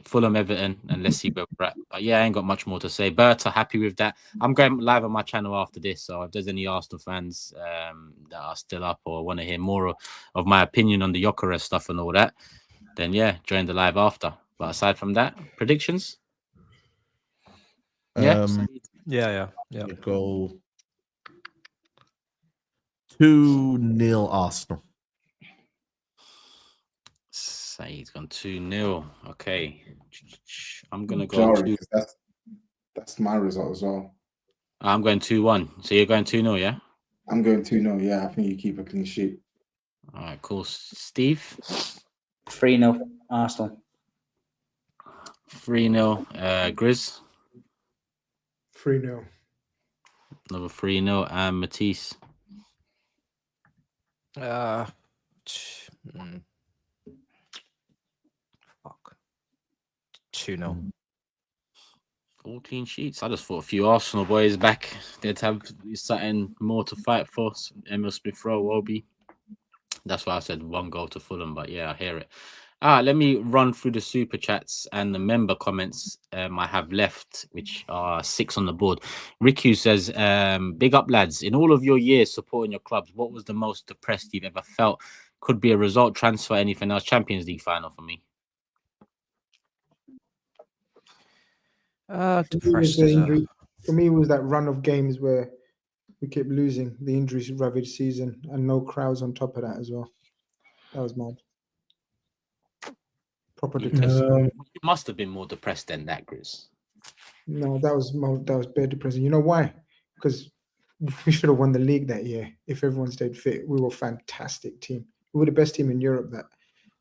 Fulham, Everton, and let's see where we're at. But yeah, I ain't got much more to say. Berta, happy with that. I'm going live on my channel after this, so if there's any Arsenal fans that are still up or want to hear more of my opinion on the Gyökeres stuff and all that, then yeah, join the live after. But aside from that, predictions? Yeah. Go 2-0 Arsenal. Saeed's gone 2-0. Okay. I'm going to go 2. That's my result as well. I'm going 2-1. So you're going 2-0, yeah? I'm going 2-0, yeah. I think you keep a clean sheet. All right, cool. Steve? 3-0 Arsenal. 3-0. GRIZZ? 3-0. Another 3-0. And Matisse? Fuck. 2-0. All clean sheets. I just thought a few Arsenal boys back. They'd have something more to fight for. Emil Smith-Rowe, Obi. That's why I said 1 goal to Fulham. But yeah, I hear it. Let me run through the super chats and the member comments I have left, which are 6 on the board. Riku says, big up, lads. In all of your years supporting your clubs, what was the most depressed you've ever felt? Could be a result, transfer, anything else. Champions League final for me. Depressed. For me, it was that run of games where we kept losing, the injuries ravaged season, and no crowds on top of that as well. That was mad. Proper depressing. You must have been more depressed than that, Grizz. No, that was very depressing. You know why? Because we should have won the league that year if everyone stayed fit. We were a fantastic team. We were the best team in Europe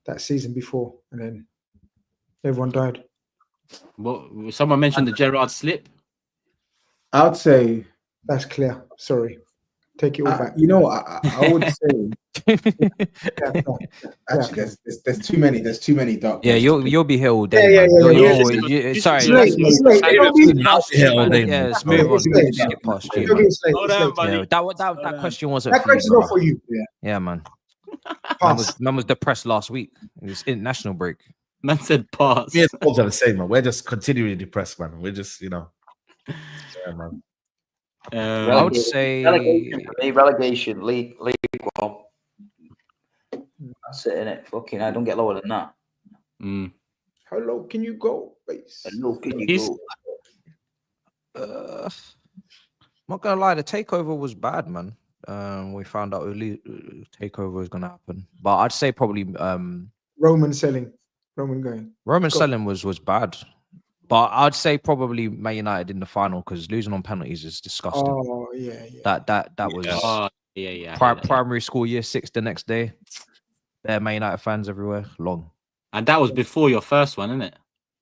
that season before, and then everyone died. Well, someone mentioned the Gerrard slip. I would say that's clear. Sorry, take it all back. You know, I would say actually, there's too many. There's too many dark. Yeah, you'll be here all day. Sorry. Let's move on. Skip past you. That question wasn't. That question not for you. Yeah, man. Man was depressed last week. It was international break. Man said pass. Me and Paul's are the same, man. We're just continually depressed, man. We're just, yeah, man. I would say relegation, league one. That's it, innit? Fucking, I don't get lower than that. How low can you go, base? How low can you go? Not gonna lie, the takeover was bad, man. We found out takeover was gonna happen, but I'd say probably Roman going. Selling was bad, but I'd say probably Man United in the final because losing on penalties is disgusting. Oh yeah. That was primary school year 6 the next day. There, Man United fans everywhere. Long, and that was before your first one, isn't it?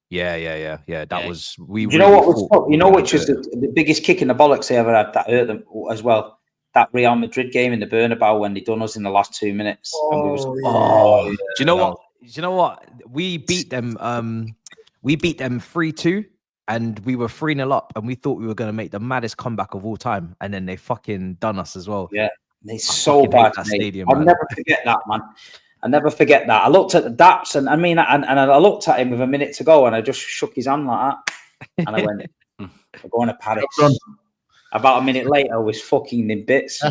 Yeah. That was we. You know what was? You know which was the biggest kick in the bollocks they ever had that hurt them as well. That Real Madrid game in the Bernabeu when they done us in the last 2 minutes. Do you know what? You know what? We beat them 3-2 and we were 3-0 up and we thought we were going to make the maddest comeback of all time. And then they fucking done us as well. Yeah, they so bad. That stadium, I'll never forget that, man. I never forget that. I looked at the Daps and I looked at him with a minute to go and I just shook his hand like that. And I went, we're going to Paris. About a minute later, I was fucking in bits.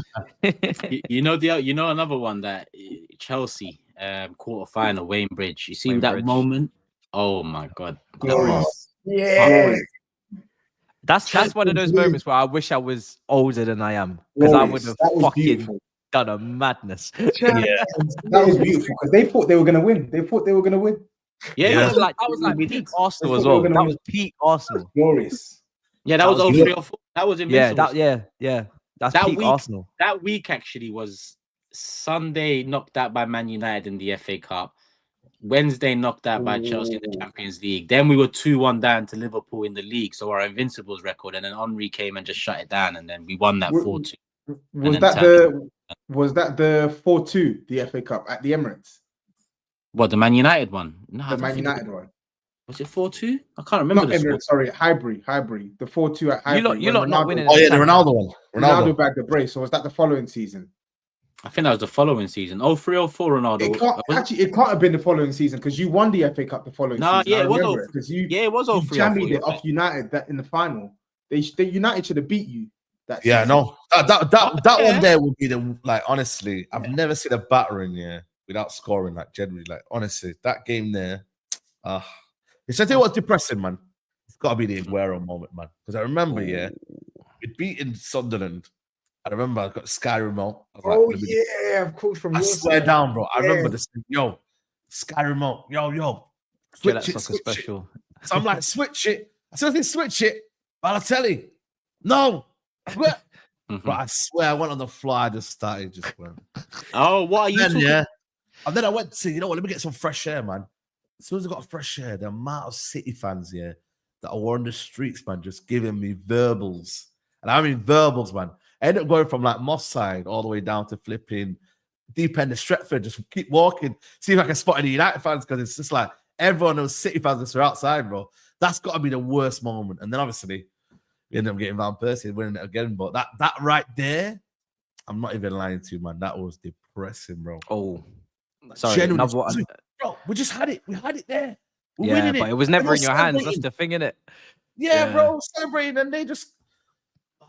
you know another one that Chelsea quarterfinal Wayne Bridge. You see that moment? Oh my god! Yeah. That's one of those moments where I wish I was older than I am because I would have fucking done a madness. That was beautiful because they thought they were gonna win. Yeah, that was like peak Arsenal as well. That was peak Arsenal. Glorious. Yeah, that was 03 or 4. That was invincible. Yeah. That's peak week, Arsenal. That week actually was Sunday knocked out by Man United in the FA Cup. Wednesday knocked out by Chelsea in the Champions League. Then we were 2-1 down to Liverpool in the league. So our Invincibles record. And then Henry came and just shut it down. And then we won that 4-2. Was that the 4-2, the FA Cup at the Emirates? What, the Man United one? No, the Man United one. Was it 4-2? I can't remember. Not Emirates, sorry, Highbury. The 4-2 at Highbury. You're not winning. Oh yeah, the Ronaldo one. Ronaldo bagged the brace. So was that the following season? I think that was the following season. 03 or 4 Ronaldo. It can't have been the following season because you won the FA Cup the following season. Yeah, it was 03. It was 03. You jammed it off United that in the final. They United should have beat you. That one there would be the honestly, I've never seen a battering without scoring generally. Honestly, that game there. It's I tell you what's depressing, man. It's got to be the Aguero moment, man. Because I remember, we'd beaten Sunderland. I remember I got Sky remote. Of course. I swear down, bro. I remember this thing. Yo, Sky remote. Yo. Switch it. Special. So I'm like, switch it. I said, switch it. Balotelli. No. But I swear I went on the fly. I just started. Oh, what are you talking? And then I went to, let me get some fresh air, man. As soon as I got fresh air, the amount of City fans that were on the streets, man, just giving me verbals. And I mean verbals, man. I ended up going from Moss side all the way down to flipping deep end of Stretford. Just keep walking, see if I can spot any United fans because it's just everyone knows City fans that are outside, bro. That's got to be the worst moment. And then obviously we ended up getting Van Persie winning it again. But that right there, I'm not even lying to you, man. That was depressing, bro. Oh, sorry. Bro, we just had it. We had it there. We're winning it. But it was never in your hands. That's the thing, innit? Yeah, bro. Celebrating, and they just.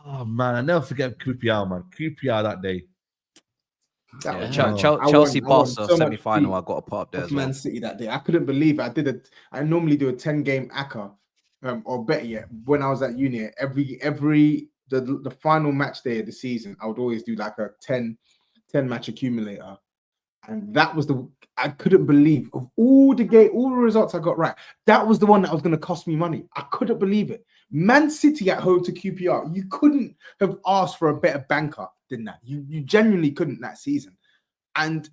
Oh man, I never forget QPR, man. QPR that day. Chelsea Barca semi-final. I got a part there as well. Man City that day. I couldn't believe it. I normally do a 10-game ACCA, or better yet, when I was at uni. The final match day of the season, I would always do a 10 match accumulator. And that was I couldn't believe of all the results I got right. That was the one that was going to cost me money. I couldn't believe it. Man City at home to QPR. You couldn't have asked for a better banker than that. You genuinely couldn't that season, and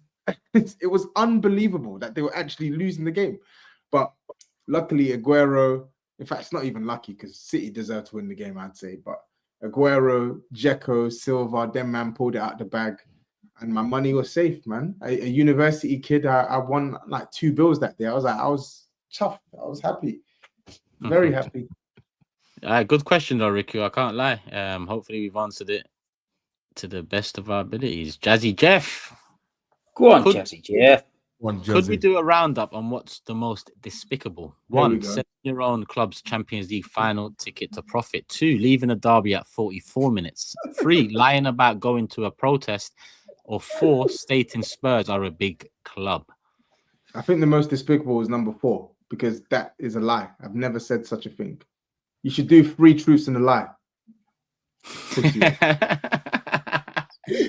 it was unbelievable that they were actually losing the game. But luckily, Aguero. In fact, it's not even lucky because City deserved to win the game, I'd say. But Aguero, Gyökeres, Silva, them man pulled it out the bag. And my money was safe, man. A university kid, I won like 2 bills that day. I was chuffed. I was happy. Very happy. Good question though, Riku. I can't lie. Hopefully we've answered it to the best of our abilities. Jazzy Jeff. Go on, Jazzy Jeff. Could we do a roundup on what's the most despicable? 1, setting your own club's Champions League final ticket to profit. 2, leaving a derby at 44 minutes. 3, lying about going to a protest. Or 4, stating Spurs are a big club. I think the most despicable is number 4 because that is a lie. I've never said such a thing. You should do 3 truths and a lie.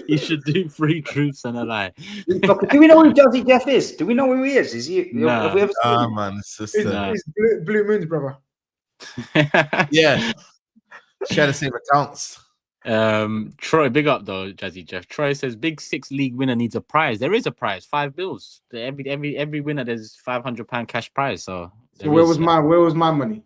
You should do 3 truths and a lie. Do we know who Jazzy Jeff is? Do we know who he is? Is he? No. Have we ever seen him? Man, it's just He's Blue Moon's brother. Yeah. Share the same accounts. Troy, big up though, Jazzy Jeff. Troy says Big 6 league winner needs a prize. There is a prize, 5 bills. Every winner there's £500 cash prize. So where was my money?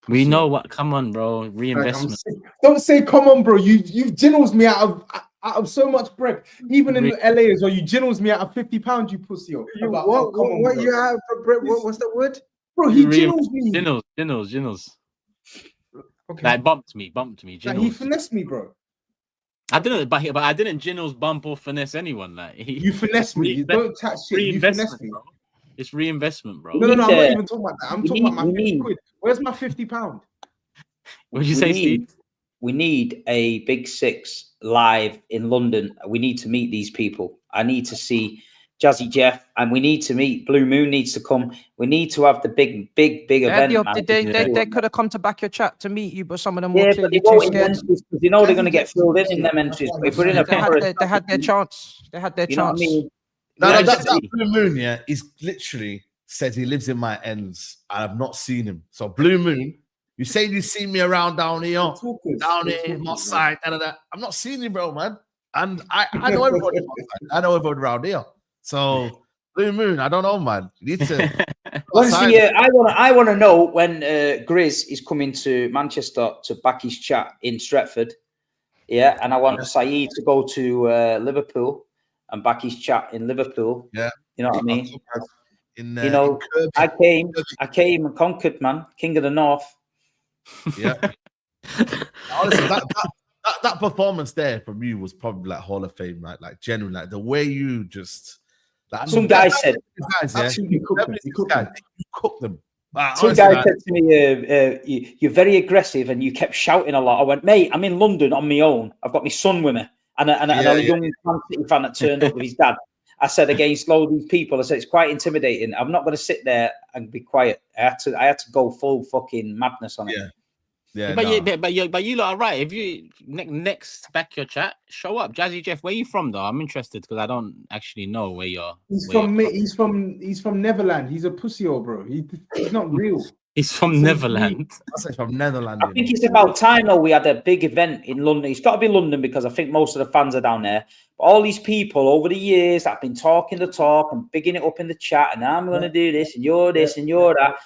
We know what. Come on, bro. Reinvestment. Don't say come on, bro. You've jinnels me out of so much bread. Even in LA as well, you jinnels me out of £50. You pussy. What you have for bread? What's that word? Bro, he jinnels me. Jinnels. Okay. Like bumped me. Like he finessed me, bro. I didn't, but I didn't Jinnels bump or finesse anyone. Like you finessed me. You don't touch shit. You finessed me. Bro. It's reinvestment, bro. No, I'm not even talking about that. I'm talking about my 50 quid. Where's my £50? What did you say, Steve? We need a Big 6 live in London. We need to meet these people. I need to see Jazzy Jeff, and we need to meet Blue Moon. Needs to come. We need to have the big event. They could have come to back your chat to meet you, but some of them were clearly too scared. You know they're going to get filled in them entries. If we're in they had their chance. They had their chance. That Blue Moon, yeah, he's literally said he lives in my ends. I have not seen him. So Blue Moon, you say you see me around down here, my side, I'm not seeing you, bro, man. And I know everybody. I know everybody around here. So Blue Moon, I don't know, man. You need to. Honestly, I want to know when GRIZZ is coming to Manchester to back his chat in Stretford. Yeah, and I want SAEED to go to Liverpool and back his chat in Liverpool. Yeah, you know what I mean. I came and conquered, man. King of the North. Yeah. Honestly, that performance there from you was probably like Hall of Fame, right? Like genuine, like the way you just. Like, some guy said, you cooked them. Some guy said to me, "You're very aggressive and you kept shouting a lot." I went, "Mate, I'm in London on my own. I've got my son with me and a young Man City fan that turned up with his dad." I said, against loads of these people, I said, it's quite intimidating. I'm not going to sit there and be quiet. I had to go full fucking madness on it. Yeah, but you lot are right. If you next back your chat, show up. Jazzy Jeff, where you from though? I'm interested because I don't actually know where you're. He's from Netherlands. He's a pussy, bro. He's not real. He's from Netherlands. I from Netherlands. I think it's about time though we had a big event in London. It's got to be London because I think most of the fans are down there. But all these people over the years that have been talking the talk and bigging it up in the chat, and I'm going to do this, and you're this, and you're that.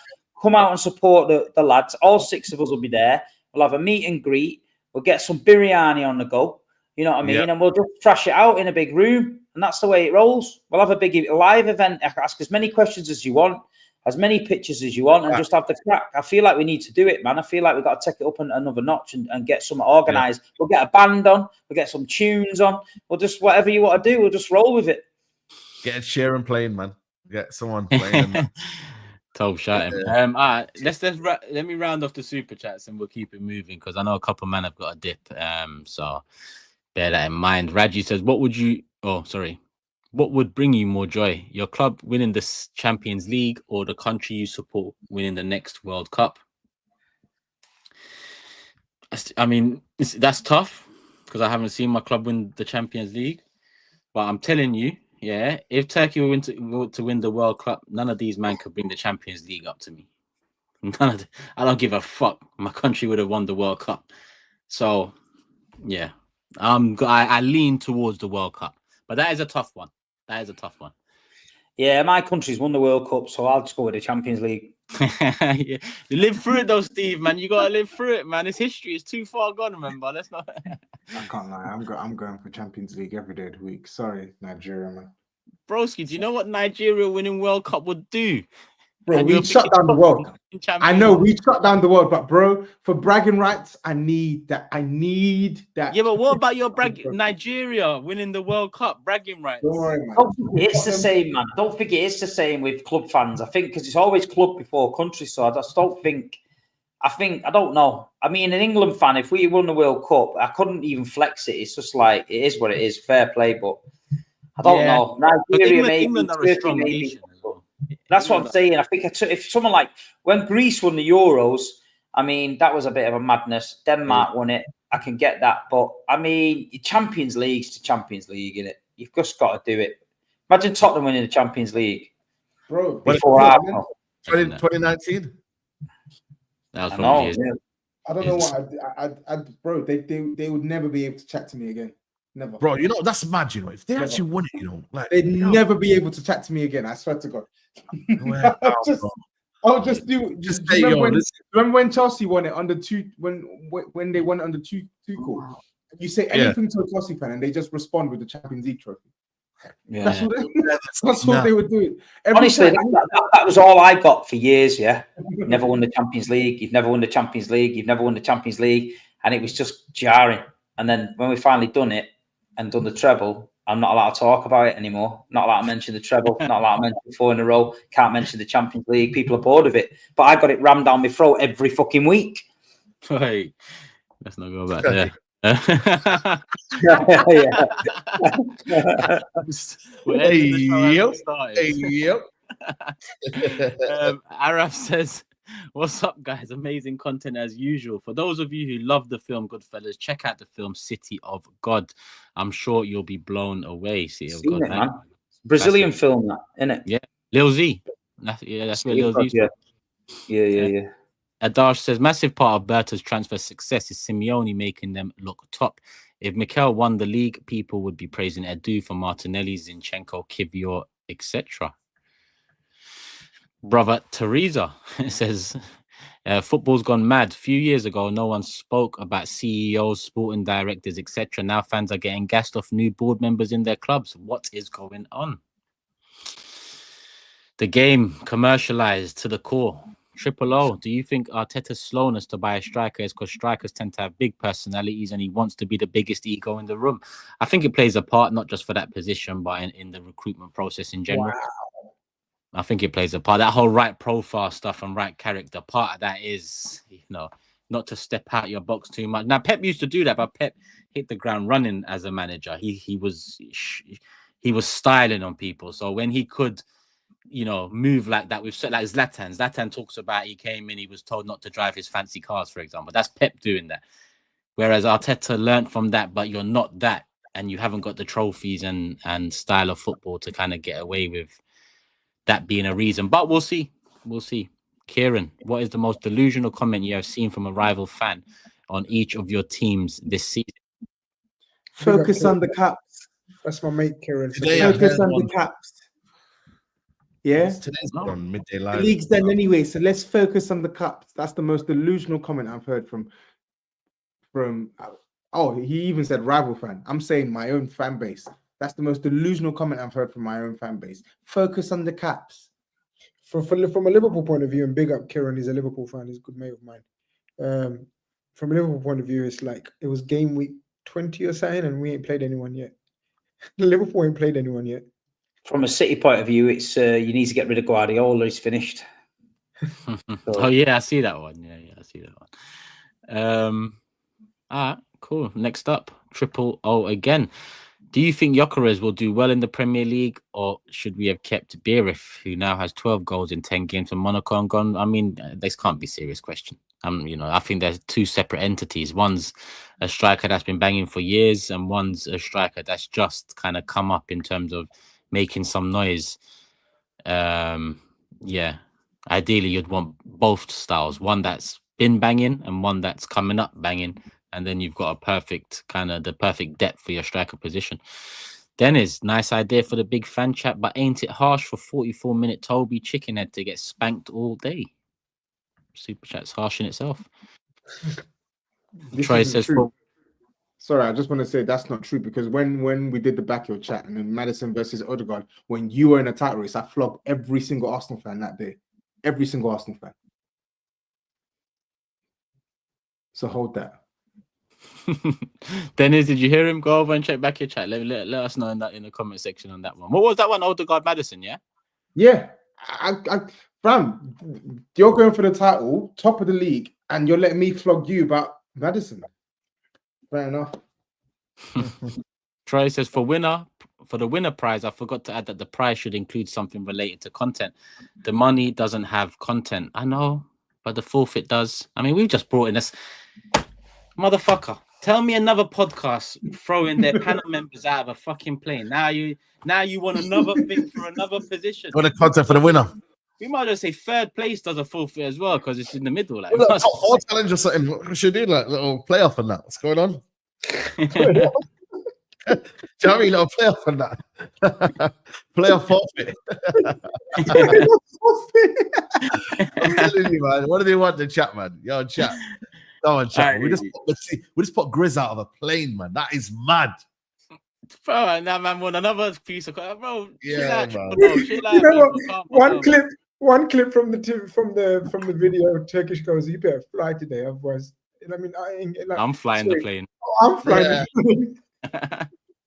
Come out and support the lads. All 6 of us will be there. We'll have a meet and greet. We'll get some biryani on the go. You know what I mean? Yeah. And we'll just thrash it out in a big room. And that's the way it rolls. We'll have a big live event. Ask as many questions as you want, as many pictures as you want, and just have the crack. I feel like we need to do it, man. I feel like we've got to take it up another notch and get something organised. Yeah. We'll get a band on. We'll get some tunes on. We'll just, whatever you want to do, we'll just roll with it. Get a Sheeran playing, man. Get someone playing. TOBS shouting. All right, let me round off the super chats and we'll keep it moving because I know a couple of men have got a dip. So bear that in mind. Raji says, what would bring you more joy? Your club winning the Champions League or the country you support winning the next World Cup? I mean, that's tough because I haven't seen my club win the Champions League. But I'm telling you, yeah, if Turkey were to win the World Cup, none of these men could bring the Champions League up to me. I don't give a fuck. My country would have won the World Cup. So, yeah, I lean towards the World Cup, but that is a tough one. That is a tough one. Yeah, my country's won the World Cup, so I'll just go with the Champions League. Yeah. You live through it though, Steve, man. You gotta live through it, man. It's history. It's too far gone, remember. Let's not. I can't lie. I'm going for Champions League every day of the week. Sorry, Nigeria, man. Broski, do you know what Nigeria winning World Cup would do? Bro, we shut down the world. I know we shut down the world, but bro, for bragging rights, I need that. Yeah, but what about your Nigeria winning the World Cup bragging rights? Don't worry, man. It's the same, man. Don't forget, it's the same with club fans. I think because it's always club before country, so I just don't think. I don't know. I mean, an England fan, if we won the World Cup, I couldn't even flex it. It's just like it is what it is. Fair play, but I don't know. Nigeria, England are a strong nation. That's what I'm saying. I think if someone like when Greece won the Euros, I mean, that was a bit of a madness. Denmark won it. I can get that. But, I mean, Champions League's the Champions League, innit? You've just got to do it. Imagine Tottenham winning the Champions League. Bro, before 2019? That was probably I don't know what bro, they would never be able to chat to me again. Never. Bro, you know, that's mad, you know. If they actually won it, you know, like they'd never be able to chat to me again. I swear to God. I'll just do. Just remember when Chelsea won it under two? When they won it under two cool. You say anything to a Chelsea fan, and they just respond with the Champions League trophy. Yeah, that's what they would do. Honestly, that was all I got for years. Yeah, never won the Champions League. You've never won the Champions League. You've never won the Champions League, and it was just jarring. And then when we finally done it and done the treble, I'm not allowed to talk about it anymore. Not allowed to mention the treble. Not allowed to mention 4 in a row. Can't mention the Champions League. People are bored of it. But I got it rammed down my throat every fucking week. Right. Let's not go back there. Yep. Araf says, what's up, guys? Amazing content as usual. For those of you who love the film Goodfellas, check out the film City of God. I'm sure you'll be blown away. City of God, man. Brazilian film, that, isn't it? Yeah, Lil Z. That's where Lil Z. Yeah. Adash says, massive part of Berta's transfer success is Simeone making them look top. If Mikel won the league, people would be praising Edu for Martinelli, Zinchenko, Kivior, etc. Brother Teresa says, football's gone mad. A few years ago, no one spoke about CEOs, sporting directors, etc. Now fans are getting gassed off new board members in their clubs. What is going on? The game commercialized to the core. Triple O, do you think Arteta's slowness to buy a striker is because strikers tend to have big personalities and he wants to be the biggest ego in the room? I think it plays a part, not just for that position, but in the recruitment process in general. Wow. I think it plays a part. That whole right profile stuff and right character, part of that is, not to step out your box too much. Now, Pep used to do that, but Pep hit the ground running as a manager. He was styling on people. So when he could, move like that with like Zlatan. Zlatan talks about he came in, he was told not to drive his fancy cars, for example. That's Pep doing that. Whereas Arteta learned from that, but you're not that, and you haven't got the trophies and style of football to kind of get away with that being a reason. But we'll see. We'll see. Kieran, what is the most delusional comment you have seen from a rival fan on each of your teams this season? Focus on the caps. That's my mate, Kieran. Focus on the caps. Yeah, today's on midday live. The league's done anyway, so let's focus on the cups. That's the most delusional comment I've heard from. Oh, he even said rival fan. I'm saying my own fan base. That's the most delusional comment I've heard from my own fan base. Focus on the caps. From a Liverpool point of view, and big up Kieran, he's a Liverpool fan. He's a good mate of mine. From a Liverpool point of view, it's like it was game week 20 or something, and we ain't played anyone yet. Liverpool ain't played anyone yet. From a City point of view, it's you need to get rid of Guardiola. He's finished. Oh yeah, I see that one. Yeah, I see that one. All right, cool. Next up, Triple O again. Do you think Gyökeres will do well in the Premier League, or should we have kept Berif, who now has 12 goals in 10 games from Monaco and gone? I mean, this can't be a serious question. I think there's two separate entities. One's a striker that's been banging for years, and one's a striker that's just kind of come up in terms of making some noise. Yeah, ideally you'd want both styles, one that's been banging and one that's coming up banging, and then you've got a perfect the perfect depth for your striker position. Dennis, nice idea for the big fan chat, but ain't it harsh for 44-minute Toby Chickenhead to get spanked all day? Super chat's harsh in itself. Troy says, sorry, I just want to say that's not true, because when we did the backyard chat and then Maddison versus Odegaard, when you were in a title race, I flogged every single Arsenal fan that day. Every single Arsenal fan. So hold that. Dennis, did you hear him? Go over and check back your chat. Let us know in the comment section on that one. What was that one? Odegaard Maddison, yeah? Yeah. Fam, you're going for the title, top of the league, and you're letting me flog you about Maddison. Fair enough. Troy says, for the winner prize, I forgot to add that the prize should include something related to content. The money doesn't have content. I know, but the forfeit does. I mean, we've just brought in this motherfucker. Tell me another podcast throwing their panel members out of a fucking plane. Now you want another thing for another position. What a content for the winner. We might just say third place does a forfeit as well, because it's in the middle. Like, top 4 challenge or something. What should we do? Like little playoff on that. What's going on? Do you know what I mean? Little playoff on that. Playoff forfeit. I'm telling you, man. What do they want in the chat, man? Yo, chat. Go on, chat. We just put GRIZZ out of a plane, man. That is mad. Bro, now man want another piece of bro. Yeah, man. You know what? One clip from the video. Turkish goes, "You better fly today, otherwise." I mean, I'm flying the plane. I'm flying the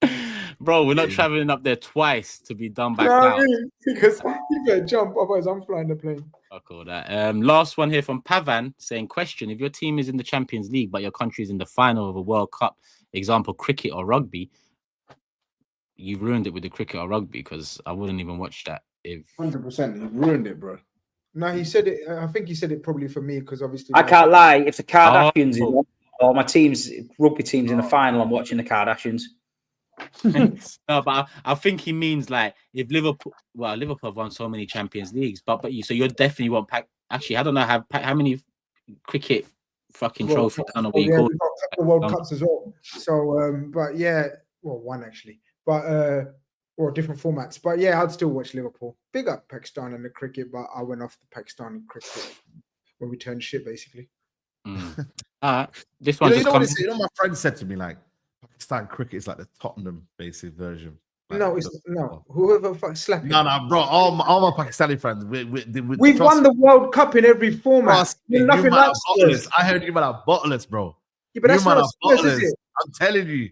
plane. Bro, we're not traveling up there twice to be done back down. I mean, because you better jump, otherwise I'm flying the plane. I call that. Last one here from Pavan saying, question: if your team is in the Champions League but your country is in the final of a World Cup, example cricket or rugby, you've ruined it with the cricket or rugby, because I wouldn't even watch that. If 100%, you ruined it, bro. No, he said it. I think he said it probably for me, because obviously I can't lie. If the Kardashians or my rugby team's in the final, I'm watching the Kardashians. No, but I think he means like if Liverpool have won so many Champions Leagues, but so you definitely want actually I don't know how many cricket fucking trophies. I don't know what you call it. A couple of World Cups as well. So but yeah, well, one actually, but or different formats. But yeah, I'd still watch Liverpool. Big up Pakistan and the cricket, but I went off the Pakistani cricket when we turned shit basically. This one, you know, my friend said to me, like, Pakistan cricket is like the Tottenham basic version. Like, no. Whoever fuck slapping. No, bro. All my Pakistani friends. We've won the World Cup in every format. Nothing like Spurs. I heard you about our bottlers, bro. Yeah, but that's not Spurs, is it? I'm telling you.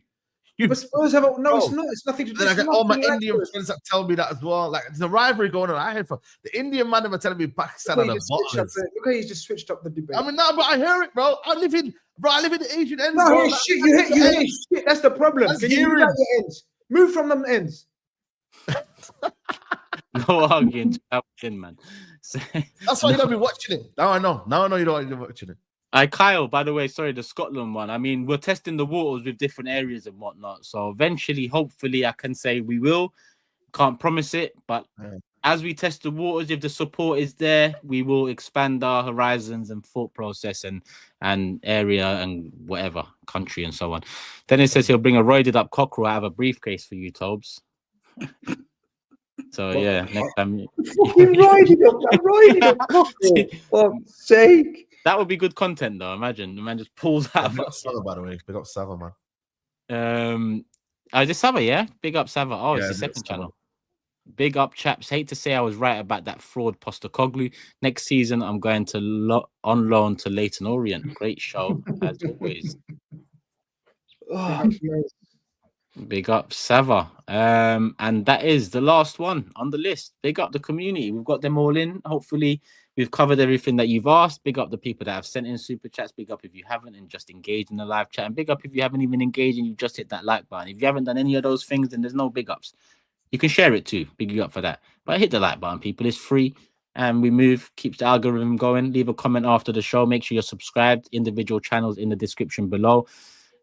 But Spurs have it's not. It's nothing to do. I got all my Indian friends that tell me that as well. Like, there's a rivalry going on. I heard from the Indian man that were telling me Pakistan are the bottlers. Look how he's just switched up the debate. I mean, no, but I hear it, bro. I live in the Asian ends. No, shit. You hear shit. That's the problem. Can you move out your ends? Move from them ends. No arguing, man. That's why you don't be watching it. Now I know you don't be watching it. Kyle, by the way, sorry, the Scotland one. I mean, we're testing the waters with different areas and whatnot. So eventually, hopefully, I can say we will. Can't promise it, but as we test the waters, if the support is there, we will expand our horizons and thought process and area and whatever country and so on. Then it says he'll bring a roided up cockerel out of a briefcase for you, Tobs. So yeah, next time. Fucking riding up cockerel. For fuck's sake. That would be good content, though. Imagine the man just pulls out. Big up Sava, by the way. Big up Sava, man. Just Sava, yeah. Big up Sava. Oh, it's the second channel. Big up, chaps. Hate to say I was right about that fraud Postecoglou. Next season, I'm going to on loan to Leyton Orient. Great show as always. Big up Sava. And that is the last one on the list. Big up the community. We've got them all in. Hopefully, we've covered everything that you've asked. Big up the people that have sent in super chats. Big up if you haven't and just engaged in the live chat. And big up if you haven't even engaged and you just hit that like button. If you haven't done any of those things, then there's no big ups. You can share it too. Big you up for that. But hit the like button, people. It's free. And we move, keeps the algorithm going. Leave a comment after the show. Make sure you're subscribed. Individual channels in the description below.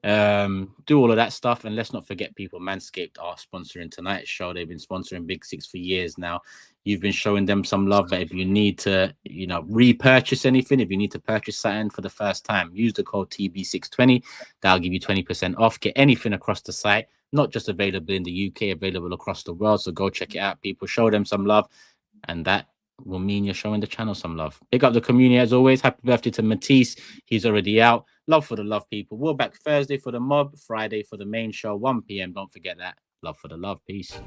Do all of that stuff, and let's not forget, people, Manscaped are sponsoring tonight's show. They've been sponsoring Big Six for years now. You've been showing them some love, but if you need to, you know, repurchase anything, if you need to purchase something for the first time, use the code TB620. That'll give you 20% off. Get anything across the site, not just available in the UK, available across the world. So go check it out, people. Show them some love, and that will mean you're showing the channel some love. Pick up the community as always. Happy birthday to Matisse. He's already out. Love for the love, people. We're back Thursday for the mob, Friday for the main show, 1 p.m. Don't forget that. Love for the love. Peace.